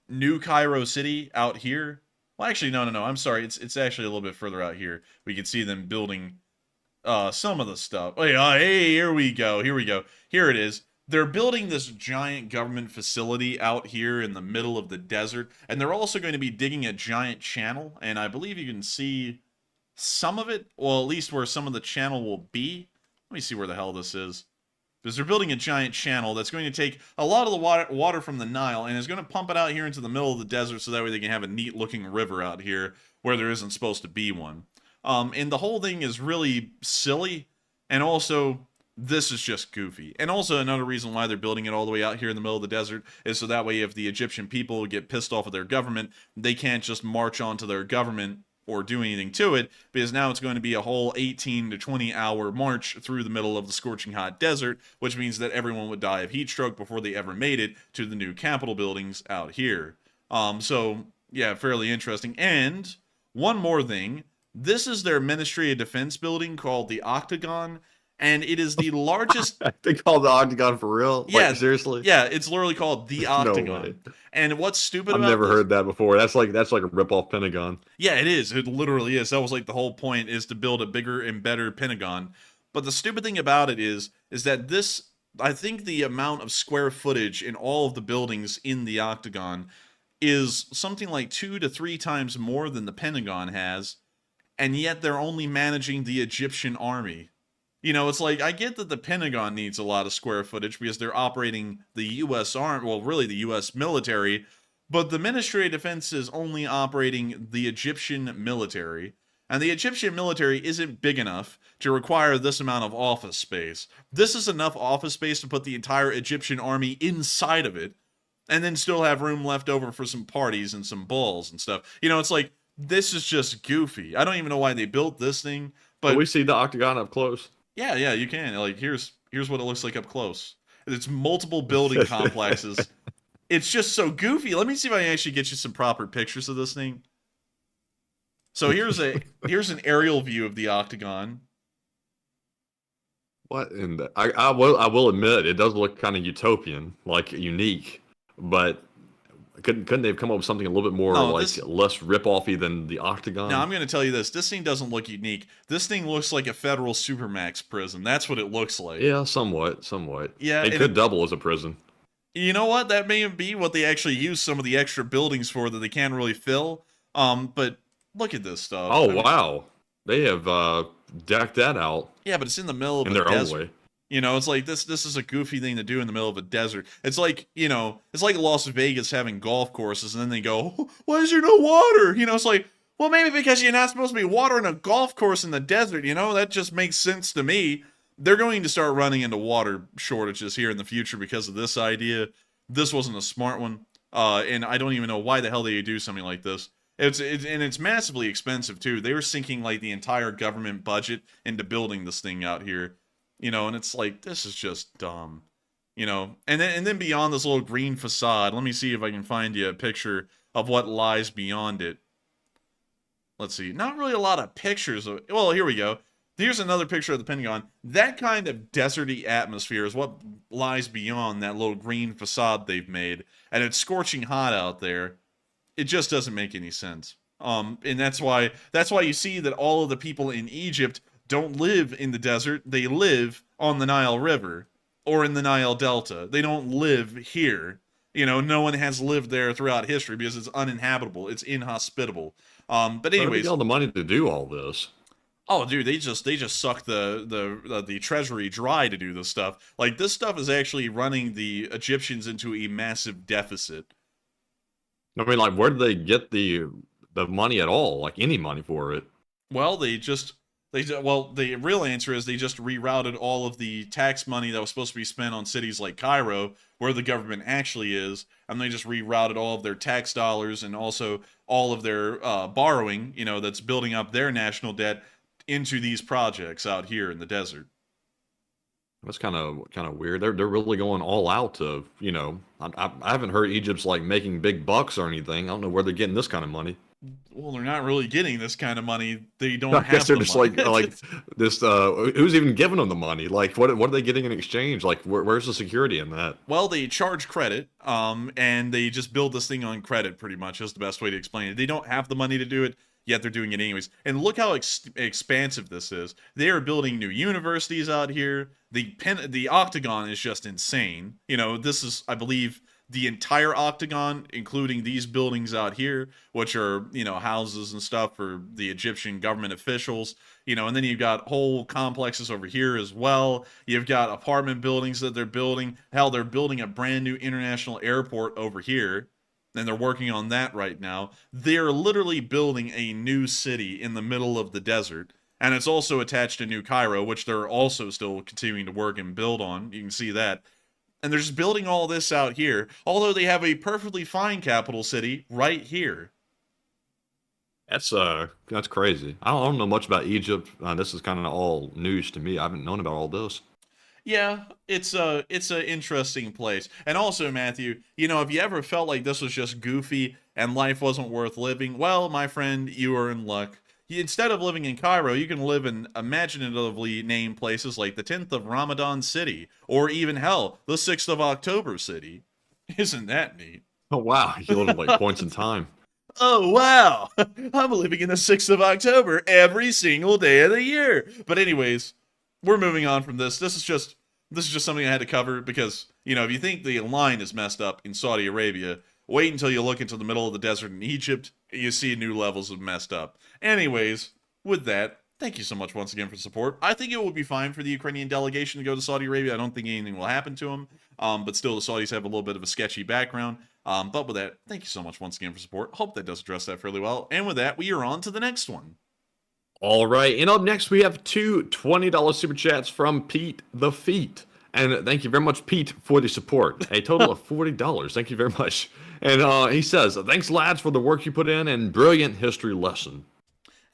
New Cairo City out here. Well, actually, no, I'm sorry. It's actually a little bit further out here. We can see them building some of the stuff. Oh, yeah, hey, here we go. Here it is. They're building this giant government facility out here in the middle of the desert, and they're also going to be digging a giant channel, and I believe you can see some of it, well, at least where some of the channel will be. Let me see where the hell this is. Because they're building a giant channel that's going to take a lot of the water from the Nile and is going to pump it out here into the middle of the desert so that way they can have a neat-looking river out here where there isn't supposed to be one. And the whole thing is really silly, and also, this is just goofy. And also, another reason why they're building it all the way out here in the middle of the desert is so that way if the Egyptian people get pissed off at their government, they can't just march onto their government or do anything to it, because now it's going to be a whole 18 to 20 hour march through the middle of the scorching hot desert, which means that everyone would die of heat stroke before they ever made it to the new Capitol buildings out here. So, yeah, fairly interesting. And one more thing, this is their Ministry of Defense building called the Octagon, and it is the largest... They call the Octagon for real? Yeah, like, seriously? Yeah, it's literally called the Octagon. No way. And what's stupid about I've never heard that before. That's like a rip-off Pentagon. Yeah, it is. It literally is. That was like the whole point, is to build a bigger and better Pentagon. But the stupid thing about it is that this... I think the amount of square footage in all of the buildings in the Octagon is something like 2 to 3 times more than the Pentagon has, and yet they're only managing the Egyptian army. You know, it's like, I get that the Pentagon needs a lot of square footage because they're operating the U.S. Army, well, really the U.S. military, but the Ministry of Defense is only operating the Egyptian military, and the Egyptian military isn't big enough to require this amount of office space. This is enough office space to put the entire Egyptian army inside of it, and then still have room left over for some parties and some balls and stuff. You know, it's like, this is just goofy. I don't even know why they built this thing, but... Can we see the Octagon up close? Yeah, you can. Like, here's what it looks like up close. It's multiple building complexes. It's just so goofy. Let me see if I can actually get you some proper pictures of this thing. So here's an aerial view of the Octagon. What in the... I will admit, it does look kind of utopian, like unique, but couldn't they have come up with something a little bit more less rip-offy than the Octagon? Now, I'm going to tell you this. This thing doesn't look unique. This thing looks like a federal supermax prison. That's what it looks like. Yeah, somewhat. Yeah, it could double as a prison. You know what? That may be what they actually use some of the extra buildings for that they can't really fill. But look at this stuff. Oh, wow. They have decked that out. Yeah, but it's in the middle of a desert. Own way. You know, it's like this is a goofy thing to do in the middle of a desert. It's like, you know, it's like Las Vegas having golf courses, and then they go, why is there no water? You know, it's like, well, maybe because you're not supposed to be watering a golf course in the desert, you know? That just makes sense to me. They're going to start running into water shortages here in the future because of this idea. This wasn't a smart one, and I don't even know why the hell they do something like this. It's massively expensive, too. They were sinking, like, the entire government budget into building this thing out here. You know, and it's like, this is just dumb, you know. And then beyond this little green facade, let me see if I can find you a picture of what lies beyond it. Let's see. Not really a lot of pictures of, well, here we go. Here's another picture of the Pentagon. That kind of deserty atmosphere is what lies beyond that little green facade they've made, and it's scorching hot out there. It just doesn't make any sense. And that's why you see that all of the people in Egypt don't live in the desert. They live on the Nile River or in the Nile Delta. They don't live here. You know, no one has lived there throughout history because it's uninhabitable. It's inhospitable. But anyways, where do they get all the money to do all this? oh, dude, they just suck the treasury dry to do this stuff. Like, this stuff is actually running the Egyptians into a massive deficit. I mean, like, where do they get the money at all? Like, any money for it? Well, the real answer is they just rerouted all of the tax money that was supposed to be spent on cities like Cairo, where the government actually is, and they just rerouted all of their tax dollars and also all of their borrowing, you know, that's building up their national debt into these projects out here in the desert. That's kind of weird. They're really going all out to, you know, I haven't heard Egypt's like making big bucks or anything. I don't know where they're getting this kind of money. Well, they're not really getting this kind of money. They don't I have guess they're the just money. like this. Who's even giving them the money? Like, what are they getting in exchange? Like, where's the security in that? Well, they charge credit, and they just build this thing on credit, pretty much, is the best way to explain it. They don't have the money to do it, yet they're doing it anyways. And look how expansive this is. They are building new universities out here. The octagon is just insane. You know, this is, I believe, the entire octagon, including these buildings out here, which are, you know, houses and stuff for the Egyptian government officials, you know, and then you've got whole complexes over here as well. You've got apartment buildings that they're building. Hell, they're building a brand new international airport over here, and they're working on that right now. They're literally building a new city in the middle of the desert, and it's also attached to New Cairo, which they're also still continuing to work and build on. You can see that. And they're just building all this out here, although they have a perfectly fine capital city right here. That's crazy. I don't know much about Egypt. This is kind of all news to me. I haven't known about all this. Yeah, it's an interesting place. And also, Matthew, you know, if you ever felt like this was just goofy and life wasn't worth living, well, my friend, you are in luck. Instead of living in Cairo, you can live in imaginatively named places like the 10th of Ramadan City, or even, hell, the 6th of October City. Isn't that neat? Oh, wow. You live at like points in time. Oh, wow. I'm living in the 6th of October every single day of the year. But anyways, we're moving on from this. This is just something I had to cover because, you know, if you think the line is messed up in Saudi Arabia, wait until you look into the middle of the desert in Egypt, you see new levels of messed up. Anyways, with that, thank you so much once again for the support. I think it will be fine for the Ukrainian delegation to go to Saudi Arabia. I don't think anything will happen to them. But still, the Saudis have a little bit of a sketchy background. But with that, thank you so much once again for support. Hope that does address that fairly well. And with that, we are on to the next one. All right, and up next we have two $20 super chats from Pete the Feet. And thank you very much, Pete, for the support. A total of $40. Thank you very much. And he says, thanks, lads, for the work you put in and brilliant history lesson.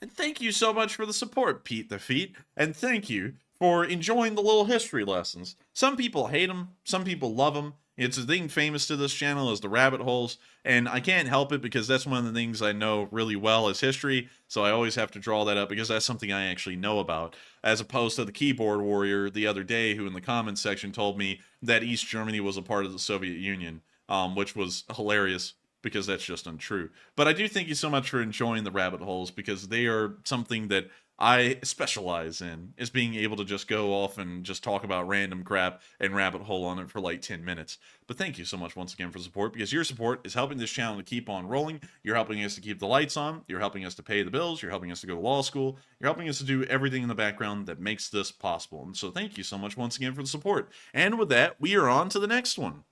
And thank you so much for the support, Pete the Feet. And thank you for enjoying the little history lessons. Some people hate them. Some people love them. It's a thing famous to this channel is the rabbit holes. And I can't help it because that's one of the things I know really well is history. So I always have to draw that up because that's something I actually know about. As opposed to the keyboard warrior the other day who in the comments section told me that East Germany was a part of the Soviet Union, which was hilarious because that's just untrue. But I do thank you so much for enjoying the rabbit holes because they are something that I specialize in, is being able to just go off and just talk about random crap and rabbit hole on it for like 10 minutes. But thank you so much once again for support because your support is helping this channel to keep on rolling. You're helping us to keep the lights on. You're helping us to pay the bills. You're helping us to go to law school. You're helping us to do everything in the background that makes this possible. And so thank you so much once again for the support. And with that, we are on to the next one.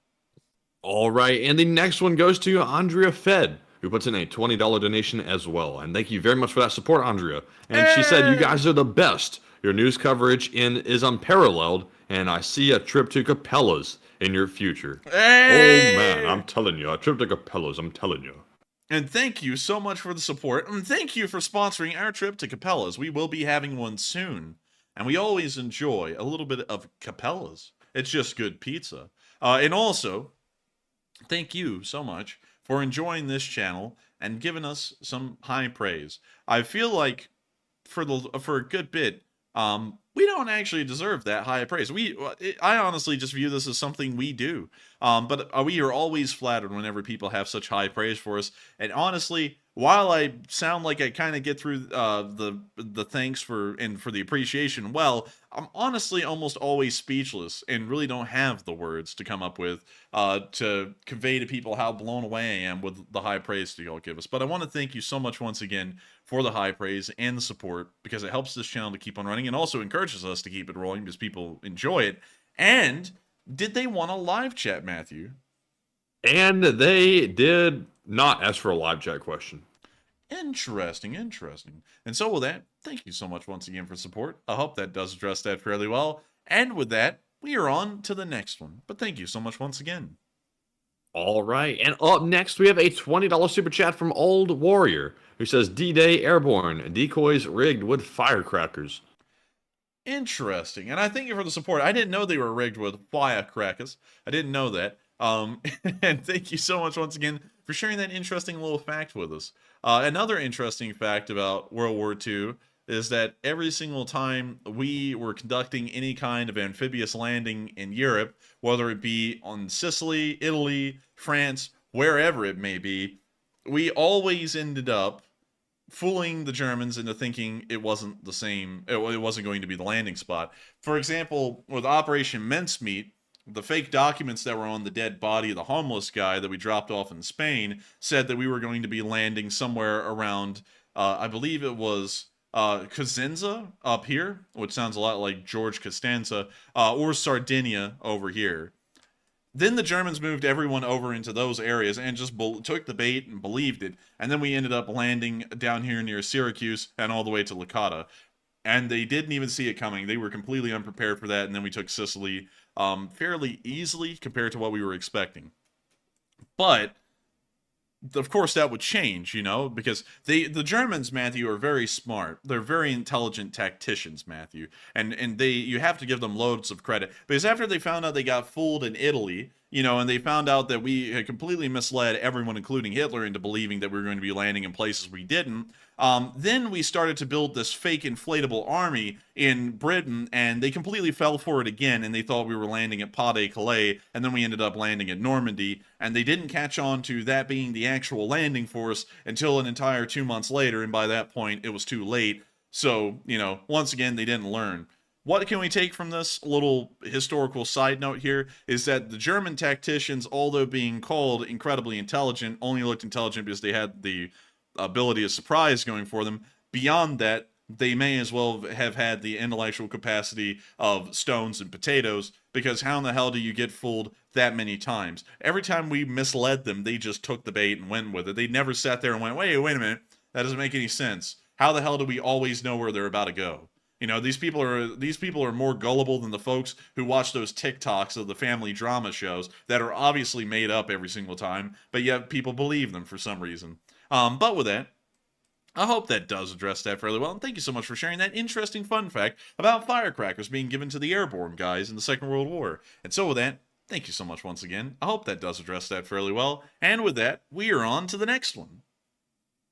All right, and the next one goes to Andrea Fed, who puts in a $20 donation as well. And thank you very much for that support, Andrea. And she said, you guys are the best. Your news coverage is unparalleled, and I see a trip to Capella's in your future. Hey! Oh, man, I'm telling you, a trip to Capella's, I'm telling you. And thank you so much for the support, and thank you for sponsoring our trip to Capella's. We will be having one soon, and we always enjoy a little bit of Capella's. It's just good pizza. And also, thank you so much for enjoying this channel and giving us some high praise. I feel like for a good bit, we don't actually deserve that high praise. I honestly just view this as something we do. But we are always flattered whenever people have such high praise for us. And honestly, while I sound like I kind of get through the thanks for the appreciation, well, I'm honestly almost always speechless and really don't have the words to come up with to convey to people how blown away I am with the high praise that y'all give us. But I want to thank you so much once again for the high praise and the support, because it helps this channel to keep on running and also encourages us to keep it rolling because people enjoy it. And did they want a live chat, Matthew? And they did not ask for a live chat question. Interesting. And so with that, thank you so much once again for support. I hope that does address that fairly well. And with that, we are on to the next one. But thank you so much once again. All right. And up next, we have a $20 super chat from Old Warrior, who says, D-Day Airborne, decoys rigged with firecrackers. Interesting. And I thank you for the support. I didn't know they were rigged with firecrackers. I didn't know that. And thank you so much once again for sharing that interesting little fact with us. Another interesting fact about World War II is that every single time we were conducting any kind of amphibious landing in Europe, whether it be on Sicily, Italy, France, wherever it may be, we always ended up fooling the Germans into thinking it wasn't the same, it wasn't going to be the landing spot. For example, with Operation Mincemeat, the fake documents that were on the dead body of the homeless guy that we dropped off in Spain said that we were going to be landing somewhere around, I believe it was Cosenza up here, which sounds a lot like George Costanza, or Sardinia over here. Then the Germans moved everyone over into those areas and just took the bait and believed it. And then we ended up landing down here near Syracuse and all the way to Licata. And they didn't even see it coming. They were completely unprepared for that. And then we took Sicily fairly easily compared to what we were expecting. But of course that would change, you know, because the Germans, Matthew, are very smart. They're very intelligent tacticians, Matthew, and you have to give them loads of credit, because after they found out they got fooled in Italy, you know, and they found out that we had completely misled everyone, including Hitler, into believing that we were going to be landing in places we didn't. Then we started to build this fake inflatable army in Britain, and they completely fell for it again, and they thought we were landing at Pas-de-Calais, and then we ended up landing at Normandy, and they didn't catch on to that being the actual landing force until an entire 2 months later, and by that point, it was too late. So, you know, once again, they didn't learn. What can we take from this little historical side note here is that the German tacticians, although being called incredibly intelligent, only looked intelligent because they had the ability of surprise going for them. Beyond that, they may as well have had the intellectual capacity of stones and potatoes, because how in the hell do you get fooled that many times? Every time we misled them, they just took the bait and went with it. They never sat there and went, wait a minute, that doesn't make any sense. How the hell do we always know where they're about to go? You know, these people are more gullible than the folks who watch those TikToks of the family drama shows that are obviously made up every single time, but yet people believe them for some reason. But with that, I hope that does address that fairly well, and thank you so much for sharing that interesting fun fact about firecrackers being given to the airborne guys in the Second World War. And so with that, thank you so much once again. I hope that does address that fairly well, and with that, we are on to the next one.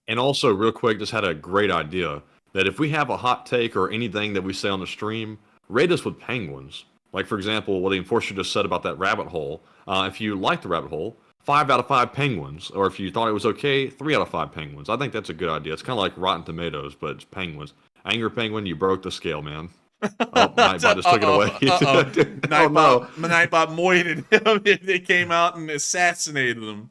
And also, real quick, just had a great idea that if we have a hot take or anything that we say on the stream, rate us with penguins. Like, for example, what the enforcer just said about that rabbit hole. If you like the rabbit hole, 5 out of 5 penguins. Or if you thought it was okay, 3 out of 5 penguins. I think that's a good idea. It's kind of like Rotten Tomatoes, but it's penguins. Angry Penguin, you broke the scale, man. Oh, Nightbot just took it away. Nightbot moited him. They came out and assassinated him.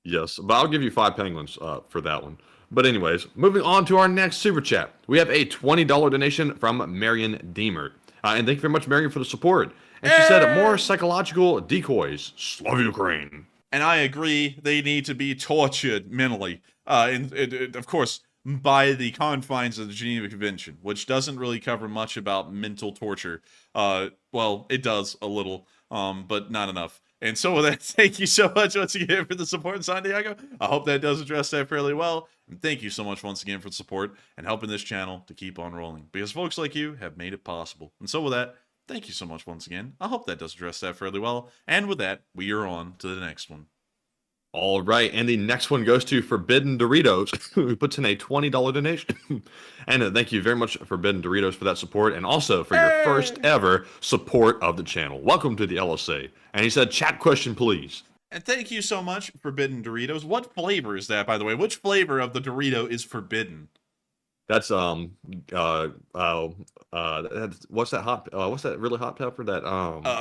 Yes, but I'll give you 5 penguins for that one. But anyways, moving on to our next super chat. We have a $20 donation from Marion Deemer. And thank you very much, Marion, for the support. And she said, more psychological decoys. Slav Ukraine. And I agree, they need to be tortured mentally. Of course, by the confines of the Geneva Convention, which doesn't really cover much about mental torture. Well, it does a little, but not enough. And so with that, thank you so much once again for the support in Santiago. I hope that does address that fairly well. And thank you so much once again for the support and helping this channel to keep on rolling, because folks like you have made it possible. And so with that, thank you so much once again. I hope that does address that fairly well. And with that, we are on to the next one. All right, and the next one goes to Forbidden Doritos, who puts in a $20 donation. And thank you very much, Forbidden Doritos, for that support, and also for your first ever support of the channel. Welcome to the LSA. And he said, chat question, please. And thank you so much, Forbidden Doritos. What flavor is that, by the way? Which flavor of the Dorito is forbidden? That's what's that hot? What's that really hot pepper? That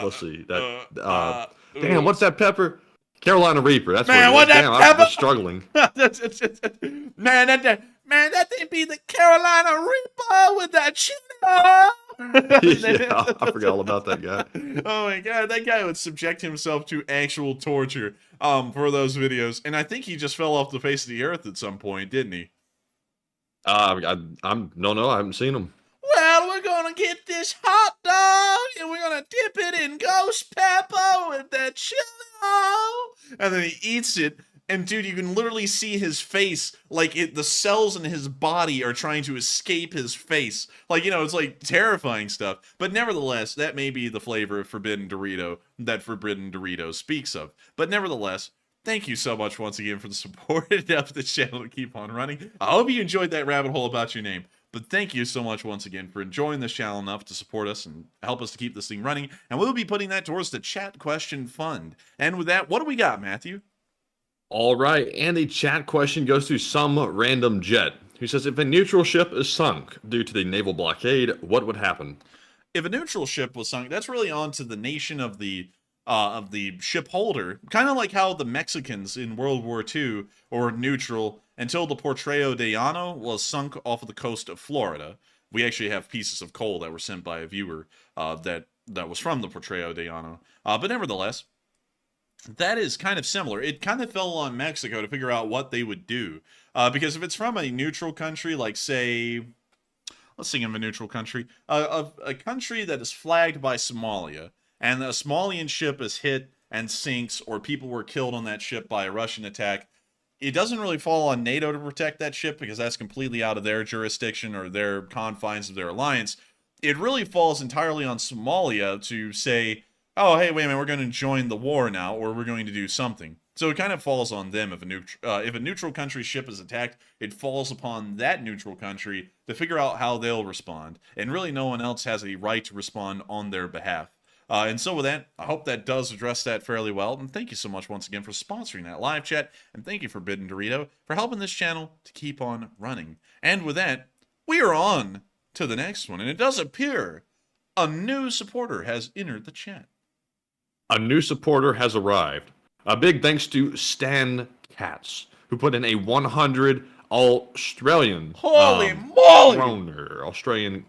let's see. That damn, what's that pepper? Carolina Reaper. That's man, what it is. Damn, I was struggling. man, that thing be the Carolina Reaper with that Cheeto. Yeah, I forgot all about that guy. Oh my god, that guy would subject himself to actual torture for those videos, and I think he just fell off the face of the earth at some point, didn't he? No, I haven't seen him. Well, we're gonna get this hot dog and we're gonna dip it in ghost pepper with that chili, and then he eats it. And dude, you can literally see his face, like the cells in his body are trying to escape his face. Like, you know, it's like terrifying stuff. But nevertheless, that may be the flavor of Forbidden Dorito that Forbidden Dorito speaks of. But nevertheless, thank you so much once again for the support of the channel to keep on running. I hope you enjoyed that rabbit hole about your name. But thank you so much once again for enjoying this channel enough to support us and help us to keep this thing running. And we'll be putting that towards the chat question fund. And with that, what do we got, Matthew? All right, and the chat question goes to some random jet who says, if a neutral ship is sunk due to the naval blockade, what would happen? If a neutral ship was sunk, that's really on to the nation of the ship holder. Kind of like how the Mexicans in World War II were neutral until the Portreo de Llano was sunk off of the coast of Florida. We actually have pieces of coal that were sent by a viewer that was from the Portreo de Llano. But nevertheless, that is kind of similar. It kind of fell on Mexico to figure out what they would do. Because if it's from a neutral country, like, say, let's think of a neutral country, a country that is flagged by Somalia, and a Somalian ship is hit and sinks, or people were killed on that ship by a Russian attack, it doesn't really fall on NATO to protect that ship because that's completely out of their jurisdiction or their confines of their alliance. It really falls entirely on Somalia to say, oh, hey, wait a minute, we're going to join the war now, or we're going to do something. So it kind of falls on them. If a neutral country ship is attacked, it falls upon that neutral country to figure out how they'll respond. And really no one else has a right to respond on their behalf. And so with that, I hope that does address that fairly well. And thank you so much once again for sponsoring that live chat. And thank you, Forbidden Dorito, for helping this channel to keep on running. And with that, we are on to the next one. And it does appear a new supporter has entered the chat. A new supporter has arrived. A big thanks to Stan Katz, who put in a 100 Australian Holy moly! Australian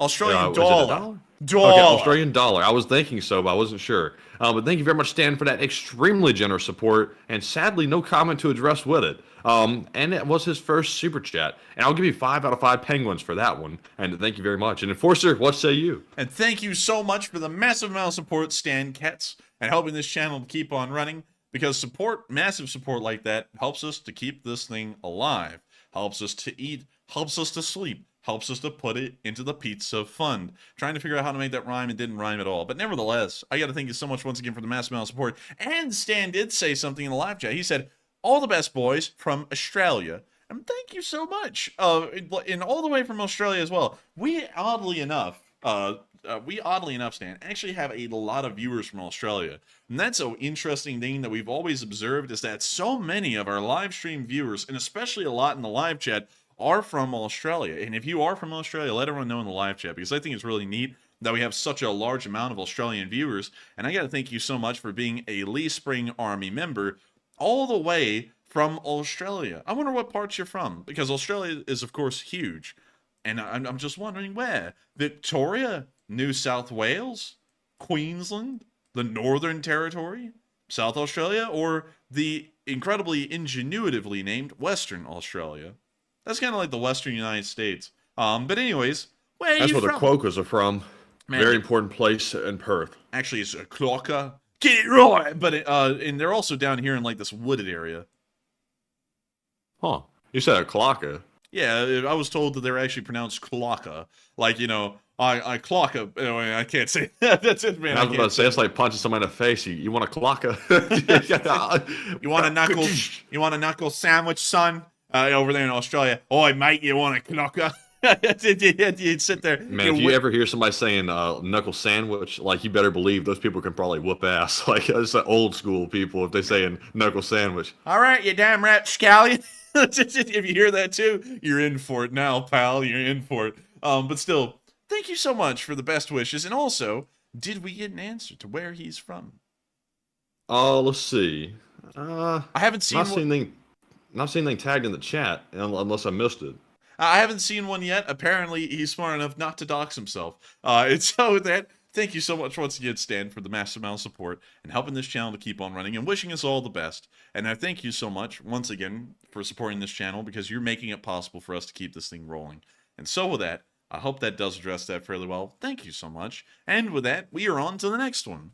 dollar. Okay, Australian dollar. I was thinking so, but I wasn't sure. But thank you very much, Stan, for that extremely generous support, and sadly, no comment to address with it. And it was his first super chat, and I'll give you 5 out of 5 penguins for that one. And thank you very much. And Enforcer, what say you? And thank you so much for the massive amount of support, Stan Katz, and helping this channel to keep on running. Because support, massive support like that, helps us to keep this thing alive, helps us to eat, helps us to sleep, helps us to put it into the pizza fund. Trying to figure out how to make that rhyme, it didn't rhyme at all. But nevertheless, I got to thank you so much once again for the massive amount of support. And Stan did say something in the live chat. He said, all the best, boys, from Australia. And thank you so much. And all the way from Australia as well. We, oddly enough, Stan, actually have a lot of viewers from Australia. And that's an interesting thing that we've always observed, is that so many of our live stream viewers, and especially a lot in the live chat, are from Australia. And if you are from Australia, let everyone know in the live chat, because I think it's really neat that we have such a large amount of Australian viewers. And I got to thank you so much for being a Lee Spring Army member all the way from Australia. I wonder what parts you're from, because Australia is, of course, huge. And I'm just wondering where. Victoria, New South Wales, Queensland, the Northern Territory, South Australia, or the incredibly ingenuitively named Western Australia. That's kind of like the Western United States. But anyways, where are you from? That's where the Quokkas are from. Man, very important place in Perth. Actually, it's a Clocka. Get it right! But and they're also down here in like this wooded area. Huh. You said a Clocka. Yeah, I was told that they're actually pronounced Clocka. Like, you know, I clock a. Oh, I can't say that. That's it, man. I was about to say it's like punching somebody in the face. You want a clocka? You want a knuckle? You want a knuckle sandwich, son? Over there in Australia. Oi, mate, you want a knocker? You'd sit there. Man, if you ever hear somebody saying knuckle sandwich, like, you better believe those people can probably whoop ass. Like, it's the old school people if they saying knuckle sandwich. All right, you damn rat scallion. If you hear that too, you're in for it now, pal. You're in for it. But still, thank you so much for the best wishes. And also, did we get an answer to where he's from? Oh, let's see. I haven't seen not seen anything tagged in the chat unless I missed it. I haven't seen one yet. Apparently, he's smart enough not to dox himself. And so with that, thank you so much once again, Stan, for the massive amount of support and helping this channel to keep on running and wishing us all the best. And I thank you so much once again for supporting this channel because you're making it possible for us to keep this thing rolling. And so with that, I hope that does address that fairly well. Thank you so much. And with that, we are on to the next one.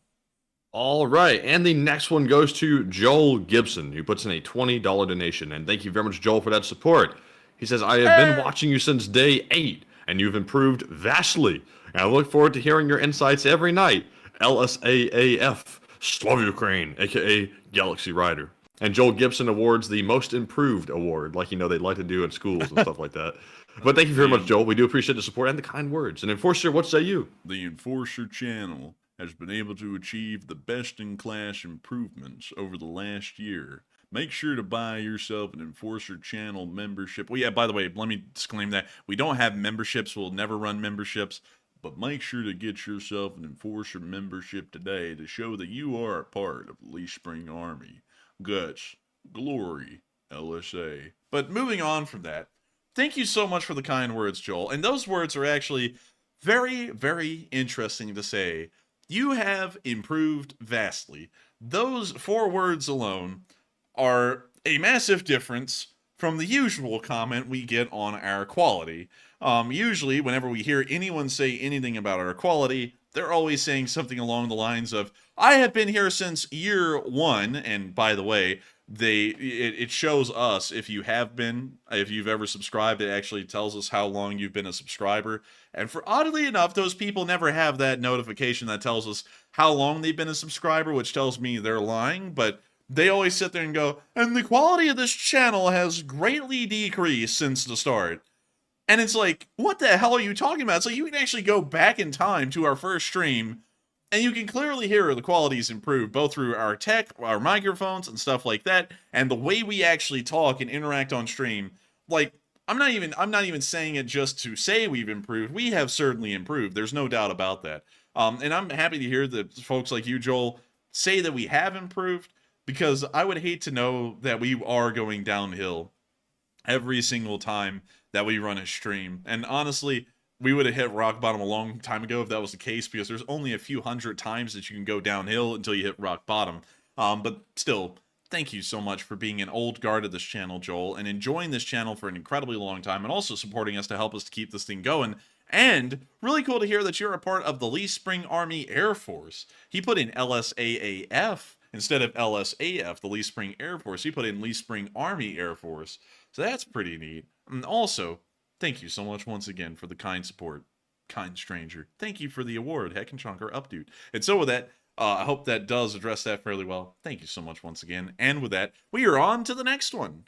All right, and the next one goes to Joel Gibson, who puts in a $20 donation. And thank you very much, Joel, for that support. He says, I have been watching you since day 8, and you've improved vastly. And I look forward to hearing your insights every night. LSAAF, Slav Ukraine, a.k.a. Galaxy Rider. And Joel Gibson awards the Most Improved Award, like, you know, they'd like to do in schools and stuff like that. But thank you very much, Joel. We do appreciate the support and the kind words. And Enforcer, what say you? The Enforcer channel has been able to achieve the best-in-class improvements over the last year. Make sure to buy yourself an Enforcer channel membership. Well, yeah, by the way, let me disclaim that. We don't have memberships. We'll never run memberships. But make sure to get yourself an Enforcer membership today to show that you are a part of the Leaf Spring Army. Guts, glory, LSA. But moving on from that, thank you so much for the kind words, Joel. And those words are actually very, very interesting to say. You have improved vastly. Those 4 words alone are a massive difference from the usual comment we get on our quality. Usually, whenever we hear anyone say anything about our quality, they're always saying something along the lines of, I have been here since year 1, and by the way, it shows us if you have been, if you've ever subscribed, it actually tells us how long you've been a subscriber. And for oddly enough, those people never have that notification that tells us how long they've been a subscriber, which tells me they're lying, but they always sit there and go, and the quality of this channel has greatly decreased since the start. And it's like, what the hell are you talking about? So you can actually go back in time to our first stream, and you can clearly hear the quality's improved, both through our tech, our microphones, and stuff like that, and the way we actually talk and interact on stream. Like, I'm not even saying it just to say we've improved. We have certainly improved. There's no doubt about that. And I'm happy to hear that folks like you, Joel, say that we have improved, because I would hate to know that we are going downhill every single time that we run a stream. And honestly, we would have hit rock bottom a long time ago if that was the case, because there's only a few hundred times that you can go downhill until you hit rock bottom. But still, thank you so much for being an old guard of this channel, Joel, and enjoying this channel for an incredibly long time, and also supporting us to help us to keep this thing going. And really cool to hear that you're a part of the Leaf Spring Army Air Force. He put in LSAAF instead of LSAF, the Leaf Spring Air Force. He put in Leaf Spring Army Air Force. So that's pretty neat. And also, thank you so much once again for the kind support, kind stranger. Thank you for the award, Heckenchonker Updude. And so with that, I hope that does address that fairly well. Thank you so much once again. And with that, we are on to the next one.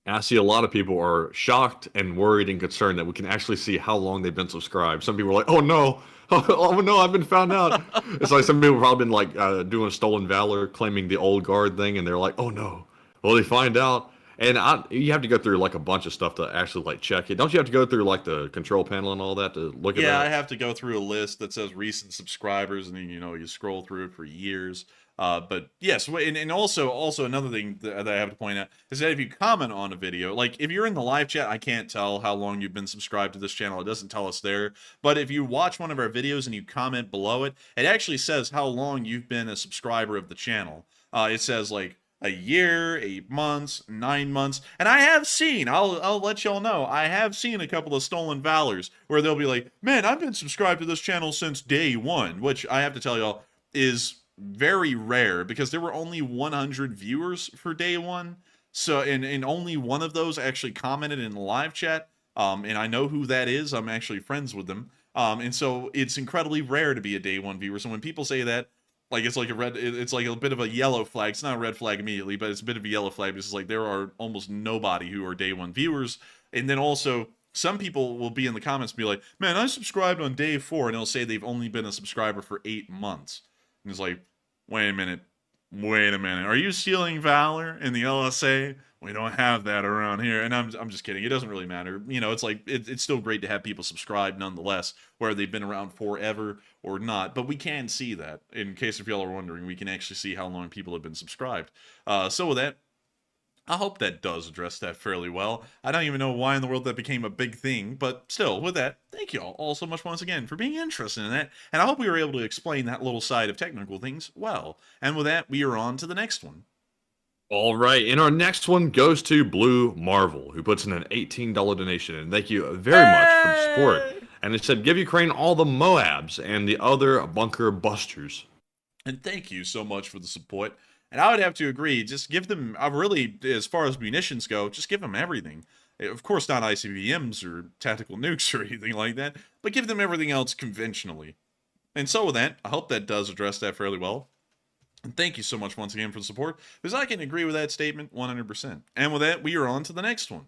I see a lot of people are shocked and worried and concerned that we can actually see how long they've been subscribed. Some people are like, oh no, oh no, I've been found out. It's like some people have probably been like doing stolen valor, claiming the old guard thing, and they're like, oh no, will they find out? And you have to go through like a bunch of stuff to actually like check it. Don't you have to go through like the control panel and all that to look at that? Yeah, I have to go through a list that says recent subscribers, and then, you know, you scroll through it for years. But yes, and also another thing that I have to point out is that if you comment on a video, like if you're in the live chat, I can't tell how long you've been subscribed to this channel. It doesn't tell us there. But if you watch one of our videos and you comment below it, it actually says how long you've been a subscriber of the channel. It says like a year, 8 months, 9 months. And I have seen, I'll let y'all know, I have seen a couple of stolen valors where they'll be like, man, I've been subscribed to this channel since day 1, which I have to tell y'all is very rare, because there were only 100 viewers for day 1. So, and only one of those actually commented in the live chat. And I know who that is. I'm actually friends with them. And so it's incredibly rare to be a day one viewer. So when people say that, like it's like it's like a bit of a yellow flag. It's not a red flag immediately, but it's a bit of a yellow flag because like there are almost nobody who are day one viewers. And then also some people will be in the comments and be like, man, I subscribed on day 4, and they'll say they've only been a subscriber for 8 months. And it's like, wait a minute. Are you stealing valor in the LSA? We don't have that around here. And I'm just kidding. It doesn't really matter. You know, it's like, it's still great to have people subscribe nonetheless, whether they've been around forever or not. But we can see that. In case if y'all are wondering, we can actually see how long people have been subscribed. So with that, I hope that does address that fairly well. I don't even know why in the world that became a big thing, but still, with that, thank you all so much once again for being interested in that, and I hope we were able to explain that little side of technical things well. And with that, we are on to the next one. All right, and our next one goes to Blue Marvel, who puts in an $18 donation, and thank you very much for the support. And it said, give Ukraine all the Moabs and the other bunker busters. And thank you so much for the support. And I would have to agree, just give them, really, as far as munitions go, just give them everything. Of course, not ICBMs or tactical nukes or anything like that, but give them everything else conventionally. And so with that, I hope that does address that fairly well. And thank you so much once again for the support, because I can agree with that statement 100%. And with that, we are on to the next one.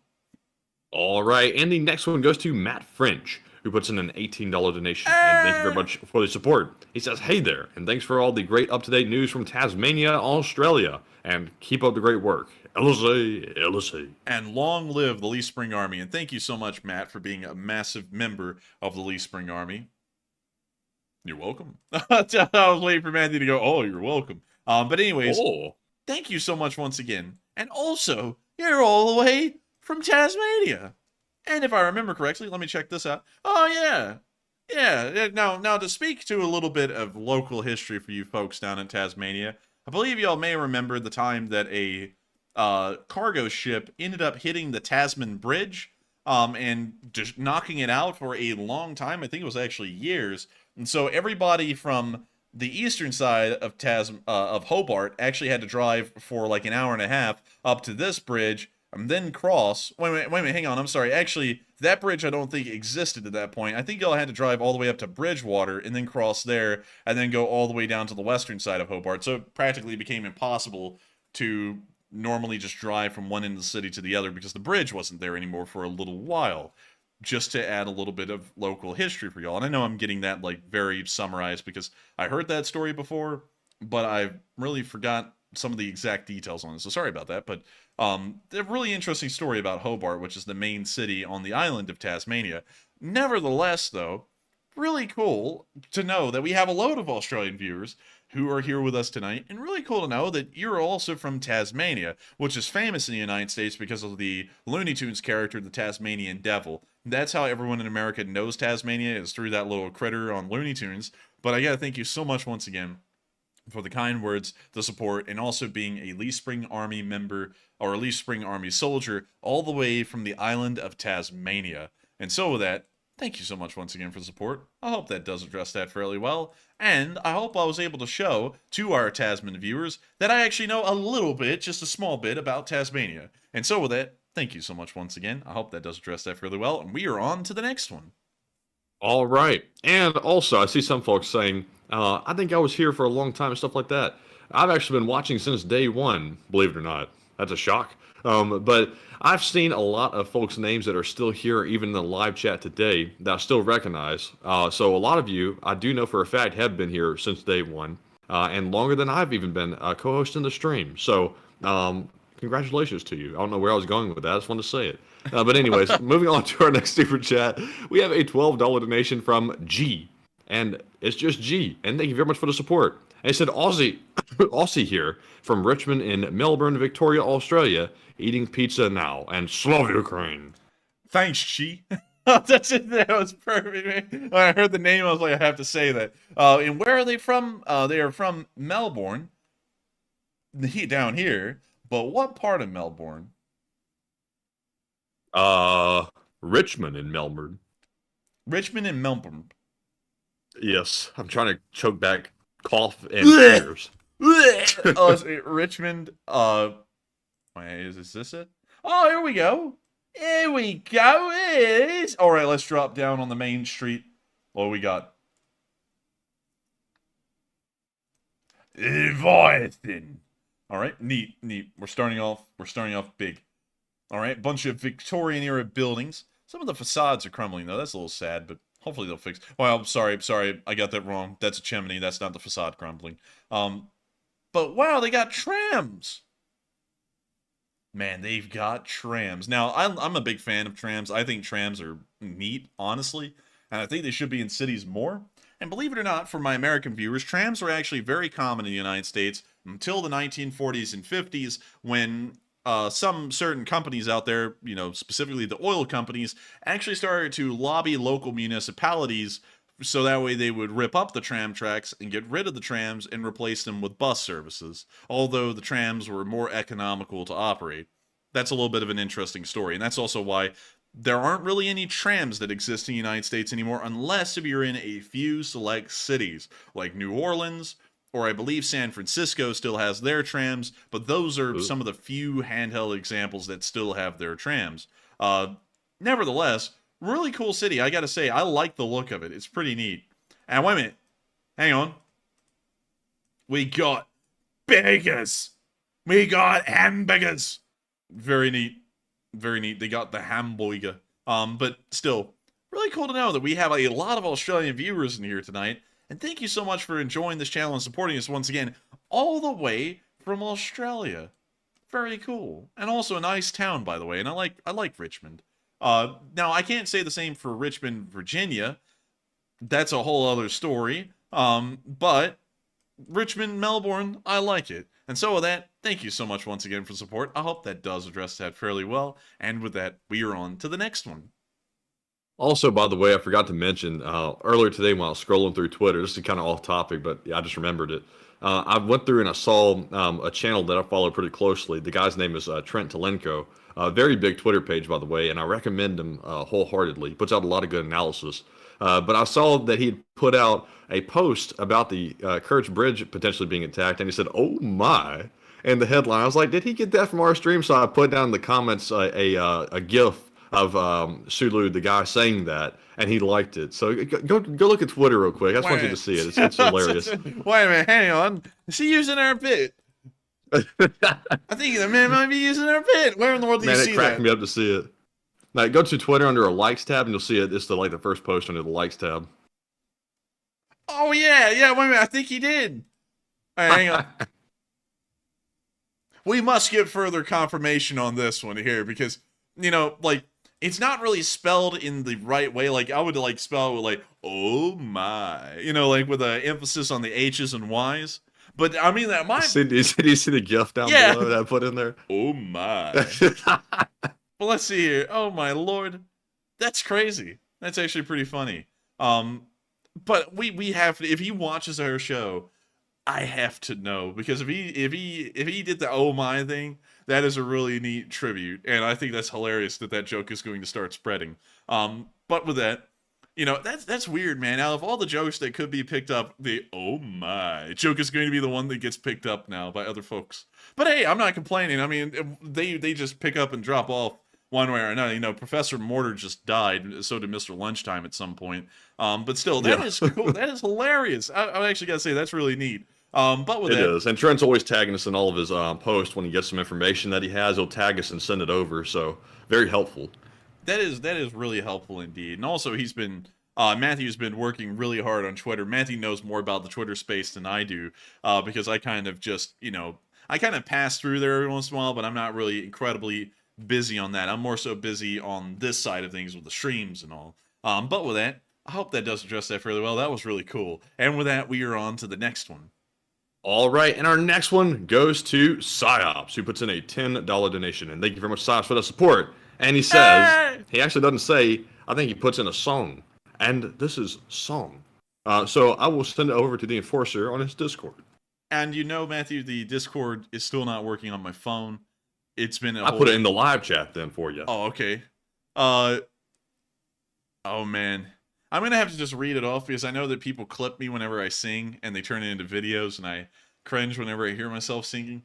All right, and the next one goes to Matt French, who puts in an $18 donation. And thank you very much for the support. He says, hey there, and thanks for all the great up-to-date news from Tasmania, Australia. And keep up the great work. LSA, LSA. And long live the Lee Spring Army. And thank you so much, Matt, for being a massive member of the Lee Spring Army. You're welcome. I was waiting for Matthew to go, oh, you're welcome. But anyways, thank you so much once again. And also, you're all the way from Tasmania. And if I remember correctly, let me check this out. Oh, yeah. Yeah. Now, to speak to a little bit of local history for you folks down in Tasmania, I believe y'all may remember the time that a cargo ship ended up hitting the Tasman Bridge and just knocking it out for a long time. I think it was actually years. And so everybody from the eastern side of Hobart actually had to drive for like an hour and a half up to this bridge and then cross. Wait a minute, hang on. I'm sorry. Actually, that bridge I don't think existed at that point. I think y'all had to drive all the way up to Bridgewater and then cross there and then go all the way down to the western side of Hobart. So it practically became impossible to normally just drive from one end of the city to the other because the bridge wasn't there anymore for a little while. Just to add a little bit of local history for y'all. And I know I'm getting that like very summarized because I heard that story before, but I really forgot some of the exact details on it. So sorry about that. But a really interesting story about Hobart, which is the main city on the island of Tasmania. Nevertheless, though, really cool to know that we have a load of Australian viewers who are here with us tonight, and really cool to know that you're also from Tasmania, which is famous in the United States because of the Looney Tunes character, the Tasmanian Devil. That's how everyone in America knows Tasmania, is through that little critter on Looney Tunes. But I gotta thank you so much once again for the kind words, the support, and also being a Lee Spring Army member, or a Lee Spring Army soldier, all the way from the island of Tasmania. And so with that, thank you so much once again for the support. I hope that does address that fairly well. And I hope I was able to show to our Tasman viewers that I actually know a little bit, just a small bit, about Tasmania. And so with that, thank you so much once again. I hope that does address that fairly well. And we are on to the next one. All right. And also, I see some folks saying, I think I was here for a long time and stuff like that. I've actually been watching since day one, believe it or not. That's a shock. But I've seen a lot of folks' names that are still here, even in the live chat today, that I still recognize. So a lot of you, I do know for a fact, have been here since day one, and longer than I've even been co-hosting the stream. So congratulations to you. I don't know where I was going with that. I just wanted to say it. But anyways, moving on to our next super chat, we have a $12 donation from G. And it's just G. And thank you very much for the support. And he said, Aussie here from Richmond in Melbourne, Victoria, Australia, eating pizza now. And Slav Ukraine. Thanks, G. That's it. That was perfect. When I heard the name, I was like, I have to say that. And where are they from? They are from Melbourne, down here. But what part of Melbourne? Richmond in Melbourne. Richmond in Melbourne. Yes, I'm trying to choke back cough and tears. Richmond. Wait, is this it? Oh, here we go. Here we go. It is. All right, let's drop down on the main street. What we got? Leviathan. All right, neat. We're starting off big. All right, bunch of Victorian era buildings. Some of the facades are crumbling though. That's a little sad, but hopefully they'll fix. Well, I'm sorry. I got that wrong. That's a chimney. That's not the facade crumbling. But wow, they got trams. Man, they've got trams. Now, I'm a big fan of trams. I think trams are neat, honestly, and I think they should be in cities more. And believe it or not, for my American viewers, trams were actually very common in the United States until the 1940s and 50s, when some certain companies out there, you know, specifically the oil companies, actually started to lobby local municipalities so that way they would rip up the tram tracks and get rid of the trams and replace them with bus services, although the trams were more economical to operate. That's a little bit of an interesting story, and that's also why there aren't really any trams that exist in the United States anymore, unless if you're in a few select cities, like New Orleans, or I believe San Francisco still has their trams, but those are some of the few handheld examples that still have their trams. Nevertheless, really cool city, I gotta say. I like the look of it. It's pretty neat. And wait a minute. Hang on. We got burgers. We got hamburgers. Very neat. Very neat. They got the hamburger. But still, really cool to know that we have a lot of Australian viewers in here tonight. And thank you so much for enjoying this channel and supporting us once again, all the way from Australia. Very cool. And also a nice town, by the way. And I like Richmond. Now, I can't say the same for Richmond, Virginia. That's a whole other story. But Richmond, Melbourne, I like it. And so with that, thank you so much once again for support. I hope that does address that fairly well. And with that, we are on to the next one. Also, by the way, I forgot to mention earlier today when I was scrolling through Twitter, this is kind of off topic, but yeah, I just remembered it. I went through and I saw a channel that I follow pretty closely. The guy's name is Trent Telenko. A very big Twitter page, by the way, and I recommend him wholeheartedly. He puts out a lot of good analysis. But I saw that he'd put out a post about the Kirch Bridge potentially being attacked, and he said, "Oh my!" And the headline, I was like, "Did he get that from our stream?" So I put down in the comments a GIF of Sulu, the guy saying that, and he liked it. So go look at Twitter real quick. I just want you to see it. It's hilarious. Wait a minute, hang on. Is he using our bit? I think the man might be using our bit. Where in the world do you see that? Man, it cracked me up to see it. Now, go to Twitter under a likes tab, and you'll see it. It's the first post under the likes tab. Oh, yeah. Wait a minute. I think he did. All right, hang on. We must get further confirmation on this one here because, you know, like, it's not really spelled in the right way. Like, I would, like, spell it with, like, oh, my. You know, like, with an emphasis on the H's and Y's. But, I mean, that might... Did you see the GIF down below that I put in there? Oh, my. Well, let's see here. Oh, my Lord. That's crazy. That's actually pretty funny. But we have to, if he watches our show, I have to know, because if he did the oh my thing, that is a really neat tribute, and I think that's hilarious that joke is going to start spreading. But with that, you know, that's weird, man. Out of all the jokes that could be picked up, the oh my joke is going to be the one that gets picked up now by other folks. But hey, I'm not complaining. I mean, they just pick up and drop off one way or another. You know, Professor Mortar just died, so did Mr. Lunchtime at some point. But still, that is cool. That is hilarious. I actually got to say, that's really neat. But with it is. And Trent's always tagging us in all of his posts when he gets some information that he has. He'll tag us and send it over. So very helpful. That is really helpful indeed. And also, he's been Matthew's been working really hard on Twitter. Matthew knows more about the Twitter space than I do, because I kind of just, you know, I kind of pass through there every once in a while, but I'm not really incredibly busy on that. I'm more so busy on this side of things with the streams and all. But with that, I hope that does address that fairly well. That was really cool. And with that, we are on to the next one. All right, and our next one goes to Psyops, who puts in a $10 donation. And thank you very much, Psyops, for the support. And he says, he actually doesn't say, I think he puts in a song. And this is song. So I will send it over to the Enforcer on his Discord. And you know, Matthew, the Discord is still not working on my phone. It's been I put it in the live chat then for you. Oh, okay. Oh, man. I'm going to have to just read it off because I know that people clip me whenever I sing and they turn it into videos and I cringe whenever I hear myself singing.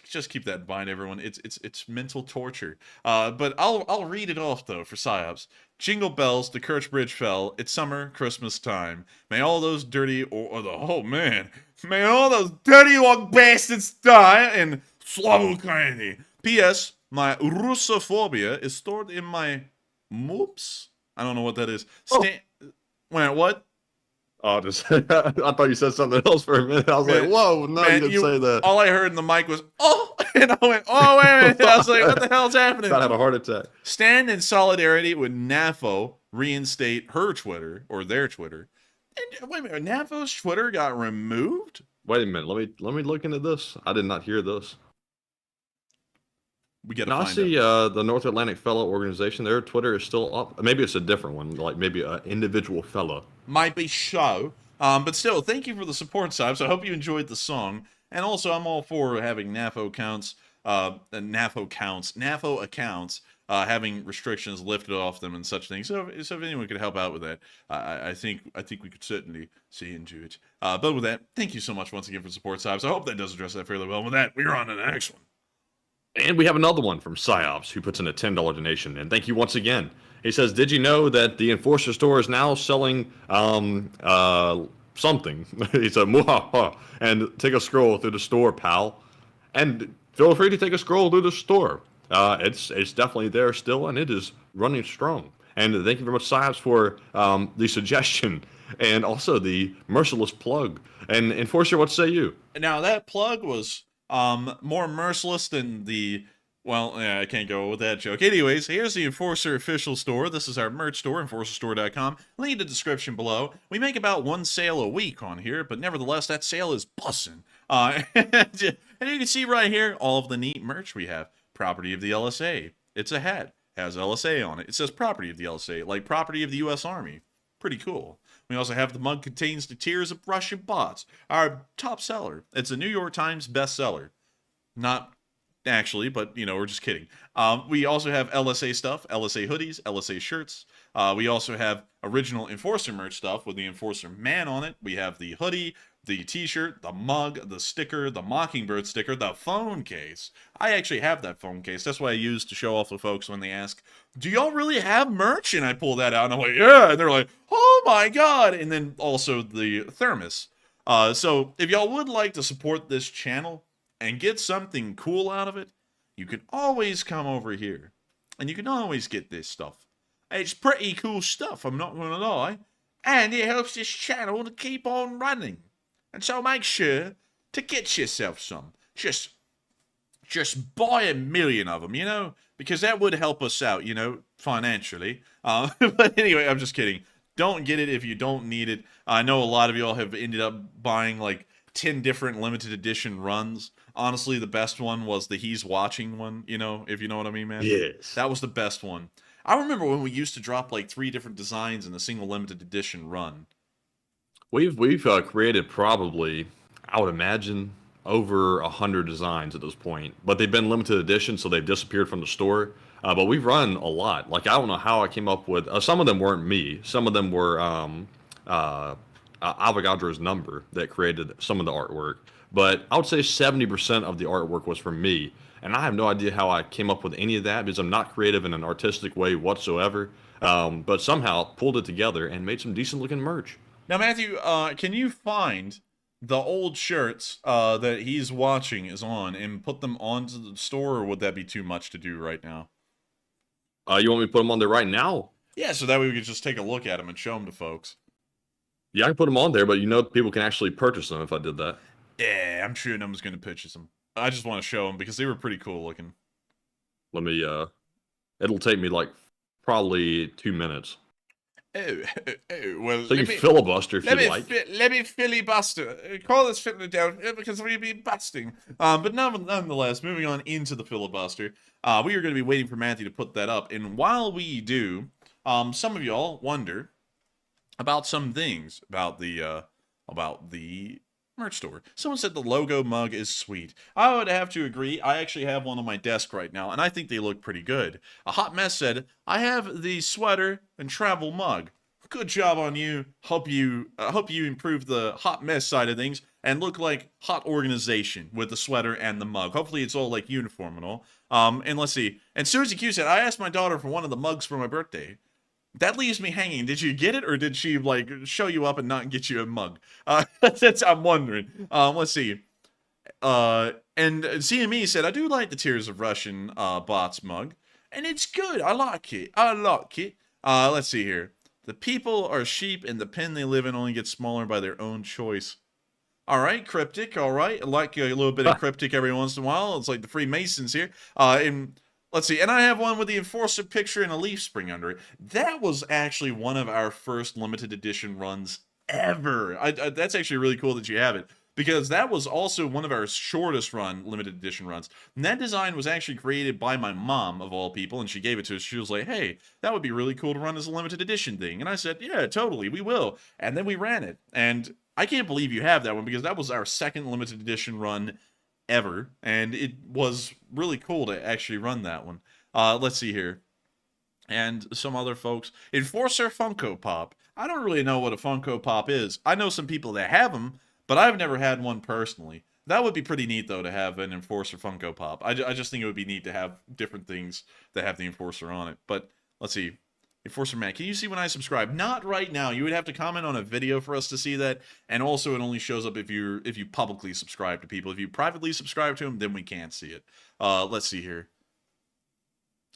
Just keep that in mind, everyone. It's mental torture. But I'll read it off though for psyops. Jingle bells, the Kirch Bridge fell. It's summer, Christmas time. May all those dirty may all those dirty old bastards die in Surovikin. P.S. My Russophobia is stored in my moops. I don't know what that is. Wait, what? Oh, just I thought you said something else for a minute. I was like, "Whoa, no, you didn't say that." All I heard in the mic was "oh," and I went, "Oh, wait a minute!" I was like, "What the hell's happening?" I had a heart attack. Stand in solidarity with NAFO. Reinstate her Twitter or their Twitter. And wait a minute, NAFO's Twitter got removed? Wait a minute. Let me look into this. I did not hear this. We got to Now, I find see out. the North Atlantic Fellow Organization. Their Twitter is still up. Maybe it's a different one, like maybe an individual fellow. Might be so. But still, thank you for the support, Sibes. I hope you enjoyed the song. And also, I'm all for having NAFO accounts, having restrictions lifted off them and such things. So if anyone could help out with that, I think we could certainly see into it. But with that, thank you so much once again for the support, Sibes. I hope that does address that fairly well. With that, we're on to the next one. And we have another one from Psyops, who puts in a $10 donation. And thank you once again. He says, "Did you know that the Enforcer store is now selling something?" He said, "Muhaha," and take a scroll through the store, pal. And feel free to take a scroll through the store. It's definitely there still, and it is running strong. And thank you very much, Psyops, for the suggestion and also the merciless plug. And Enforcer, what say you? Now, that plug was more merciless than the... Well, yeah, I can't go with that joke. Anyways, here's the Enforcer official store. This is our merch store, enforcerstore.com. Link in the description below. We make about one sale a week on here, but nevertheless, that sale is bussin'. And you can see right here all of the neat merch we have. Property of the LSA. It's a hat. Has LSA on it. It says property of the LSA, like property of the U.S. Army. Pretty cool. We also have the mug contains the tears of Russian bots. Our top seller. It's a New York Times bestseller. Not actually, but, you know, we're just kidding. We also have LSA stuff, LSA hoodies, LSA shirts. We also have original Enforcer merch stuff with the Enforcer man on it. We have the hoodie, the t-shirt, the mug, the sticker, the Mockingbird sticker, the phone case. I actually have that phone case. That's what I use to show off the folks when they ask, "Do y'all really have merch?" And I pull that out and I'm like, "Yeah." And they're like, "Oh my God." And then also the thermos. So if y'all would like to support this channel and get something cool out of it, you can always come over here. And you can always get this stuff. It's pretty cool stuff, I'm not going to lie. And it helps this channel to keep on running. And so make sure to get yourself some. Just buy 1,000,000 of them, you know? Because that would help us out, you know, financially. But anyway, I'm just kidding. Don't get it if you don't need it. I know a lot of y'all have ended up buying like 10 different limited edition runs. Honestly, the best one was the He's Watching one, you know, if you know what I mean, man. Yes. That was the best one. I remember when we used to drop like 3 different designs in a single limited edition run. We've created probably, I would imagine, over 100 designs at this point, but they've been limited edition, so they've disappeared from the store. But we've run a lot. Like, I don't know how I came up with some of them weren't me. Some of them were Avogadro's number that created some of the artwork. But I would say 70% of the artwork was from me, and I have no idea how I came up with any of that because I'm not creative in an artistic way whatsoever. But somehow pulled it together and made some decent looking merch. Now, Matthew, can you find the old shirts that He's Watching is on and put them onto the store, or would that be too much to do right now? You want me to put them on there right now? Yeah, so that way we could just take a look at them and show them to folks. Yeah, I can put them on there, but you know people can actually purchase them if I did that. Yeah, I'm sure no one's going to purchase them. I just want to show them because they were pretty cool looking. Let me, it'll take me like probably 2 minutes. Well, so you can filibuster if you like. Let me filibuster. Call this fiddler down because we'll be busting. But nonetheless, moving on into the filibuster, we are going to be waiting for Matthew to put that up. And while we do, some of y'all wonder about some things about the merch store. Someone said the logo mug is sweet. I would have to agree. I actually have one on my desk right now, and I think they look pretty good. A Hot Mess said, "I have the sweater and travel mug." Good job on you. Hope you improve the Hot Mess side of things. and look like hot organization with the sweater and the mug. Hopefully it's all like uniform and all. And let's see. And Susie Q said, I asked my daughter for one of the mugs for my birthday. That leaves me hanging. Did you get it, or did she like show you up and not get you a mug? That's I'm wondering. Let's see. And CME said, I do like the Tears of Russin bots mug, and it's good. I like it. Let's see here. The people are sheep, and the pen they live in only gets smaller by their own choice. All right, cryptic. All right, I like a little bit of cryptic every once in a while. It's like the Freemasons here. And let's see. And I have one with the Enforcer picture and a leaf spring under it. That was actually one of our first limited edition runs ever. That's actually really cool that you have it, because that was also one of our shortest run limited edition runs. And that design was actually created by my mom, of all people, and she gave it to us. She was like, hey, that would be really cool to run as a limited edition thing. And I said, yeah, totally, we will. And then we ran it. And I can't believe you have that one, because that was our second limited edition run ever. And it was really cool to actually run that one. Let's see here. And some other folks. Enforcer Funko Pop. I don't really know what a Funko Pop is. I know some people that have them, but I've never had one personally. That would be pretty neat, though, to have an Enforcer Funko Pop. I just think it would be neat to have different things that have the Enforcer on it. But let's see. Enforcer Matt, can you see when I subscribe? Not right now. You would have to comment on a video for us to see that. And also, it only shows up if you publicly subscribe to people. If you privately subscribe to them, then we can't see it. Let's see here.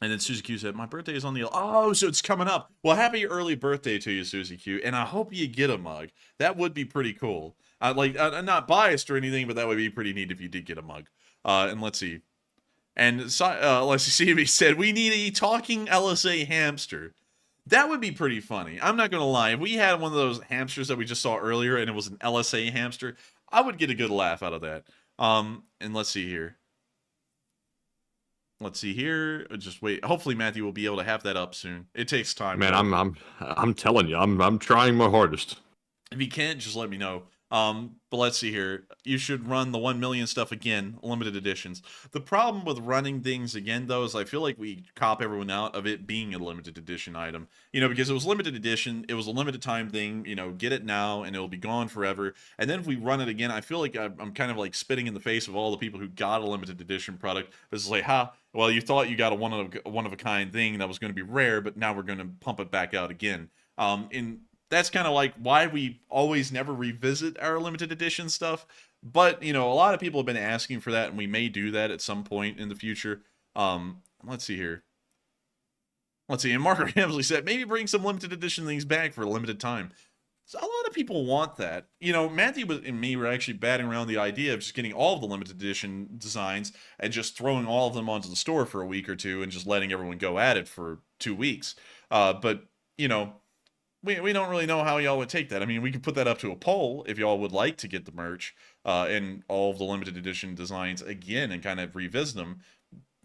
And then Susie Q said, my birthday is on the... Oh, so it's coming up. Well, happy early birthday to you, Susie Q. And I hope you get a mug. That would be pretty cool. I'm not biased or anything, but that would be pretty neat if you did get a mug. And let's see. And let's see. CB said, we need a talking LSA hamster. That would be pretty funny. I'm not going to lie. If we had one of those hamsters that we just saw earlier and it was an LSA hamster, I would get a good laugh out of that. And let's see here. Let's see here. Just wait. Hopefully Matthew will be able to have that up soon. It takes time. Man, I'm telling you, I'm trying my hardest. If you can't, just let me know. But let's see here. You should run the 1 million stuff again, limited editions. The problem with running things again, though, is I feel like we cop everyone out of it being a limited edition item. You know, because it was limited edition, it was a limited time thing, you know, get it now and it'll be gone forever. And then if we run it again, I feel like I'm kind of like spitting in the face of all the people who got a limited edition product. It's like, well, you thought you got a one of a kind thing that was going to be rare, but now we're going to pump it back out again. That's kind of like why we always never revisit our limited edition stuff. But, you know, a lot of people have been asking for that, and we may do that at some point in the future. Let's see here. Let's see. And Margaret Hamsley said, maybe bring some limited edition things back for a limited time. So a lot of people want that. You know, Matthew and me were actually batting around the idea of just getting all of the limited edition designs and just throwing all of them onto the store for a week or two and just letting everyone go at it for 2 weeks. But, you know, we don't really know how y'all would take that. I mean, we could put that up to a poll if y'all would like to get the merch and all of the limited edition designs again and kind of revisit them.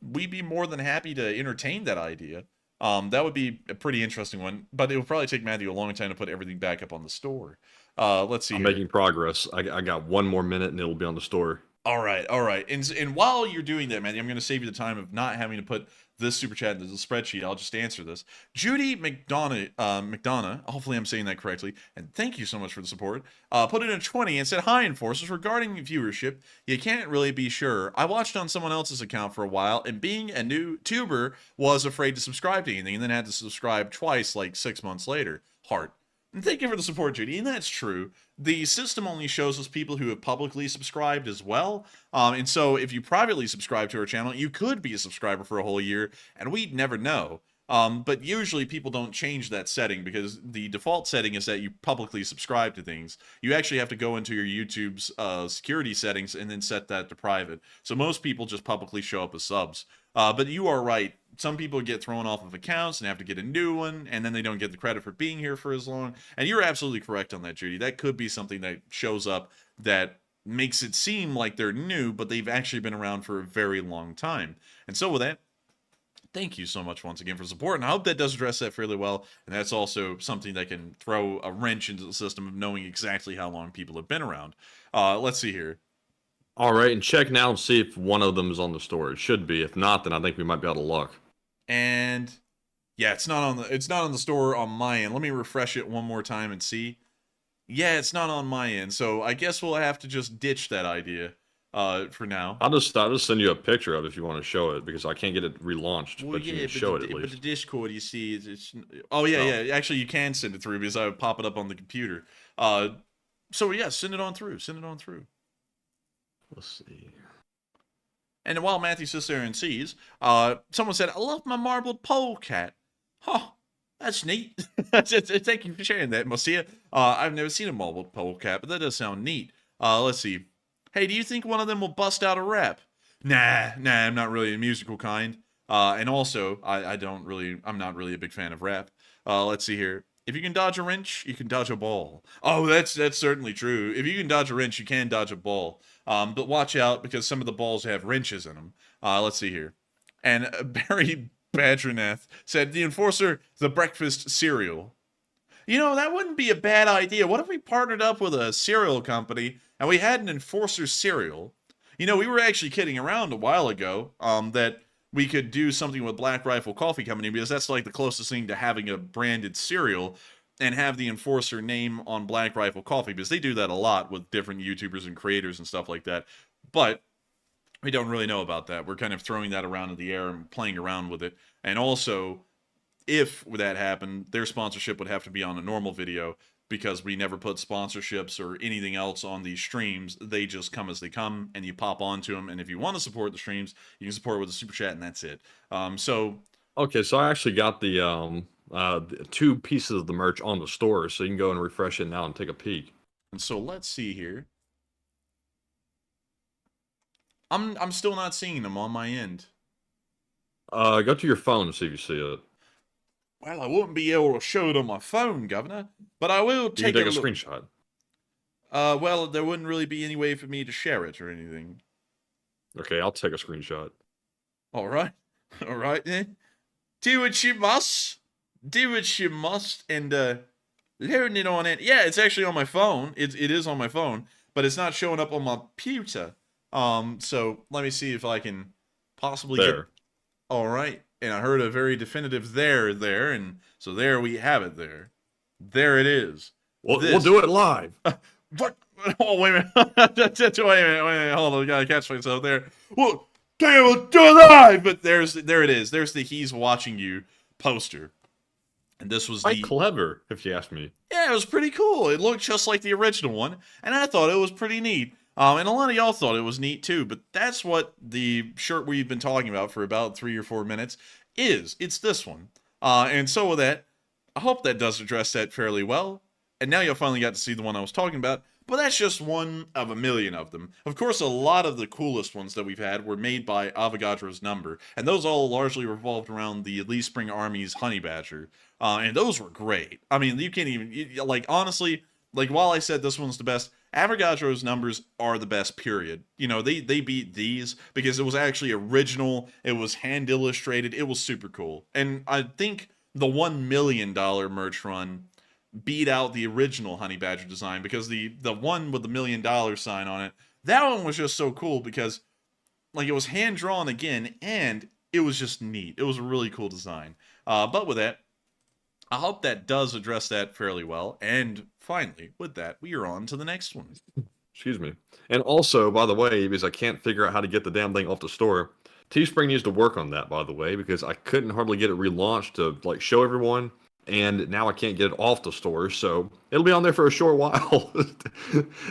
We'd be more than happy to entertain that idea. That would be a pretty interesting one, but it would probably take Matthew a long time to put everything back up on the store. Let's see. I'm making progress. I got 1 more minute and it'll be on the store. All right. And while you're doing that, Matthew, I'm going to save you the time of not having to put this super chat into the spreadsheet. I'll just answer this. Judy McDonough, hopefully I'm saying that correctly, and thank you so much for the support, put in a 20 and said, hi, Enforcers, regarding viewership, you can't really be sure. I watched on someone else's account for a while, and being a new tuber, was afraid to subscribe to anything, and then had to subscribe twice like 6 months later. Heart. And thank you for the support, Judy. And that's true. The system only shows us people who have publicly subscribed as well. And so if you privately subscribe to our channel, you could be a subscriber for a whole year, and we'd never know. But usually people don't change that setting because the default setting is that you publicly subscribe to things. You actually have to go into your YouTube's security settings and then set that to private. So most people just publicly show up as subs. But you are right. Some people get thrown off of accounts and have to get a new one, and then they don't get the credit for being here for as long. And you're absolutely correct on that, Judy. That could be something that shows up that makes it seem like they're new, but they've actually been around for a very long time. And so with that, thank you so much once again for support, and I hope that does address that fairly well. And that's also something that can throw a wrench into the system of knowing exactly how long people have been around. Let's see here. All right, and check now and see if one of them is on the store. It should be. If not, then I think we might be out of luck. And yeah, it's not on the store on my end. Let me refresh it one more time and see. Yeah, it's not on my end, so I guess we'll have to just ditch that idea for now. I'll just send you a picture of it if you want to show it, because I can't get it relaunched, Well, but you yeah, can show it at but the least. Discord, you see, it's oh yeah, Oh. yeah. Actually, you can send it through because I would pop it up on the computer. So yeah, send it on through. Send it on through. Let's see. And while Matthew sits there and sees, someone said, "I love my marbled polecat." Huh, that's neat. Thank you for sharing that, Marcia. I've never seen a marbled polecat, but that does sound neat. Let's see. Hey, do you think one of them will bust out a rap? Nah, I'm not really a musical kind. And also, I'm not really a big fan of rap. Let's see here. If you can dodge a wrench, you can dodge a ball. Oh, that's certainly true. If you can dodge a wrench, you can dodge a ball. But watch out, because some of the balls have wrenches in them. Let's see here. And Barry Badgernath said, the Enforcer, the breakfast cereal. You know, that wouldn't be a bad idea. What if we partnered up with a cereal company and we had an Enforcer cereal? You know, we were actually kidding around a while ago that we could do something with Black Rifle Coffee Company, because that's like the closest thing to having a branded cereal, and have the Enforcer name on Black Rifle Coffee, because they do that a lot with different YouTubers and creators and stuff like that. But we don't really know about that. We're kind of throwing that around in the air and playing around with it. And also, if that happened, their sponsorship would have to be on a normal video, because we never put sponsorships or anything else on these streams. They just come as they come, and you pop onto them. And if you want to support the streams, you can support it with a super chat, and that's it. Okay, so I actually got the 2 pieces of the merch on the store, so you can go and refresh it now and take a peek. And so let's see here. I'm still not seeing them on my end. Go to your phone and see if you see it. Well, I wouldn't be able to show it on my phone, Governor, but I will You take can take a look. screenshot. Well, there wouldn't really be any way for me to share it or anything. Okay, I'll take a screenshot. All right, all right then. Do what you must. Do what you must, and loading it on it. Yeah, it's actually on my phone. It is on my phone, but it's not showing up on my computer. So let me see if I can possibly There. get. All right, and I heard a very definitive there, and so there we have it. There it is. We'll do it live. What? Oh, wait a minute. Wait a minute. Hold on. I gotta catch myself there. Well, damn, we'll do it live. But there it is. There's the "He's Watching You" poster. And this was Quite clever, if you ask me. Yeah, it was pretty cool. It looked just like the original one, and I thought it was pretty neat. And a lot of y'all thought it was neat too, but that's what the shirt we've been talking about for about 3 or 4 minutes is. It's this one. And so with that, I hope that does address that fairly well. And now you finally got to see the one I was talking about, but that's just one of a million of them. Of course, a lot of the coolest ones that we've had were made by Avogadro's Number, and those all largely revolved around the Lee Spring Army's Honey Badger. And those were great. I mean, you can't even, like, honestly, like, while I said this one's the best, Avogadro's Numbers are the best, period. You know, they beat these because it was actually original, it was hand illustrated, it was super cool. And I think the $1 million merch run beat out the original Honey Badger design, because the one with the $1 million sign on it, that one was just so cool because, like, it was hand drawn again, and it was just neat. It was a really cool design. But with that, I hope that does address that fairly well. And finally, with that, we are on to the next one. Excuse me. And also, by the way, because I can't figure out how to get the damn thing off the store, Teespring needs to work on that, by the way, because I couldn't hardly get it relaunched to, like, show everyone. And now I can't get it off the store, so it'll be on there for a short while.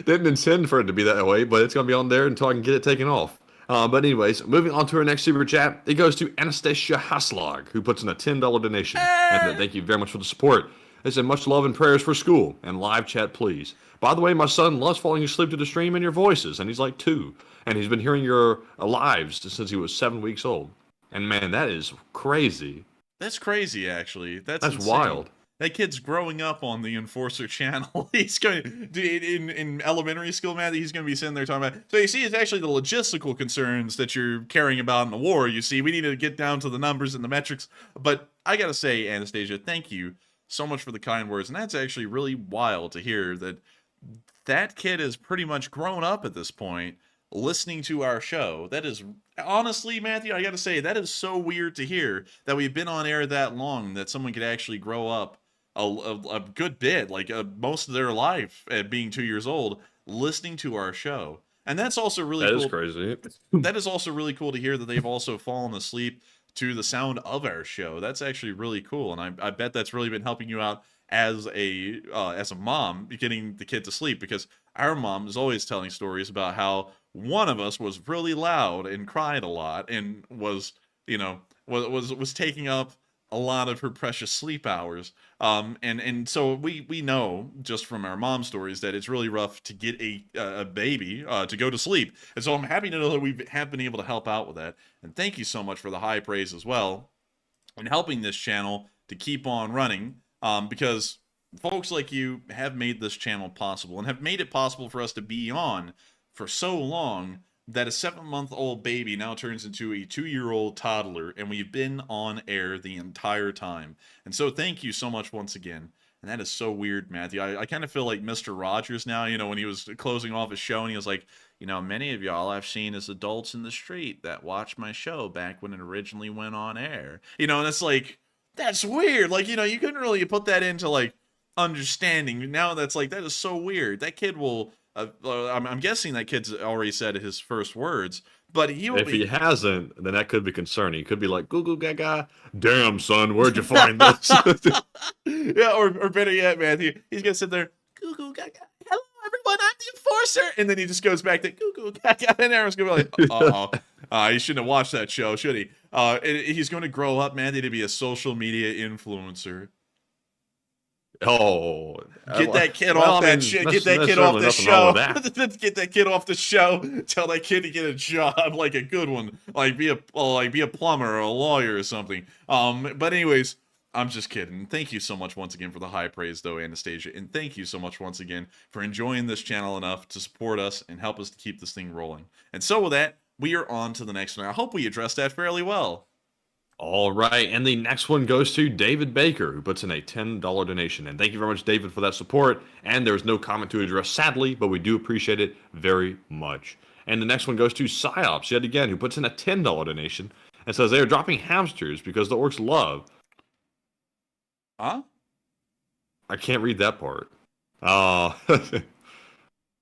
Didn't intend for it to be that way, but it's going to be on there until I can get it taken off. But anyways, moving on to our next super chat, it goes to Anastasia Haslog, who puts in a $10 donation. And thank you very much for the support. They said, much love and prayers for school, and live chat, please. By the way, my son loves falling asleep to the stream and your voices, and he's like 2. And he's been hearing your lives since he was 7 weeks old. And man, that is crazy. That's crazy, actually. That's insane. Wild. That kid's growing up on the Enforcer channel. He's going to, in elementary school, man, he's going to be sitting there talking about. So you see, it's actually the logistical concerns that you're caring about in the war. You see, we need to get down to the numbers and the metrics. But I got to say, Anastasia, thank you so much for the kind words. And that's actually really wild to hear that that kid is pretty much grown up at this point, listening to our show. That is, honestly, Matthew, I gotta say, that is so weird to hear, that we've been on air that long, that someone could actually grow up a good bit, like most of their life at being 2 years old, listening to our show. And that's also really That cool. is crazy. That is also really cool to hear that they've also fallen asleep to the sound of our show. That's actually really cool, and I bet that's really been helping you out as a mom, getting the kid to sleep, because our mom is always telling stories about how one of us was really loud and cried a lot and was, you know, was taking up a lot of her precious sleep hours. And so we know just from our mom stories that it's really rough to get a baby to go to sleep. And so I'm happy to know that we have been able to help out with that. And thank you so much for the high praise as well in helping this channel to keep on running, because folks like you have made this channel possible and have made it possible for us to be on for so long that a 7-month-old baby now turns into a 2-year-old toddler, and we've been on air the entire time. And so thank you so much once again. And that is so weird, Matthew. I kind of feel like Mr. Rogers now, you know, when he was closing off his show, and he was like, you know, many of y'all I've seen as adults in the street that watched my show back when it originally went on air. You know, and it's like, that's weird. Like, you know, you couldn't really put that into, like, understanding. Now that's like, that is so weird. That kid will... I'm guessing that kid's already said his first words, but if he hasn't, then that could be concerning. He could be like, "Goo goo gaga, damn son, where'd you find this?" Yeah, or better yet, Matthew, he's gonna sit there, "Goo goo gaga, hello everyone, I'm the enforcer," and then he just goes back to "Goo goo gaga," and Aaron's gonna be like, he shouldn't have watched that show, should he? He's going to grow up, Matthew, to be a social media influencer. Oh, get that kid off that shit. Get that kid off the show. Get that kid off the show. Tell that kid to get a job, like a good one, like be a plumber or a lawyer or something. But anyways, I'm just kidding. Thank you so much once again for the high praise, though, Anastasia, and thank you so much once again for enjoying this channel enough to support us and help us to keep this thing rolling. And so with that, we are on to the next one. I hope we addressed that fairly well. All right, and the next one goes to David Baker, who puts in a $10 donation. And thank you very much, David, for that support. And there's no comment to address, sadly, but we do appreciate it very much. And the next one goes to Psyops, yet again, who puts in a $10 donation and says they are dropping hamsters because the orcs love. Huh? I can't read that part.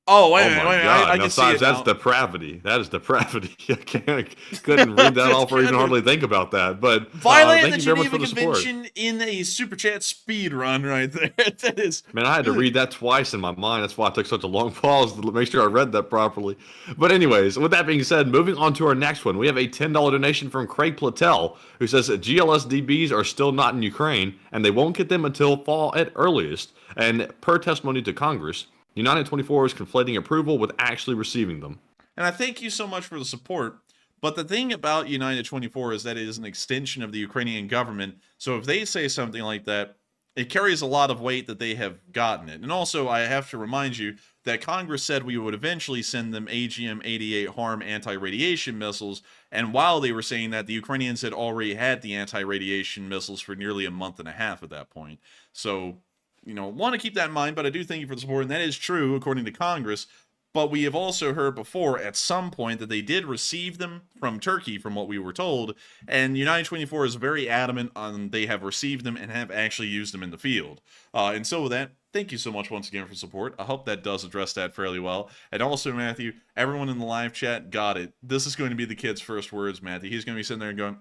Oh, wait a minute. I can see it that's depravity. That is depravity. I couldn't read that off or even hardly think about that. But violating thank the you very much for Geneva the support. Convention in a super chat speed run right there. That is. Man, I had to read that twice in my mind. That's why I took such a long pause to make sure I read that properly. But anyways, with that being said, moving on to our next one, we have a $10 donation from Craig Platel, who says that GLSDBs are still not in Ukraine, and they won't get them until fall at earliest. And per testimony to Congress, United 24 is conflating approval with actually receiving them. And I thank you so much for the support. But the thing about United 24 is that it is an extension of the Ukrainian government. So if they say something like that, it carries a lot of weight that they have gotten it. And also, I have to remind you that Congress said we would eventually send them AGM-88 HARM anti-radiation missiles. And while they were saying that, the Ukrainians had already had the anti-radiation missiles for nearly a month and a half at that point. So, you know, want to keep that in mind, but I do thank you for the support, and that is true according to Congress. But we have also heard before at some point that they did receive them from Turkey, from what we were told, and United 24 is very adamant on they have received them and have actually used them in the field. And so with that, thank you so much once again for support. I hope that does address that fairly well. And also, Matthew, everyone in the live chat got it. This is going to be the kid's first words, Matthew. He's going to be sitting there and going,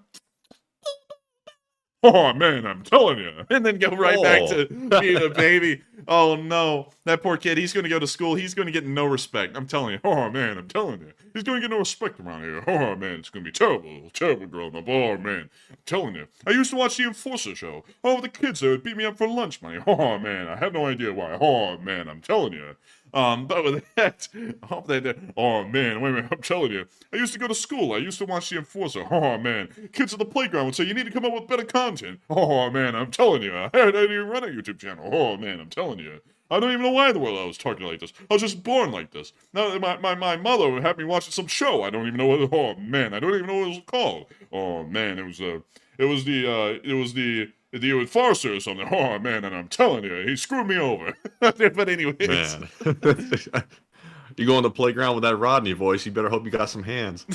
"Oh, man, I'm telling you." And then go right back to being a baby. Oh, no. That poor kid, he's going to go to school. He's going to get no respect. I'm telling you. Oh, man, I'm telling you. He's going to get no respect around here. Oh, man, it's going to be terrible. Terrible growing up. Oh, man. I'm telling you. I used to watch the Enforcer show. Oh, the kids there would beat me up for lunch money. Oh, man, I have no idea why. Oh, man, I'm telling you. But with that, I hope they did. Oh, man, wait a minute, I'm telling you. I used to go to school. I used to watch the Enforcer. Oh, man. Kids at the playground would say, "You need to come up with better content." Oh, man, I'm telling you. I didn't even run a YouTube channel. Oh, man, I'm telling you. I don't even know why in the world I was talking like this. I was just born like this. Now, my mother had me watching some show. I don't even know what. Oh, man, I don't even know what it was called. Oh, man, it was the enforcer or something. Oh, man, and I'm telling you, he screwed me over. But anyways. Man. You go on the playground with that Rodney voice, you better hope you got some hands.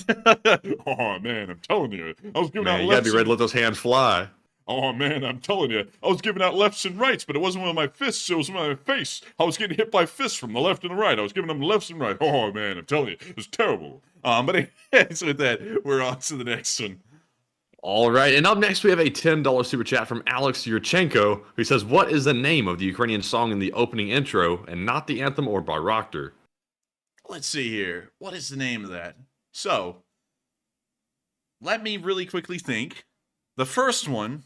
Oh, man, I'm telling you. I was giving out you gotta be ready to let those hands fly. Oh man, I'm telling you, I was giving out lefts and rights, but it wasn't with my fists, it was with my face. I was getting hit by fists from the left and the right. I was giving them lefts and right. Oh man, I'm telling you, it was terrible. But anyways, with that, we're on to the next one. All right, and up next we have a $10 super chat from Alex Yurchenko, who says, "What is the name of the Ukrainian song in the opening intro, and not the anthem or Bayraktar?" Let's see here. What is the name of that? So, let me really quickly think. The first one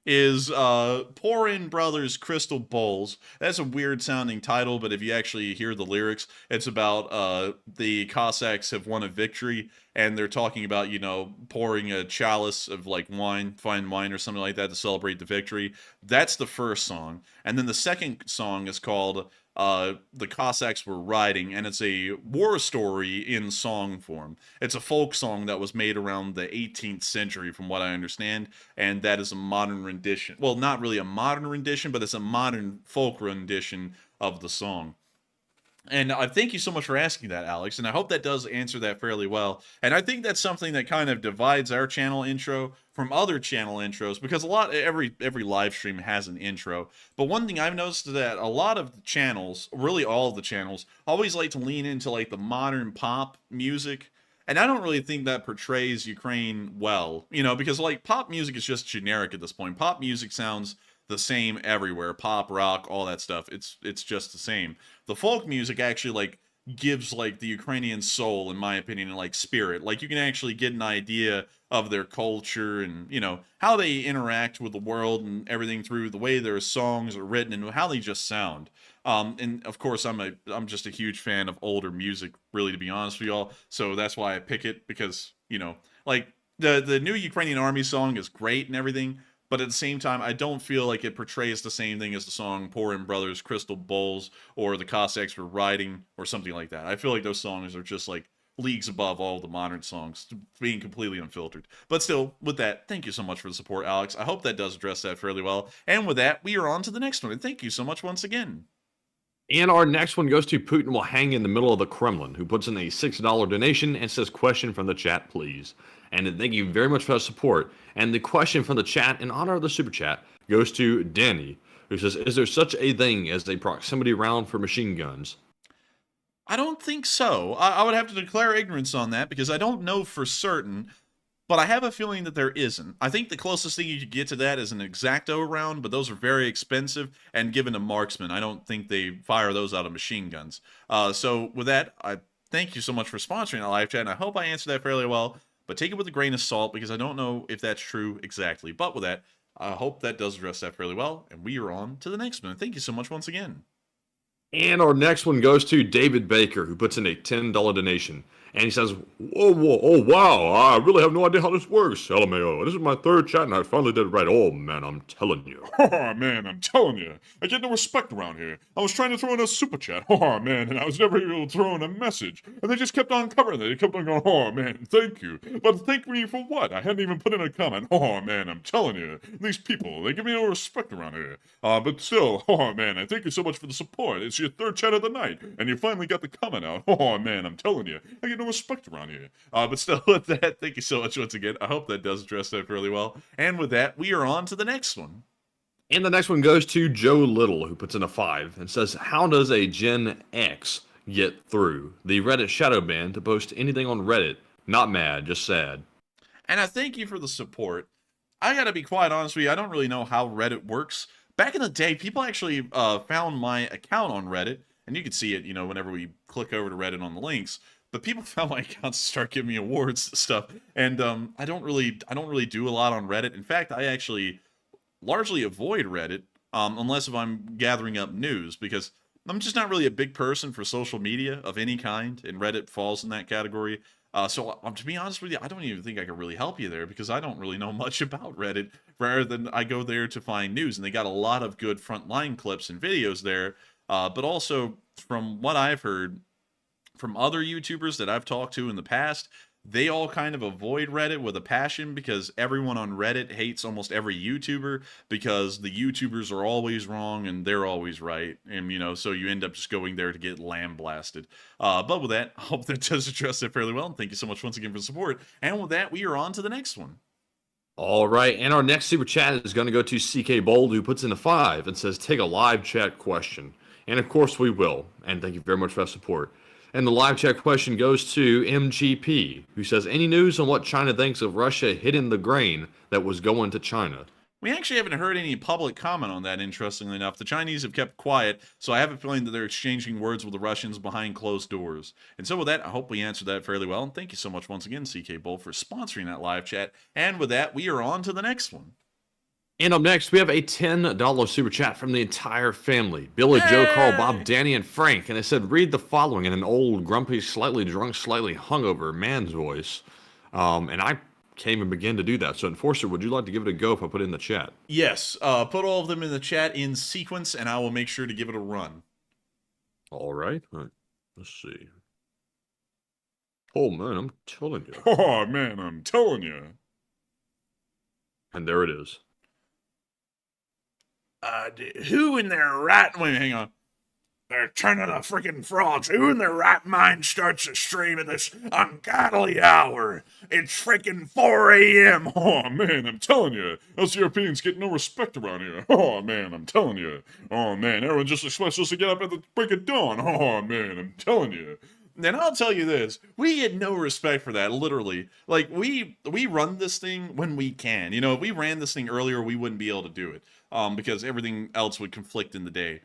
is Pour-In Brothers Crystal Bowls. That's a weird sounding title, but if you actually hear the lyrics, it's about the Cossacks have won a victory, and they're talking about, you know, pouring a chalice of like wine, fine wine or something like that to celebrate the victory. That's the first song. And then the second song is called The Cossacks Were Riding, and it's a war story in song form. It's a folk song that was made around the 18th century, from what I understand, and that is a modern rendition. Well, not really a modern rendition, but it's a modern folk rendition of the song. And I thank you so much for asking that, Alex, and I hope that does answer that fairly well. And I think that's something that kind of divides our channel intro from other channel intros, because every live stream has an intro. But one thing I've noticed is that a lot of the channels, really all of the channels, always like to lean into like the modern pop music. And I don't really think that portrays Ukraine well, you know, because like pop music is just generic at this point. Pop music sounds the same everywhere. Pop, rock, all that stuff. It's just the same. The folk music actually like gives like the Ukrainian soul, in my opinion, and like spirit. Like you can actually get an idea of their culture and, you know, how they interact with the world and everything through the way their songs are written and how they just sound. And of course, I'm just a huge fan of older music, really, to be honest with y'all. So that's why I pick it, because, you know, like the new Ukrainian Army song is great and everything, but at the same time, I don't feel like it portrays the same thing as the song Pour-In Brothers Crystal Bowls or The Cossacks Were Riding or something like that. I feel like those songs are just like leagues above all the modern songs, being completely unfiltered. But still, with that, thank you so much for the support, Alex. I hope that does address that fairly well. And with that, we are on to the next one. And thank you so much once again. And our next one goes to Putin will hang in the middle of the Kremlin, who puts in a $6 donation and says, "Question from the chat, please." And thank you very much for that support. And the question from the chat, in honor of the super chat, goes to Danny, who says, "Is there such a thing as a proximity round for machine guns?" I don't think so. I would have to declare ignorance on that, because I don't know for certain, but I have a feeling that there isn't. I think the closest thing you could get to that is an X-Acto round, but those are very expensive and given to marksmen. I don't think they fire those out of machine guns. So with that, I thank you so much for sponsoring the live chat, and I hope I answered that fairly well, but take it with a grain of salt, because I don't know if that's true exactly. But with that, I hope that does address that fairly well, and we are on to the next one. Thank you so much once again. And our next one goes to David Baker, who puts in a $10 donation. And he says, oh, wow, I really have no idea how this works, LMAO. This is my third chat, and I finally did it right. Oh, man, I'm telling you. Oh, man, I'm telling you. I get no respect around here. I was trying to throw in a super chat. Oh, man, and I was never able to throw in a message. And they just kept on covering it. They kept on going, oh, man, thank you. But thank me for what? I hadn't even put in a comment. Oh, man, I'm telling you. These people, they give me no respect around here. But still, oh, man, I thank you so much for the support. It's your third chat of the night, and you finally got the comment out. Oh, man, I'm telling you. I get no respect around here. But still, with that, thank you so much once again. I hope that does address that fairly well. And with that, we are on to the next one. And the next one goes to Joe Little, who puts in a 5 and says, "How does a Gen X get through the Reddit shadow ban to post anything on Reddit? Not mad, just sad." And I thank you for the support. I gotta be quite honest with you, I don't really know how Reddit works. Back in the day, people actually found my account on Reddit, and you can see it, you know, whenever we click over to Reddit on the links. But people found my account to start giving me awards and stuff, and I don't really do a lot on Reddit. In fact, I actually largely avoid Reddit, unless if I'm gathering up news, because I'm just not really a big person for social media of any kind, and Reddit falls in that category. So to be honest with you, I don't even think I could really help you there, because I don't really know much about Reddit, rather than I go there to find news, and they got a lot of good frontline clips and videos there. But also, from what I've heard from other YouTubers that I've talked to in the past, they all kind of avoid Reddit with a passion, because everyone on Reddit hates almost every YouTuber, because the YouTubers are always wrong and they're always right. And, you know, so you end up just going there to get lambasted. But with that, I hope that does address that fairly well. And thank you so much once again for the support. And with that, we are on to the next one. All right, and our next super chat is going to go to CK Bold, who puts in a 5 and says, take a live chat question. And of course we will, and thank you very much for that support. And the live chat question goes to MGP, who says, any news on what China thinks of Russia hitting the grain that was going to China? We actually haven't heard any public comment on that, interestingly enough. The Chinese have kept quiet, so I have a feeling that they're exchanging words with the Russians behind closed doors. And so with that, I hope we answered that fairly well. And thank you so much once again, CK Bull, for sponsoring that live chat. And with that, we are on to the next one. And up next, we have a $10 super chat from the entire family. Billy, Joe, Carl, Bob, Danny, and Frank. And it said, read the following in an old, grumpy, slightly drunk, slightly hungover man's voice. And I can't even begin to do that. So, Enforcer, would you like to give it a go if I put it in the chat? Yes, put all of them in the chat in sequence, and I will make sure to give it a run. All right. Let's see. Oh, man, I'm telling you. Oh, man, I'm telling you. And there it is. Who in their right... Wait, hang on. They're turning the freaking frauds. Who in their right mind starts a stream at this ungodly hour? It's freaking 4 a.m. Oh, man, I'm telling you. Us Europeans get no respect around here. Oh, man, I'm telling you. Oh, man, everyone just expects us to get up at the break of dawn. Oh, man, I'm telling you. And I'll tell you this, we get no respect for that, literally. Like, we run this thing when we can. You know, if we ran this thing earlier, we wouldn't be able to do it. Because everything else would conflict in the day.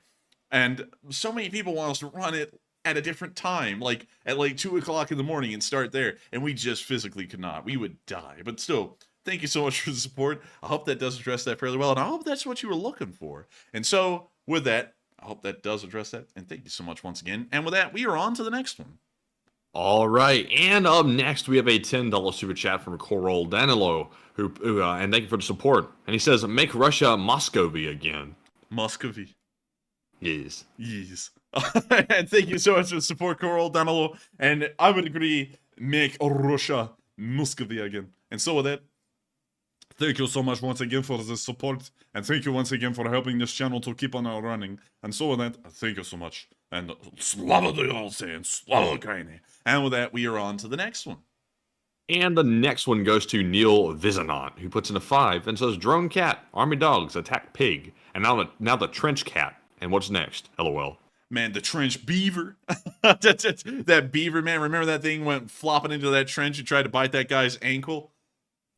And so many people want us to run it at a different time, like at like 2 o'clock in the morning and start there. And we just physically could not. We would die. But still, thank you so much for the support. I hope that does address that fairly well. And I hope that's what you were looking for. And so with that, I hope that does address that. And thank you so much once again. And with that, we are on to the next one. All right, and up next we have a $10 super chat from Coral Danilo, who and thank you for the support. And he says, "Make Russia Muscovy again." Muscovy. Yes. Yes. And thank you so much for the support, Coral Danilo. And I would agree, make Russia Muscovy again. And so with that, Thank you so much once again for the support, and thank you once again for helping this channel to keep on running. And so with that, thank you so much. And slava Russia and slava Ukraine. And with that, we are on to the next one. And the next one goes to Neil Vizanant, who puts in a 5 and says, "Drone cat, army dogs, attack pig, and now the trench cat. And what's next? LOL." Man, the trench beaver. That beaver, man. Remember that thing went flopping into that trench and tried to bite that guy's ankle?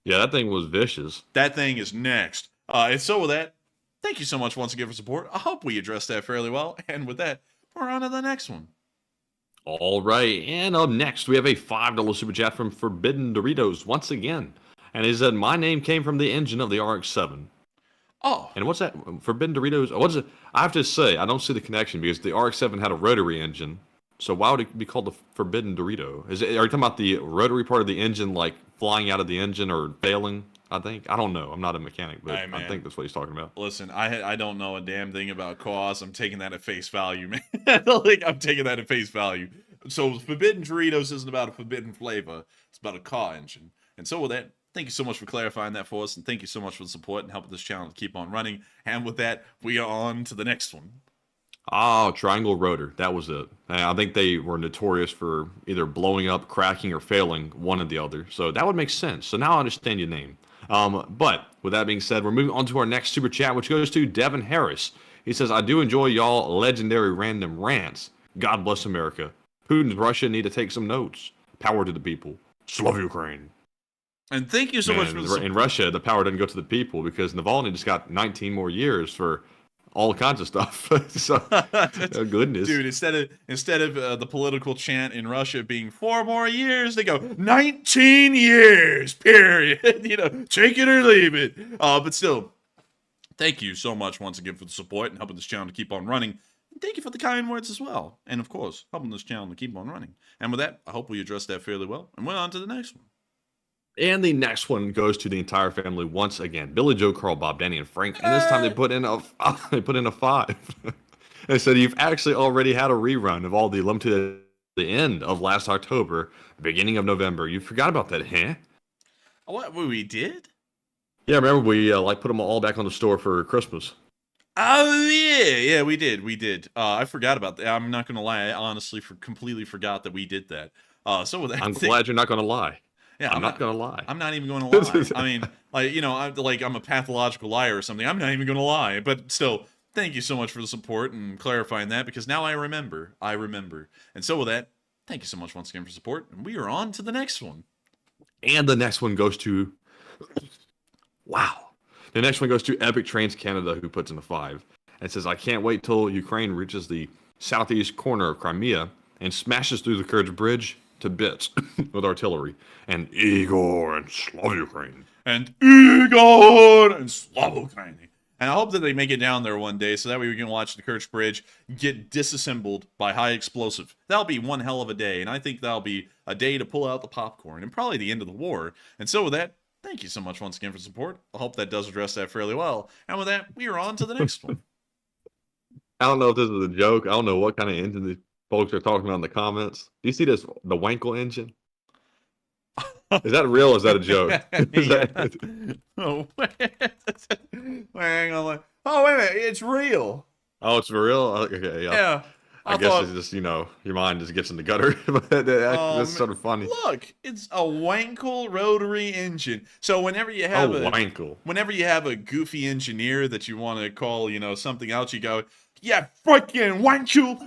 Yeah, that thing was vicious. That thing is next. And so with that, thank you so much once again for support. I hope we addressed that fairly well. And with that, we're on to the next one. All right, and up next, we have a $5 super chat from Forbidden Doritos once again. And he said, "My name came from the engine of the RX-7. Oh. And what's that? Forbidden Doritos? What's it? I have to say, I don't see the connection because the RX-7 had a rotary engine. So why would it be called the Forbidden Dorito? Are you talking about the rotary part of the engine, like flying out of the engine or failing? I think. I don't know. I'm not a mechanic, but Hey, I think that's what he's talking about. Listen, I don't know a damn thing about cause. I'm taking that at face value, man. Like, I'm taking that at face value. So Forbidden Doritos isn't about a forbidden flavor. It's about a car engine. And so with that, thank you so much for clarifying that for us. And thank you so much for the support and helping this channel to keep on running. And with that, we are on to the next one. Oh, triangle rotor. That was it. I think they were notorious for either blowing up, cracking, or failing, one or the other. So that would make sense. So now I understand your name. But with that being said, we're moving on to our next super chat, which goes to Devin Harris. He says, "I do enjoy y'all legendary random rants. God bless America. Putin and Russia need to take some notes. Power to the people. Slava Ukraine." And thank you so much for the support. In Russia, the power doesn't go to the people because Navalny just got 19 more years for all kinds of stuff. So, oh goodness, dude! Instead of the political chant in Russia being 4 more years, they go 19 years. Period. You know, take it or leave it. But still, thank you so much once again for the support and helping this channel to keep on running. And thank you for the kind words as well, and of course, helping this channel to keep on running. And with that, I hope we addressed that fairly well. And we're on to the next one. And the next one goes to the entire family once again. Billy, Joe, Carl, Bob, Danny, and Frank. And this time they put in a 5. They said, "You've actually already had a rerun of all the lumped to the end of last October, beginning of November. You forgot about that, huh?" What we did? Yeah, remember we put them all back on the store for Christmas. Oh yeah, we did. I forgot about that. I'm not gonna lie, I honestly completely forgot that we did that. So with that, I'm glad you're not gonna lie. Yeah, I'm not gonna lie. I'm not even going to lie. I mean, like, you know, I'm a pathological liar or something. I'm not even going to lie. But still, thank you so much for the support and clarifying that, because now I remember. And so with that, thank you so much once again for support. And we are on to the next one. And the next one goes to, wow. The next one goes to Epic Trains Canada, who puts in a 5. And says, I can't wait till Ukraine reaches the southeast corner of Crimea and smashes through the Kirch Bridge to bits with artillery. And Igor and Surovikin. And Igor and Surovikin. And I hope that they make it down there one day so that way we can watch the Kirch Bridge get disassembled by high explosive. That'll be one hell of a day, and I think that'll be a day to pull out the popcorn and probably the end of the war. And so with that, thank you so much once again for support. I hope that does address that fairly well. And with that, we are on to the next one. I don't know if this is a joke. I don't know what kind of engine these folks are talking about in the comments. Do you see this, the Wankel engine? Is that real or is that a joke? Oh, hang on. Oh, wait a minute. It's real. Oh, it's for real? Okay, Yeah. I guess it's just, you know, your mind just gets in the gutter. But that's sort of funny. Look, it's a Wankel rotary engine. So whenever you have whenever you have a goofy engineer that you want to call, you know, something else, you go, yeah, freaking Wankel.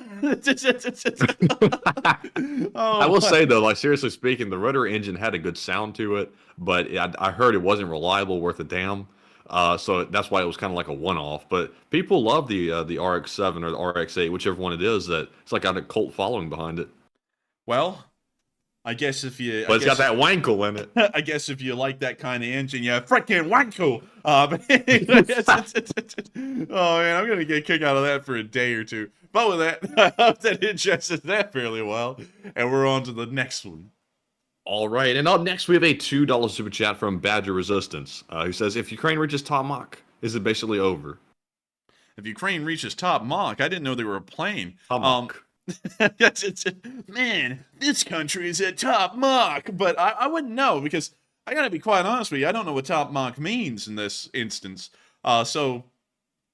I will say though, like seriously speaking, the rotary engine had a good sound to it, but I heard it wasn't reliable worth a damn. So that's why it was kind of like a one-off. But people love the RX-7 or the RX-8, whichever one it is. That it's like got a cult following behind it. Well, I guess if you, but it's got that Wankel in it. I guess if you like that kind of engine, yeah, freaking Wankel. Oh man, I'm gonna get kicked out of that for a day or two. But with that, I hope that addresses that fairly well, and we're on to the next one. All right, and up next we have a $2 super chat from Badger Resistance, who says, "If Ukraine reaches top Mach, is it basically over?" If Ukraine reaches top Mach, I didn't know they were a plane. Top Mach. Man, this country is at top Mach, but I wouldn't know because I gotta be quite honest with you. I don't know what top Mach means in this instance. So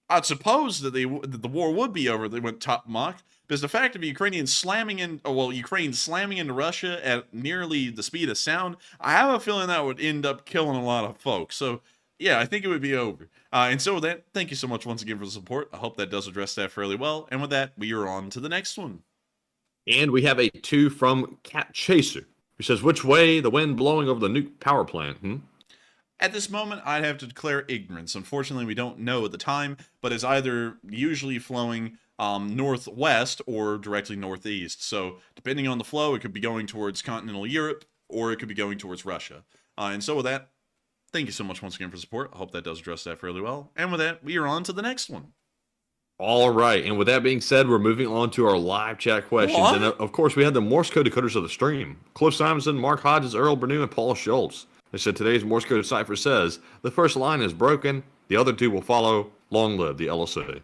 I'd suppose that the war would be over if they went top Mach. Because the fact of Ukraine slamming into Russia at nearly the speed of sound, I have a feeling that would end up killing a lot of folks. So, yeah, I think it would be over. And so with that, thank you so much once again for the support. I hope that does address that fairly well. And with that, we are on to the next one. And we have a 2 from Cat Chaser, who says, "Which way the wind blowing over the nuke power plant?" At this moment, I'd have to declare ignorance. Unfortunately, we don't know at the time, but it's either usually flowing northwest or directly northeast. So depending on the flow, it could be going towards continental Europe or it could be going towards Russia. And so with that, thank you so much once again for support. I hope that does address that fairly well. And with that, we are on to the next one. All right, and with that being said, we're moving on to our live chat questions. What? And of course, we had the Morse code decoders of the stream. Cliff Simonson, Mark Hodges, Earl Bernew, and Paul Schultz. They said today's Morse code cipher says, "The first line is broken, the other two will follow. Long live the LSA."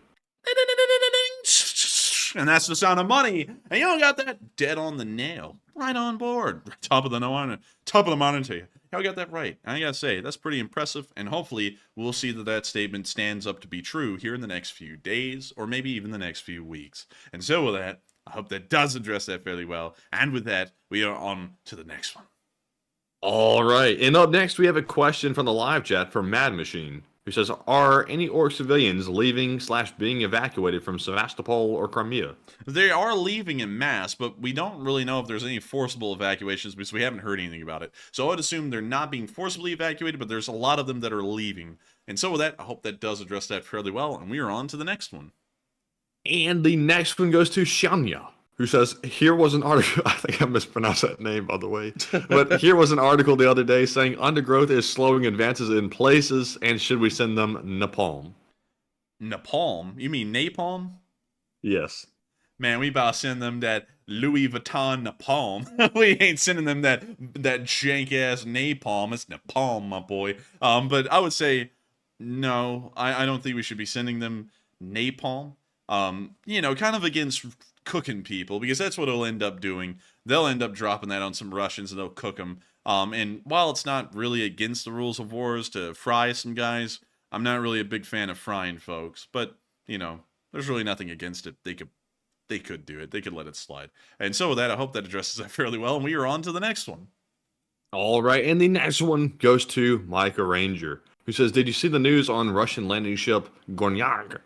And that's the sound of money. And y'all got that dead on the nail. Right on board. Top of the monitor. Y'all got that right. I gotta say, that's pretty impressive. And hopefully, we'll see that statement stands up to be true here in the next few days, or maybe even the next few weeks. And so with that, I hope that does address that fairly well. And with that, we are on to the next one. All right, and up next, we have a question from the live chat from Mad Machine, who says, "Are any orc civilians leaving/being evacuated from Sevastopol or Crimea?" They are leaving en masse, but we don't really know if there's any forcible evacuations because we haven't heard anything about it. So I would assume they're not being forcibly evacuated, but there's a lot of them that are leaving. And so with that, I hope that does address that fairly well, and we are on to the next one. And the next one goes to Shanya, who says, "Here was an article," I think I mispronounced that name, by the way, but here was an article the other day saying undergrowth is slowing advances in places, and should we send them napalm? Napalm? You mean napalm? Yes. Man, we about to send them that Louis Vuitton napalm. We ain't sending them that jank-ass napalm. It's napalm, my boy. But I would say, no, I don't think we should be sending them napalm. You know, kind of against cooking people, because that's what it'll end up doing. They'll end up dropping that on some Russians and they'll cook them. And while it's not really against the rules of wars to fry some guys, I'm not really a big fan of frying folks. But, you know, there's really nothing against it. They could do it. They could let it slide. And so with that, I hope that addresses that fairly well. And we are on to the next one. All right, and the next one goes to Micah Ranger, who says, did you see the news on Russian landing ship Gornyak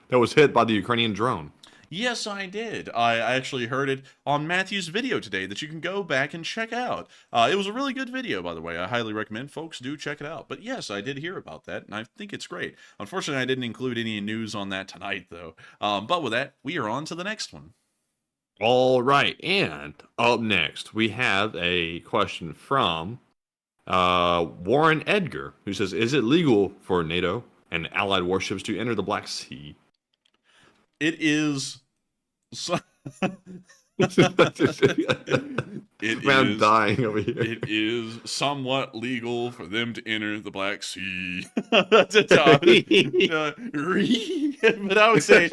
that was hit by the Ukrainian drone? Yes, I did. I actually heard it on Matthew's video today that you can go back and check out. It was a really good video, by the way. I highly recommend folks do check it out. But yes, I did hear about that, and I think it's great. Unfortunately, I didn't include any news on that tonight, though. But with that, we are on to the next one. All right, and up next, we have a question from Warren Edgar, who says, is it legal for NATO and allied warships to enter the Black Sea? It is... Man, I'm dying over here. It is somewhat legal for them to enter the Black Sea. That's a tough. But I would say...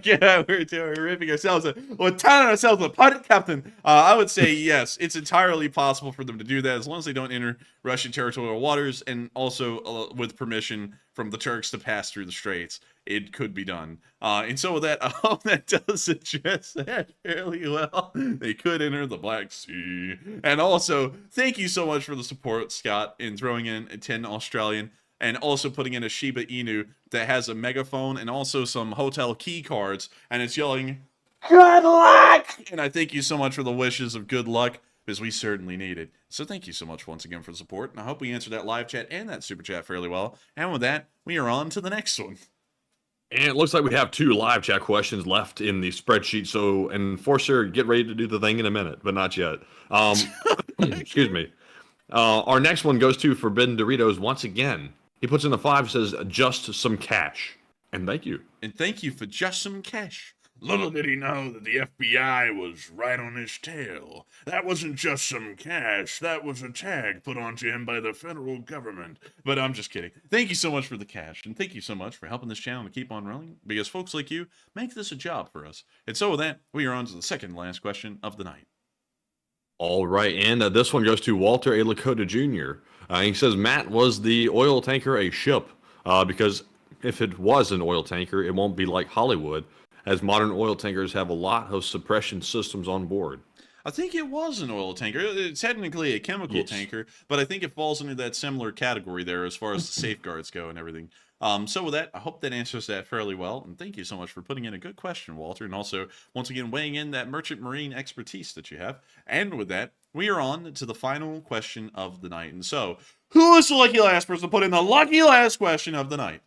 Yeah, we're ripping ourselves. We're telling ourselves a pirate captain. I would say yes, it's entirely possible for them to do that as long as they don't enter Russian territorial waters, and also with permission from the Turks to pass through the straits. It could be done. And so with that, I hope that does address that fairly well. They could enter the Black Sea. And also, thank you so much for the support, Scott, in throwing in a 10 Australian. And also putting in a Shiba Inu that has a megaphone and also some hotel key cards, and it's yelling, "Good luck!" And I thank you so much for the wishes of good luck, because we certainly need it. So thank you so much once again for the support, and I hope we answered that live chat and that super chat fairly well. And with that, we are on to the next one. And it looks like we have 2 live chat questions left in the spreadsheet, so Enforcer, get ready to do the thing in a minute, but not yet. Excuse me. Our next one goes to Forbidden Doritos once again. He puts in the 5, says, just some cash. And thank you. And thank you for just some cash. Little did he know that the FBI was right on his tail. That wasn't just some cash. That was a tag put onto him by the federal government. But I'm just kidding. Thank you so much for the cash. And thank you so much for helping this channel to keep on running. Because folks like you make this a job for us. And so with that, we are on to the second and last question of the night. All right, and this one goes to Walter A. Lakota Jr. He says, Matt, was the oil tanker a ship? Because if it was an oil tanker, it won't be like Hollywood, as modern oil tankers have a lot of suppression systems on board. I think it was an oil tanker. It's technically a chemical tanker, but I think it falls into that similar category there as far as the safeguards go and everything. So with that, I hope that answers that fairly well. And thank you so much for putting in a good question, Walter. And also, once again, weighing in that merchant marine expertise that you have. And with that, we are on to the final question of the night. And so, who is the lucky last person to put in the lucky last question of the night?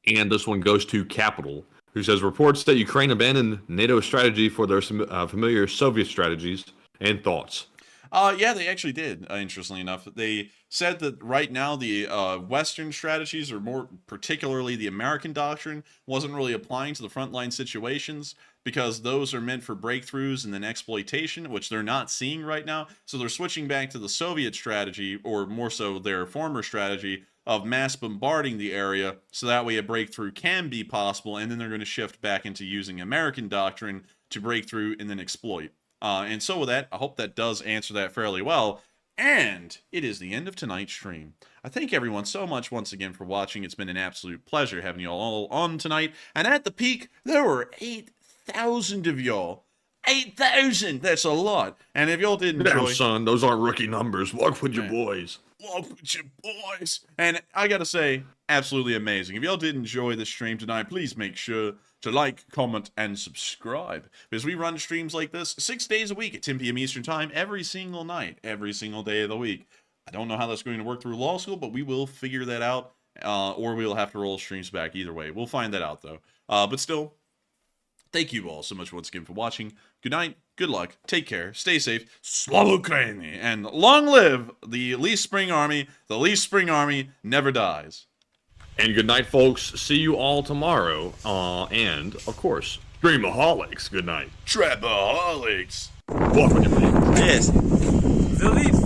And this one goes to Capital, who says, reports that Ukraine abandoned NATO strategy for their familiar Soviet strategies and thoughts. Yeah, they actually did, interestingly enough. They said that right now the Western strategies, or more particularly the American doctrine, wasn't really applying to the frontline situations because those are meant for breakthroughs and then exploitation, which they're not seeing right now. So they're switching back to the Soviet strategy, or more so their former strategy, of mass bombarding the area so that way a breakthrough can be possible, and then they're going to shift back into using American doctrine to break through and then exploit. And so with that, I hope that does answer that fairly well. And it is the end of tonight's stream. I thank everyone so much once again for watching. It's been an absolute pleasure having you all on tonight. And at the peak, there were 8,000 of y'all. 8,000! That's a lot. And if y'all did enjoy... Damn, son, those aren't rookie numbers. Walk with your boys. Walk with your boys. And I gotta say, absolutely amazing. If y'all did enjoy this stream tonight, please make sure to like, comment, and subscribe. Because we run streams like this 6 days a week at 10 p.m. Eastern Time, every single night, every single day of the week. I don't know how that's going to work through law school, but we will figure that out, or we'll have to roll streams back either way. We'll find that out, though. But still, thank you all so much once again for watching. Good night, good luck, take care, stay safe, Slava Ukraini, and long live the Least Spring Army. The Least Spring Army never dies. And good night, folks. See you all tomorrow. And, of course, Dreamaholics. Good night. Trapaholics. Walk with your boys. Yes. The Least